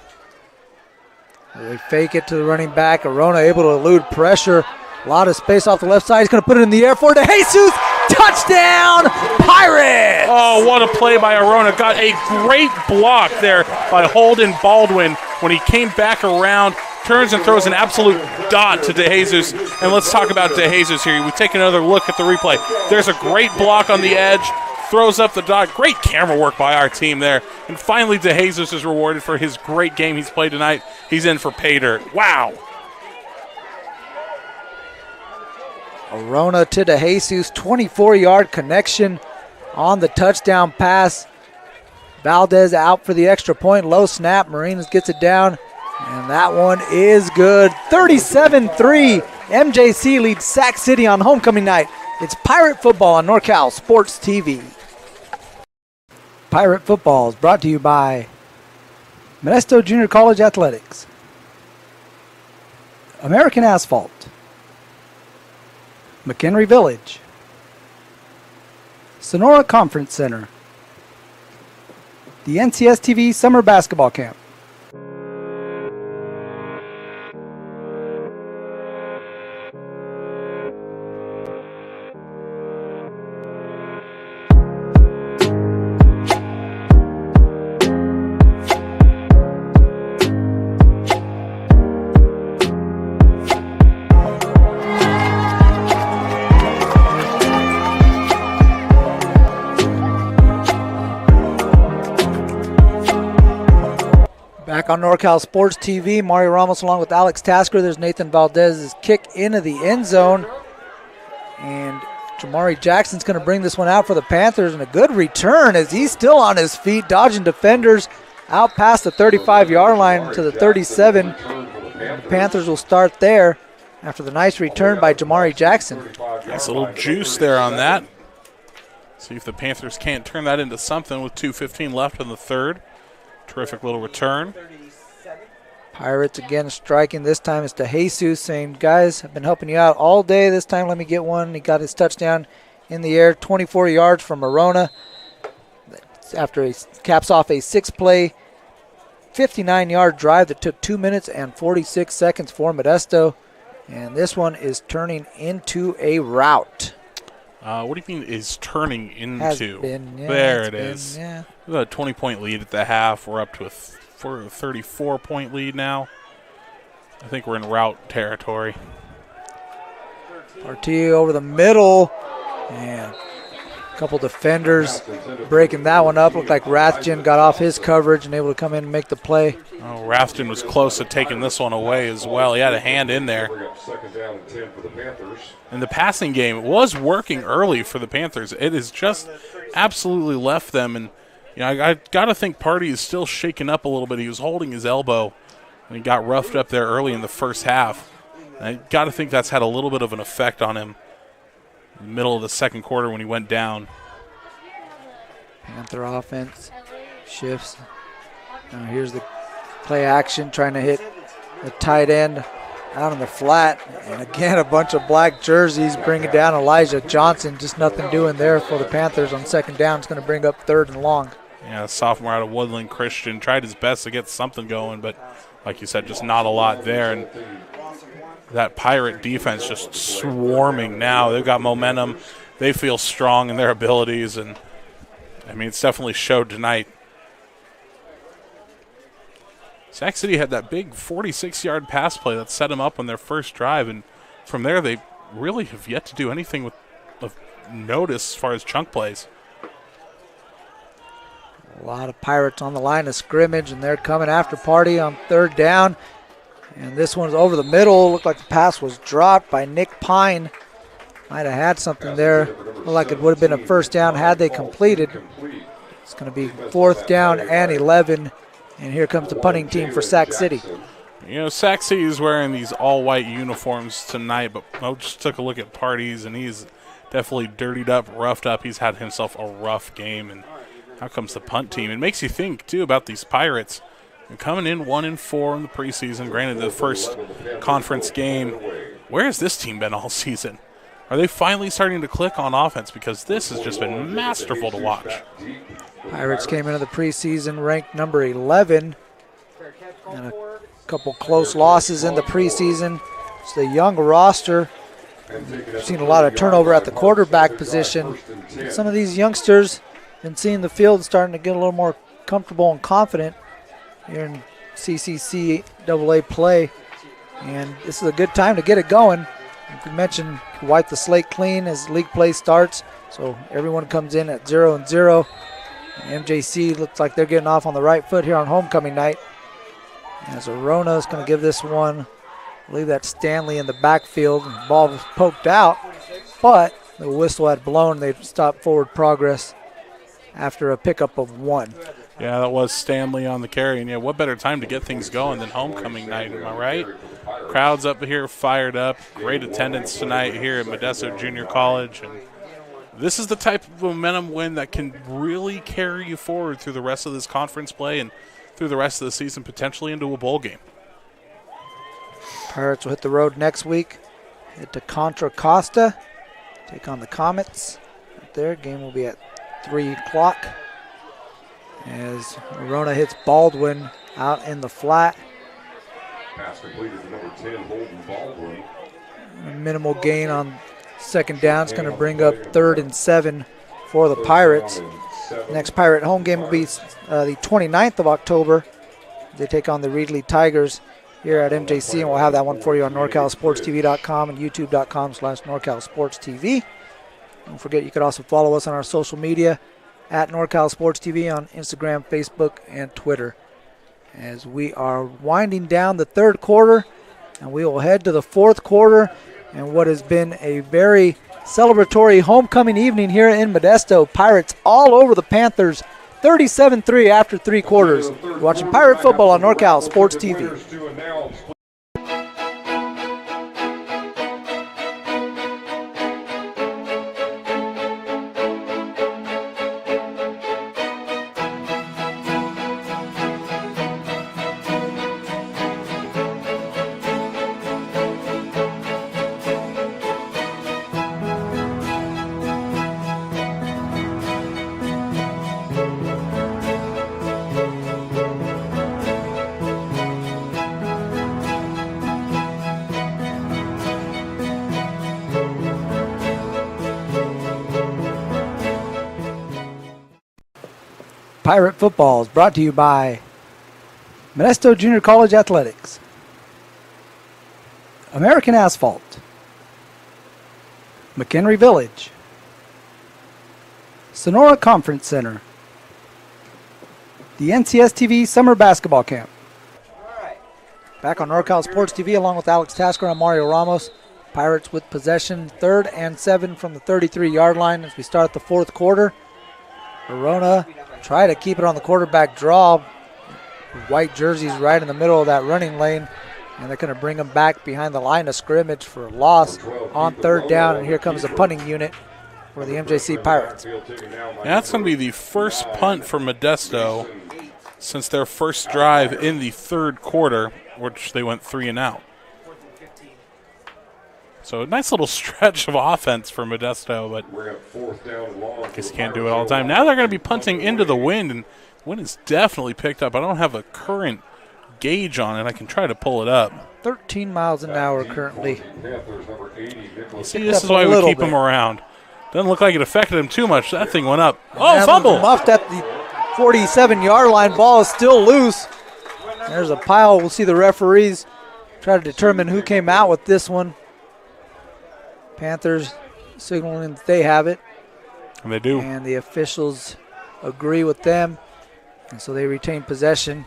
They fake it to the running back. Arona able to elude pressure. A lot of space off the left side. He's going to put it in the air for DeJesus. Touchdown, Pirates! Oh, what a play by Arona. Got a great block there by Holden Baldwin when he came back around, turns and throws an absolute dot to DeJesus. And let's talk about DeJesus here. We take another look at the replay. There's a great block on the edge, throws up the dot. Great camera work by our team there. And finally, DeJesus is rewarded for his great game he's played tonight. He's in for pay dirt. Wow. Arona to DeJesus, 24-yard connection on the touchdown pass. Valdez out for the extra point, low snap. Marinas gets it down, and that one is good. 37-3, MJC leads Sac City on homecoming night. It's Pirate Football on NorCal Sports TV. Pirate Football is brought to you by Modesto Junior College Athletics, American Asphalt, McHenry Village, Sonora Conference Center, the NCS TV Summer Basketball Camp. Back on NorCal Sports TV, Mario Ramos along with Alex Tasker. There's Nathan Valdez's kick into the end zone. And Jamari Jackson's going to bring this one out for the Panthers, and a good return as he's still on his feet, dodging defenders out past the 35-yard line to the 37. The Panthers will start there after the nice return by Jamari Jackson. Nice little juice there on that. See if the Panthers can't turn that into something with 2:15 left in the third. Terrific little return. Pirates again striking. This time it's DeJesus saying, guys, I've been helping you out all day. This time let me get one. He got his touchdown in the air, 24 yards from Arona. After he caps off a 6-play, 59-yard drive that took 2 minutes and 46 seconds for Modesto. And this one is turning into a rout. What do you mean is turning into? Has been, yeah, there it been, is. yeah. We got a 20-point lead at the half. We're up to a 34-point lead now. I think we're in rout territory. Portillo over the middle. And a couple defenders breaking that one up. Looked like Rathjen got off his coverage and able to come in and make the play. Oh, Rathjen was close to taking this one away as well. He had a hand in there. Second down and 10 for the Panthers. And the passing game was working early for the Panthers. It has just absolutely left them. And I got to think Party is still shaken up a little bit. He was holding his elbow, and he got roughed up there early in the first half. And I got to think that's had a little bit of an effect on him in the middle of the second quarter when he went down. Panther offense shifts. Now here's the play action, trying to hit the tight end out on the flat. And again, a bunch of black jerseys bringing down Elijah Johnson. Just nothing doing there for the Panthers on second down. It's going to bring up 3rd and long. Yeah, sophomore out of Woodland Christian tried his best to get something going, but like you said, just not a lot there. And that Pirate defense just swarming now. They've got momentum. They feel strong in their abilities, and I mean, it's definitely showed tonight. Sac City had that big 46-yard pass play that set them up on their first drive, and from there they really have yet to do anything of notice as far as chunk plays. A lot of Pirates on the line of scrimmage, and they're coming after Party on 3rd down. And this one's over the middle. Looked like the pass was dropped by Nick Pine. Might have had something there. Looked like it would have been a first down had they completed. It's going to be 4th down and 11. And here comes the punting team for Sac City. Sac City is wearing these all-white uniforms tonight, but I just took a look at Parties, and he's definitely dirtied up, roughed up. He's had himself a rough game, and how comes the punt team? It makes you think, too, about these Pirates. They're coming in 1-4 in the preseason. Granted, the first conference game. Where has this team been all season? Are they finally starting to click on offense? Because this has just been masterful to watch. Pirates came into the preseason ranked number 11. And a couple close losses in the preseason. It's a young roster. We've seen a lot of turnover at the quarterback position. Some of these youngsters been seeing the field starting to get a little more comfortable and confident here in CCC AA play. And this is a good time to get it going. Like we mentioned, wipe the slate clean as league play starts. So everyone comes in at 0-0. And MJC looks like they're getting off on the right foot here on homecoming night. As Arona is going to give this one, I believe that's Stanley in the backfield. The ball was poked out, but the whistle had blown. They stopped forward progress after a pickup of 1. Yeah, that was Stanley on the carry. And, what better time to get things going than homecoming night, am I right? Crowds up here fired up. Great attendance tonight here at Modesto Junior College. And this is the type of momentum win that can really carry you forward through the rest of this conference play and through the rest of the season, potentially into a bowl game. Pirates will hit the road next week. Head to Contra Costa. Take on the Comets. Right there, game will be at 3 o'clock. As Arona hits Baldwin out in the flat. Pass completed to number 10, Holden Baldwin. A minimal gain on second down. It's going to bring up 3rd and 7 for the Pirates. Next Pirate home game will be the 29th of October. They take on the Reedley Tigers here at MJC, and we'll have that one for you on NorCalSportsTV.com and YouTube.com/NorCalSportsTV. Don't forget, you could also follow us on our social media at NorCal Sports TV on Instagram, Facebook, and Twitter. As we are winding down the 3rd quarter, and we will head to the 4th quarter and what has been a very celebratory homecoming evening here in Modesto. Pirates all over the Panthers, 37-3 after 3 quarters. You're watching Pirate football on NorCal Sports TV. Pirate Football is brought to you by Modesto Junior College Athletics, American Asphalt, McHenry Village, Sonora Conference Center, the NCS TV Summer Basketball Camp. Back on NorCal Sports TV along with Alex Tasker and Mario Ramos. Pirates with possession, 3rd and 7 from the 33-yard line as we start the 4th quarter. Verona try to keep it on the quarterback draw. White jerseys right in the middle of that running lane, and they're going to bring them back behind the line of scrimmage for a loss on 3rd down, and here comes a punting unit for the MJC Pirates. That's going to be the first punt for Modesto since their first drive in the 3rd quarter, which they went 3 and out. So a nice little stretch of offense for Modesto, but I guess you can't do it all the time. Now they're going to be punting into the wind, and the wind is definitely picked up. I don't have a current gauge on it. I can try to pull it up. 13 miles an hour currently. See, this is why we keep him around. Doesn't look like it affected him too much. That thing went up. Oh, fumble! Muffed at the 47-yard line. Ball is still loose. There's a pile. We'll see the referees try to determine who came out with this one. Panthers signaling that they have it. And they do. And the officials agree with them. And so they retain possession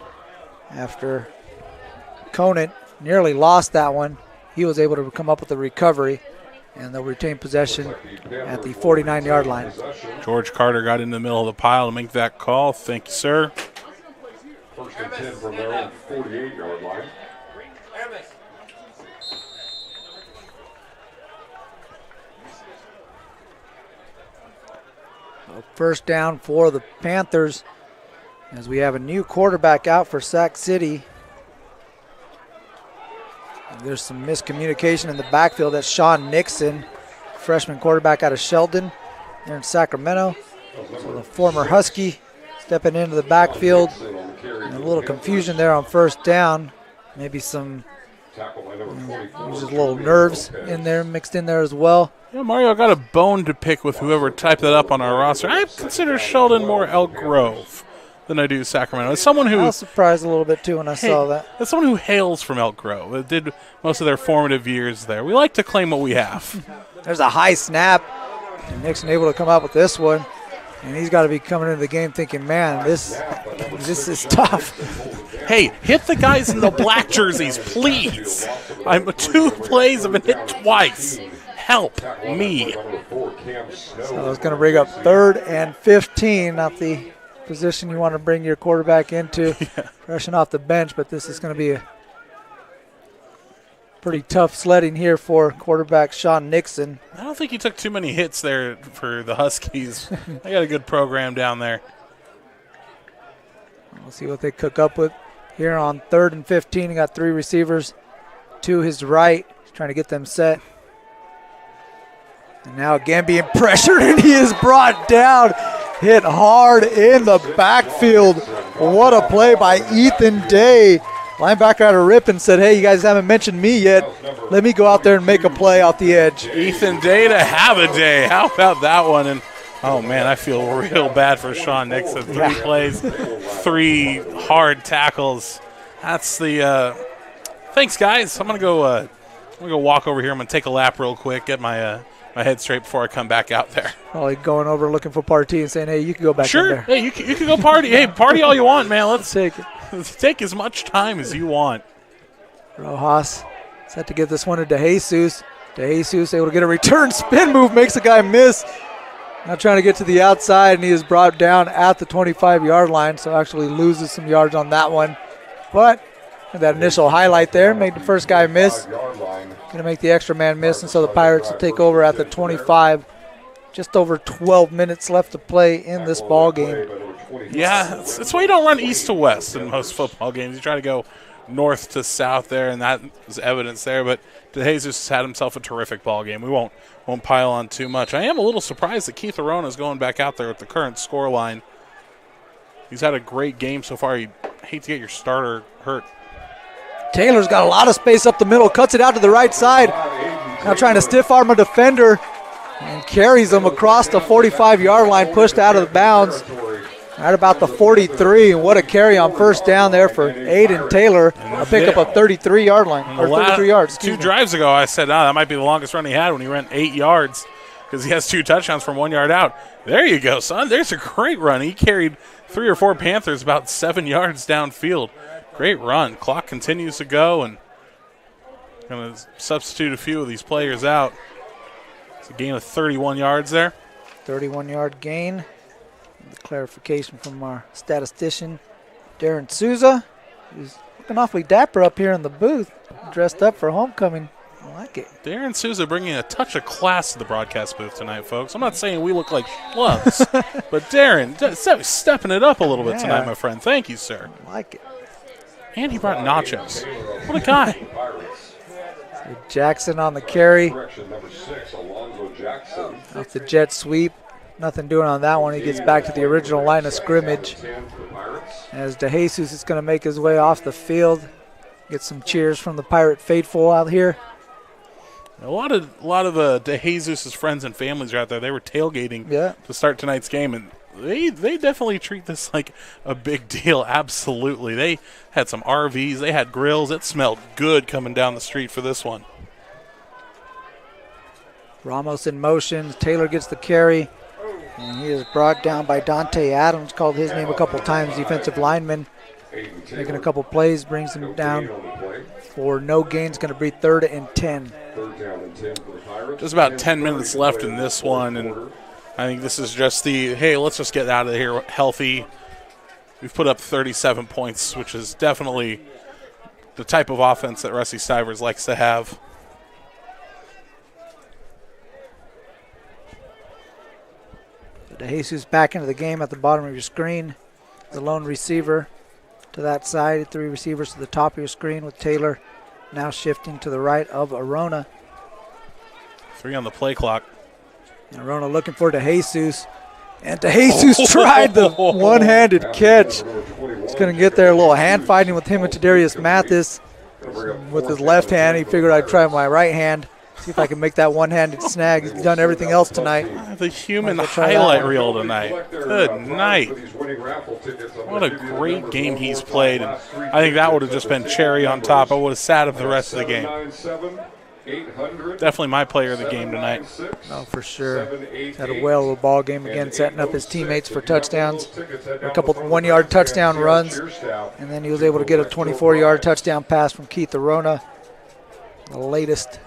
after Conant nearly lost that one. He was able to come up with a recovery, and they'll retain possession at the 49-yard line. George Carter got in the middle of the pile to make that call. Thank you, sir. 1st and 10 from their own 48-yard line. First down for the Panthers as we have a new quarterback out for Sac City. There's some miscommunication in the backfield. That's Sean Nixon, freshman quarterback out of Sheldon there in Sacramento. So the former Husky stepping into the backfield. And a little confusion there on 1st down. Maybe some just little nerves in there, mixed in there as well. Yeah, Mario, I got a bone to pick with whoever typed that up on our roster. I consider Sheldon more Elk Grove than I do Sacramento. As someone who I was surprised a little bit too when I saw that. As someone who hails from Elk Grove, that did most of their formative years there. We like to claim what we have. There's a high snap, and Nixon able to come up with this one, and he's got to be coming into the game thinking, man, this is tough. Hey, hit the guys in the black jerseys, please. I'm 2 plays. I've been hit twice. Help me. So it's going to bring up 3rd and 15, not the position you want to bring your quarterback into, freshen off the bench, but this is going to be a pretty tough sledding here for quarterback Sean Nixon. I don't think he took too many hits there for the Huskies. They got a good program down there. We'll see what they cook up with here on 3rd and 15. He got 3 receivers to his right. He's trying to get them set. And now again being pressured, and he is brought down, hit hard in the backfield. What a play by Ethan Day. Linebacker had a rip and said, hey, you guys haven't mentioned me yet. Let me go out there and make a play off the edge. Ethan Day to have a day. How about that one? And oh, man, I feel real bad for Sean Nixon. 3 plays, 3 hard tackles. That's the thanks, guys. I'm going to go walk over here. I'm going to take a lap real quick, get my head straight before I come back out there. Probably going over looking for Party and saying, hey, you can go back in there. Hey, you can go party. Hey, party all you want, man. Let's take it. Take as much time as you want. Rojas set to get this one to DeJesus. DeJesus able to get a return spin move, makes the guy miss. Now trying to get to the outside, and he is brought down at the 25-yard line, so actually loses some yards on that one. But that initial highlight there made the first guy miss. Going to make the extra man miss, and so the Pirates will take over at the 25. Just over 12 minutes left to play in this ball game. Yeah, that's why you don't run east to west in most football games. You try to go north to south there, and that is evidence there. But DeJesus has had himself a terrific ball game. We won't pile on too much. I am a little surprised that Keith Arona is going back out there with the current score line. He's had a great game so far. You hate to get your starter hurt. Taylor's got a lot of space up the middle, cuts it out to the right side. Now trying to stiff arm a defender and carries him across the 45-yard line, pushed out of the bounds. Right about the 43, and what a carry on first down there for Aiden Taylor. A pickup of 33-yard line, or 33 yards. Two drives ago, I said, that might be the longest run he had when he ran 8 yards because he has 2 touchdowns from 1 yard out. There you go, son. There's a great run. He carried 3 or 4 Panthers about 7 yards downfield. Great run. Clock continues to go, and going to substitute a few of these players out. It's a gain of 31 yards there. 31-yard gain. The clarification from our statistician, Darren Souza, who's looking awfully dapper up here in the booth, dressed up for homecoming. I like it. Darren Souza bringing a touch of class to the broadcast booth tonight, folks. I'm not saying we look like schlubs, but Darren stepping it up a little bit tonight, my friend. Thank you, sir. I like it. And he brought nachos. What a guy. So Jackson on the carry. Number 6, Alonzo Jackson. Off the jet sweep. Nothing doing on that one. He gets back to the original line of scrimmage. As DeJesus is going to make his way off the field. Get some cheers from the Pirate faithful out here. A lot of DeJesus' friends and families are out there. They were tailgating to start tonight's game, and they definitely treat this like a big deal. Absolutely. They had some RVs. They had grills. It smelled good coming down the street for this one. Ramos in motion. Taylor gets the carry. And he is brought down by Dante Adams. Called his name a couple times, defensive lineman. Making a couple plays, brings him down for no gain. It's going to be 3rd and 10. Just about 10 minutes left in this one, and I think this is just hey, let's just get out of here healthy. We've put up 37 points, which is definitely the type of offense that Rusty Stivers likes to have. DeJesus back into the game at the bottom of your screen. The lone receiver to that side. 3 receivers to the top of your screen with Taylor now shifting to the right of Arona. 3 on the play clock. And Arona looking for DeJesus. And DeJesus tried the one-handed catch. He's going to get there, a little hand fighting with him and Tadarius Mathis. With his left hand, he figured I'd try my right hand. See if I can make that one-handed snag. He's done everything else tonight. The human highlight reel tonight. Good night. What a great game he's played. And I think that would have just been cherry on top. I would have sat up the rest of the game. Definitely my player of the game tonight. Oh, for sure. Had a whale of a ball game again, setting up his teammates for touchdowns. A couple 1-yard touchdown runs. And then he was able to get a 24-yard touchdown pass from Keith Arona. The latest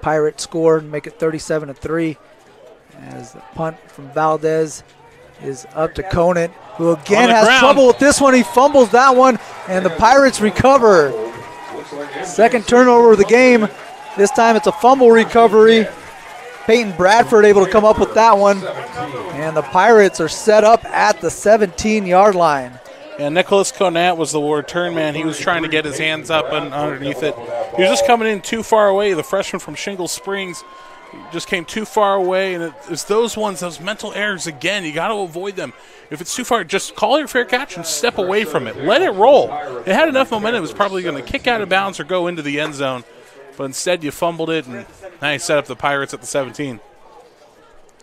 Pirate score and make it 37-3 as the punt from Valdez is up to Conant, who again has trouble with this one. He fumbles that one, and the Pirates recover. Second turnover of the game. This time it's a fumble recovery. Peyton Bradford able to come up with that one, and the Pirates are set up at the 17-yard line. And Nicholas Conant was the return man. He was trying to get his hands up and underneath it. He was just coming in too far away. The freshman from Shingle Springs just came too far away. And it's those mental errors again. You got to avoid them. If it's too far, just call your fair catch and step away from it. Let it roll. It had enough momentum. It was probably going to kick out of bounds or go into the end zone. But instead you fumbled it, and now you set up the Pirates at the 17.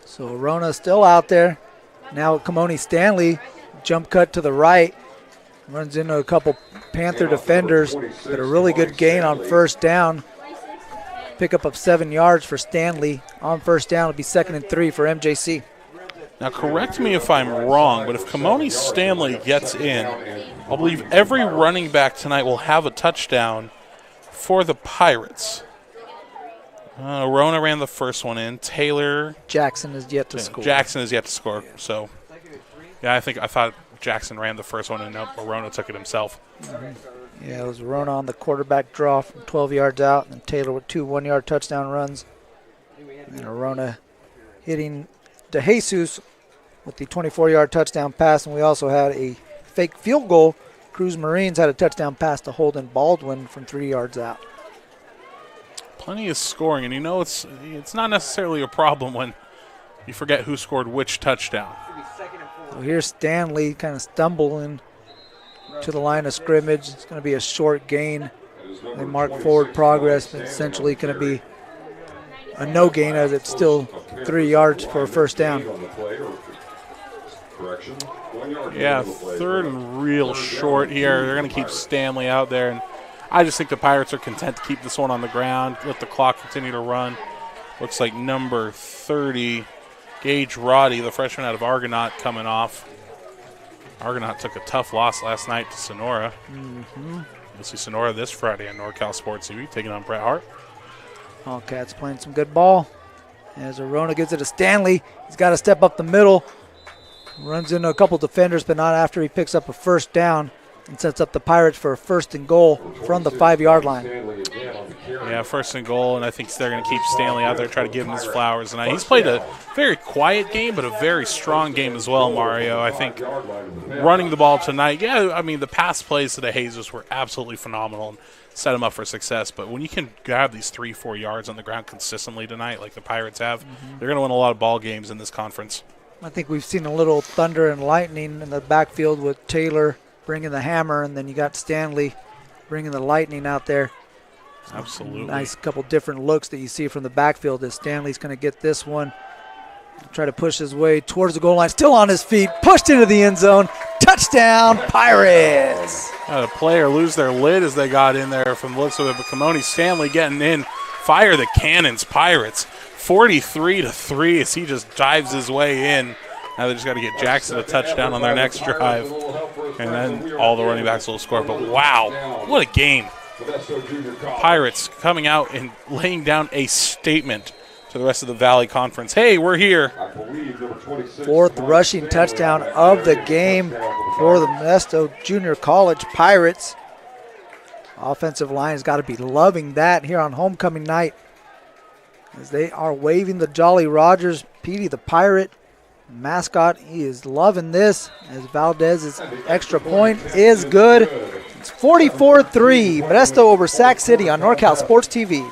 So Arona still out there. Now Kamoni Stanley, jump cut to the right. Runs into a couple Panther defenders, but a really good gain on first down. Pickup of 7 yards for Stanley on first down. It'll be 2nd and 3 for MJC. Now, correct me if I'm wrong, but if Kamoni Stanley gets in, I believe every running back tonight will have a touchdown for the Pirates. Arona ran the first one in. Jackson is yet to score. Jackson is yet to score. So, yeah, I thought Jackson ran the first one, and Arona took it himself. Mm-hmm. Yeah, it was Arona on the quarterback draw from 12 yards out, and Taylor with 2 1-yard touchdown runs. And Arona hitting DeJesus with the 24-yard touchdown pass, and we also had a fake field goal. Cruz Marines had a touchdown pass to Holden Baldwin from 3 yards out. Plenty of scoring, and it's not necessarily a problem when you forget who scored which touchdown. So here's Stanley kind of stumbling to the line of scrimmage. It's going to be a short gain. They mark forward progress, but essentially going to be a no gain as it's still 3 yards for a first down. Yeah, third and real short here. They're going to keep Stanley out there, and I just think the Pirates are content to keep this one on the ground, let the clock continue to run. Looks like number 30, Gage Roddy, the freshman out of Argonaut, coming off. Argonaut took a tough loss last night to Sonora. You'll see Sonora this Friday on NorCal Sports TV, taking on Bret Hart. Wildcats playing some good ball. As Arona gives it to Stanley. He's got to step up the middle. Runs into a couple defenders, but not after he picks up a first down and sets up the Pirates for a 1st and goal from the 5-yard line. Yeah, 1st and goal, and I think they're going to keep Stanley out there, try to give him his flowers. And he's played a very quiet game, but a very strong game as well, Mario. I think running the ball tonight, yeah, I mean, the pass plays to the Jesus were absolutely phenomenal and set him up for success. But when you can grab these 3-4 yards on the ground consistently tonight, like the Pirates have, they're going to win a lot of ball games in this conference. I think we've seen a little thunder and lightning in the backfield with Taylor bringing the hammer, and then you got Stanley bringing the lightning out there. Absolutely. Nice couple different looks that you see from the backfield as Stanley's going to get this one. Try to push his way towards the goal line. Still on his feet. Pushed into the end zone. Touchdown, Pirates. Had a player lose their lid as they got in there from the looks of it. But Kimoni Stanley getting in. Fire the cannons, Pirates. 43-3 as he just dives his way in. Now they just got to get Jackson a touchdown on their next drive. And then all the running backs will score. But wow, what a game. Pirates coming out and laying down a statement to the rest of the Valley Conference. Hey, we're here. 4th rushing touchdown of the game for the Modesto Junior College Pirates. Offensive line has got to be loving that here on homecoming night as they are waving the Jolly Rogers. Petey the Pirate mascot, he is loving this as Valdez's extra point is good. It's 44-3, Modesto over Sac City on NorCal Sports TV.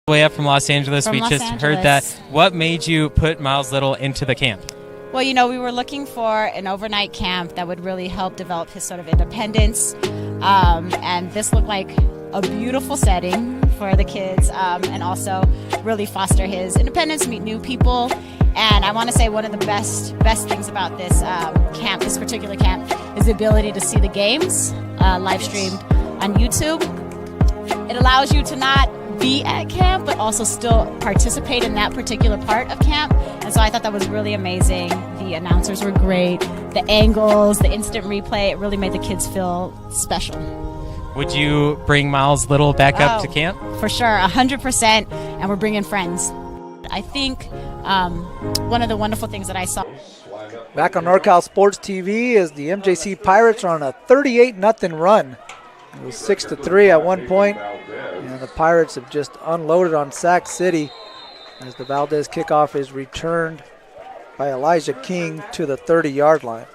Way up from Los Angeles, From we Los just Angeles. heard that. What made you put Miles Little into the camp? Well, you know, we were looking for an overnight camp that would really help develop his sort of independence. And this looked like a beautiful setting for the kids and also really foster his independence, meet new people. And I want to say one of the best things about this camp, this particular camp, is the ability to see the games live streamed on YouTube. It allows you to not be at camp, but also still participate in that particular part of camp. And so I thought that was really amazing. The announcers were great. The angles, the instant replay, it really made the kids feel special. Would you bring Miles Little back up to camp? For sure, 100%, and we're bringing friends. I think one of the wonderful things that I saw. Back on NorCal Sports TV as the MJC Pirates are on a 38-0 run. It was 6-3 at one point, and the Pirates have just unloaded on Sac City as the Valdez kickoff is returned by Elijah King to the 30-yard line.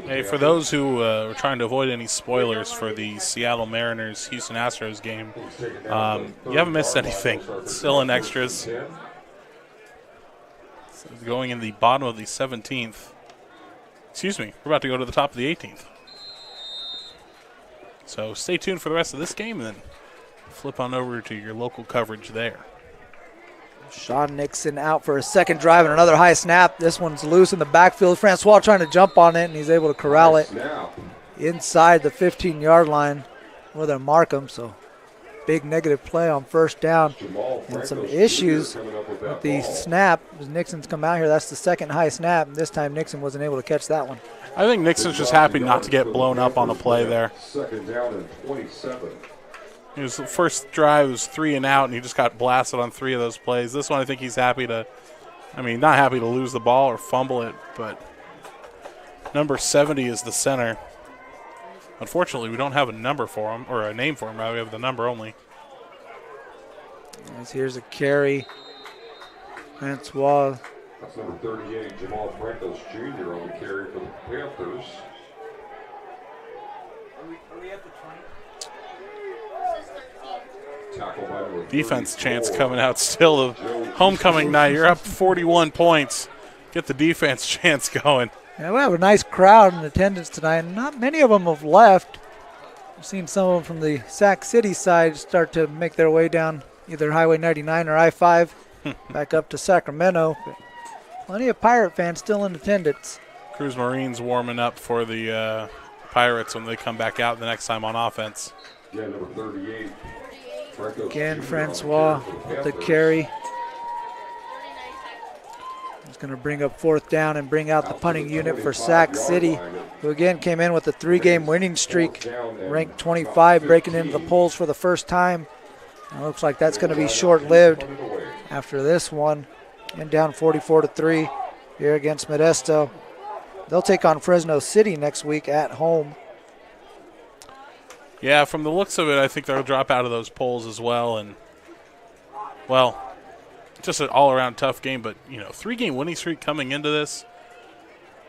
Hey, for those who were trying to avoid any spoilers for the Seattle Mariners Houston Astros game, you haven't missed anything. It's still in extras. It's going in the bottom of the 17th. Excuse me, we're about to go to the top of the 18th. So stay tuned for the rest of this game and then flip on over to your local coverage there. Sean Nixon out for a second drive and another high snap. This one's loose in the backfield. Francois trying to jump on it, and he's able to corral it inside the 15-yard line where they mark him. So big negative play on first down. And some issues with the snap as Nixon's come out here. That's the second high snap, and this time Nixon wasn't able to catch that one. I think Nixon's just happy not to get blown up on the play there. Second down and 27. His first drive was 3 and out, and he just got blasted on 3 of those plays. This one, I think he's happy to, not happy to lose the ball or fumble it, but number 70 is the center. Unfortunately, we don't have a number for him, or a name for him, rather. We have the number only. As here's a carry. Francois. That's number 38, Jamal Francos Jr. on the carry for the Panthers. Defense chance coming out still of homecoming night. You're up 41 points. Get the defense chance going. Yeah, we have a nice crowd in attendance tonight, and not many of them have left. We've seen some of them from the Sac City side start to make their way down either Highway 99 or I-5 back up to Sacramento. But Plenty of Pirate fans still in attendance. Cruz Marines warming up for the Pirates when they come back out the next time on offense. Yeah, number 38. Again, Francois with the carry. He's going to bring up 4th down and bring out the punting unit for Sac City, who again came in with a 3-game winning streak, ranked 25, breaking into the polls for the first time. It looks like that's going to be short-lived after this one. And down 44-3 here against Modesto. They'll take on Fresno City next week at home. Yeah, from the looks of it, I think they'll drop out of those polls as well. And, well, just an all-around tough game. But, 3-game winning streak coming into this.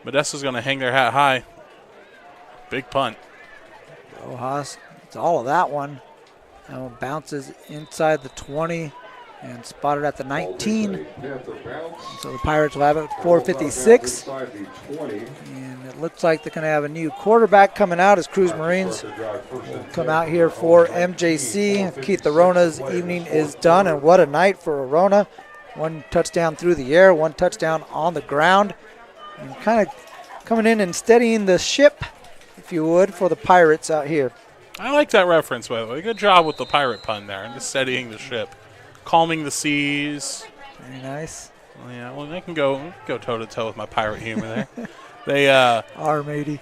Modesto's going to hang their hat high. Big punt. Rojas, it's all of that one. That one bounces inside the 20 and spotted at the 19. So the Pirates will have it 4:56. And it looks like they're going to have a new quarterback coming out as Cruz Marines will come out here for MJC. Keith Arona's evening is done, and what a night for Arona. 1 touchdown through the air, 1 touchdown on the ground. And kind of coming in and steadying the ship, if you would, for the Pirates out here. I like that reference, by the way. Good job with the pirate pun there and just steadying the ship. Calming the seas. Very nice. Well, yeah, well, they can go toe-to-toe with my pirate humor there. They R-matey.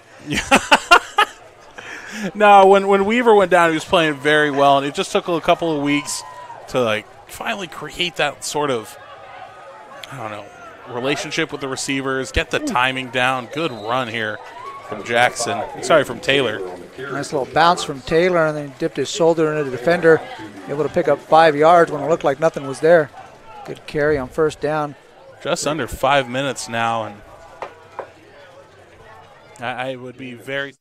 No, when Weaver went down, he was playing very well, and it just took a couple of weeks to finally create that sort of, relationship with the receivers, get the timing down. Good run here from from Taylor. Nice little bounce from Taylor, and then he dipped his shoulder into the defender, able to pick up 5 yards when it looked like nothing was there. Good carry on 1st down. Just under 5 minutes now, and I would be very...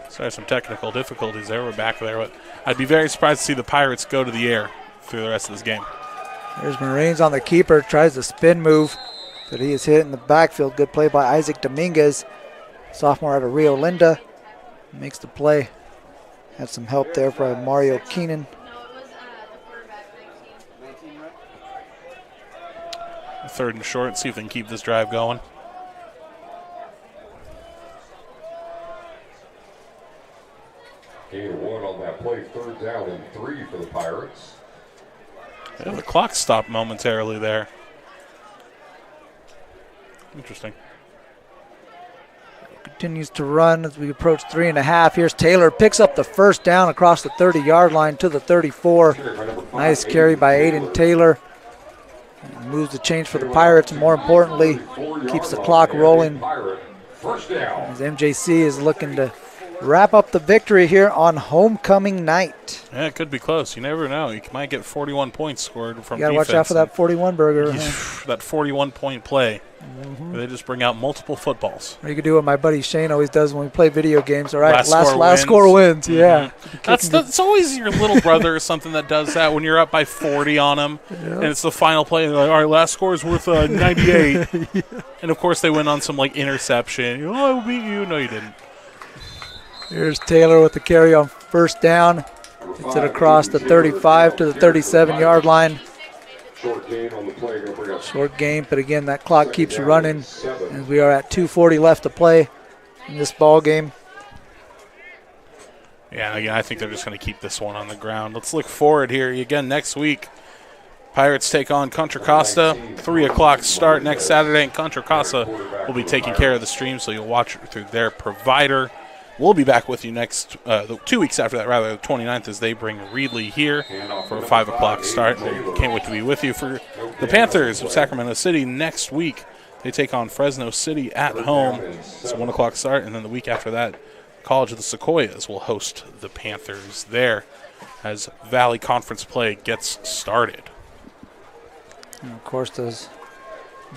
Sorry, some technical difficulties there. We're back there, but I'd be very surprised to see the Pirates go to the air through the rest of this game. There's Marines on the keeper, tries the spin move, but he is hit in the backfield. Good play by Isaac Dominguez, sophomore out of Rio Linda. Makes the play. Had some help there from Mario Keenan. 3rd and short, see if they can keep this drive going. Gain of 1 on that play, 3rd down and 3 for the Pirates. Yeah, the clock stopped momentarily there. Interesting. Continues to run as we approach 3.5. Here's Taylor, picks up the 1st down across the 30-yard line to the 34. Nice carry by Aiden Taylor. Moves the change for the Pirates, and more importantly, keeps the clock rolling as MJC is looking to wrap up the victory here on homecoming night. Yeah, it could be close. You never know. You might get 41 points scored from defense. You got to watch out for that 41 burger. That 41-point play. Where they just bring out multiple footballs. Or you could do what my buddy Shane always does when we play video games. All right, last score wins. Yeah. That's always your little brother or something that does that when you're up by 40 on them, and it's the final play. And they're like, all right, last score is worth 98. Yeah. And, of course, they went on some, interception. Oh, I beat you. No, you didn't. Here's Taylor with the carry on 1st down. Gets it across the 35 to the 37-yard line. Short gain on the play. Short gain, but again, that clock keeps running as we are at 2:40 left to play in this ball game. Yeah, again, I think they're just going to keep this one on the ground. Let's look forward here. Again, next week, Pirates take on Contra Costa. 3 o'clock start next Saturday, and Contra Costa will be taking care of the stream, so you'll watch it through their provider. We'll be back with you next 2 weeks after that, rather, the 29th, as they bring Reedley here for a 5 o'clock start. And can't wait to be with you for the Panthers of Sacramento City next week. They take on Fresno City at home. It's a 1 o'clock start, and then the week after that, College of the Sequoias will host the Panthers there as Valley Conference play gets started. And of course, those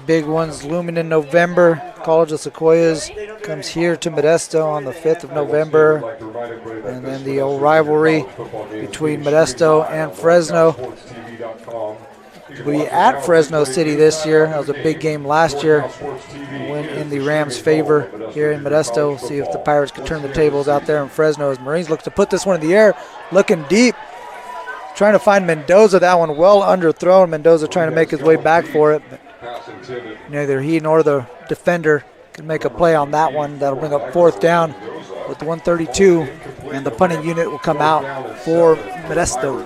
big ones looming in November. College of Sequoias comes here to Modesto on the 5th of November. And then the old rivalry between Modesto and Fresno. will be at Fresno City this year. That was a big game last year. Went in the Rams' favor here in Modesto. See if the Pirates can turn the tables out there in Fresno as Marines look to put this one in the air. Looking deep. Trying to find Mendoza. That one well underthrown. Mendoza trying to make his way back for it. But neither he nor the defender can make a play on that one. That'll bring up fourth down with 132. And the punting unit will come out for Modesto.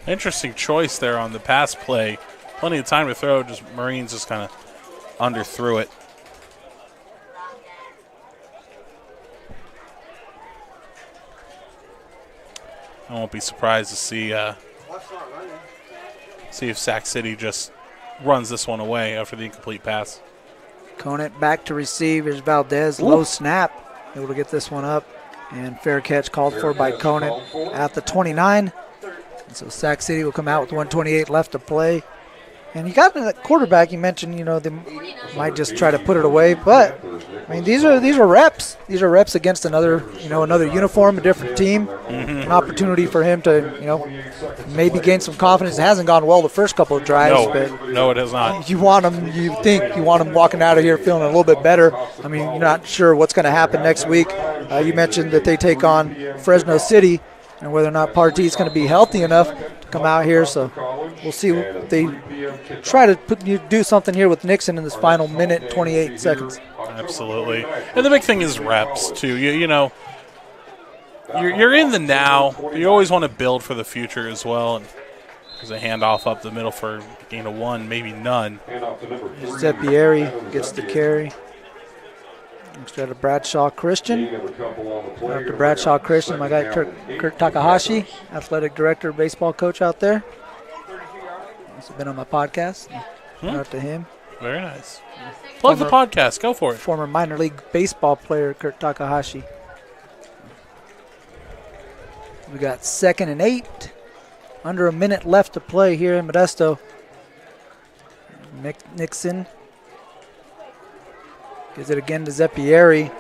Interesting choice there on the pass play. Plenty of time to throw. Just Marines just kind of underthrew it. I won't be surprised to see if Sac City just runs this one away after the incomplete pass. Conant back to receive. Here's Valdez. Low snap. Able to get this one up. And fair catch called for by Conant at the 29. And so Sac City will come out with 128 left to play. And you got that quarterback you mentioned, they might just try to put it away. But, I mean, these are reps. These are reps against another uniform, a different team. An opportunity for him to, maybe gain some confidence. It hasn't gone well the first couple of drives. No, it has not. You want him walking out of here feeling a little bit better. I mean, you're not sure what's going to happen next week. You mentioned that they take on Fresno City, and whether or not Partee is going to be healthy enough to come out here. So we'll see if they try to do something here with Nixon in this final minute, 28 seconds. Absolutely. And the big thing is reps, too. You're in the now. You always want to build for the future as well. And there's a handoff up the middle for a gain of one, maybe none. Zeppieri gets the carry. Instead of Bradshaw Christian. After Bradshaw Christian, my guy Kurt Takahashi, athletic director, baseball coach out there. He's been on my podcast. Shout out to him. Very nice. Plug the podcast. Go for it. Former minor league baseball player Kurt Takahashi. We got 2nd and 8. Under a minute left to play here in Modesto. Nixon. Gives it again to Zeppieri.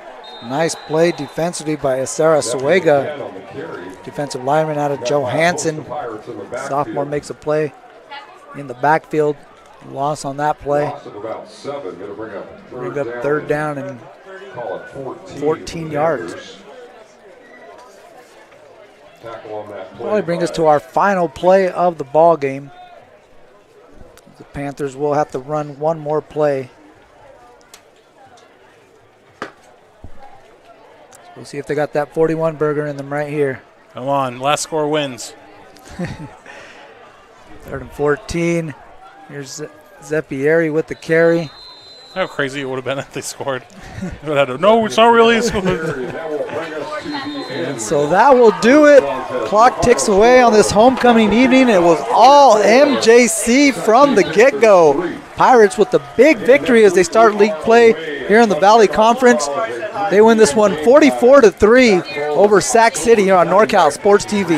Nice play defensively by Asara Suega. Defensive lineman out of Johansson. Sophomore makes a play in the backfield. Loss on that play. Bring up third down and 14 yards. Probably bring us to our final play of the ball game. The Panthers will have to run one more play. We'll see if they got that 41 burger in them right here. Come on, last score wins. 3rd and 14. Here's Zeppieri with the carry. How crazy it would have been if they scored. No, it's not really a score. And so that will do it. Clock ticks away on this homecoming evening. It was all MJC from the get-go. Pirates with the big victory as they start league play here in the Valley Conference. They win this one 44-3 over Sac City here on NorCal Sports TV.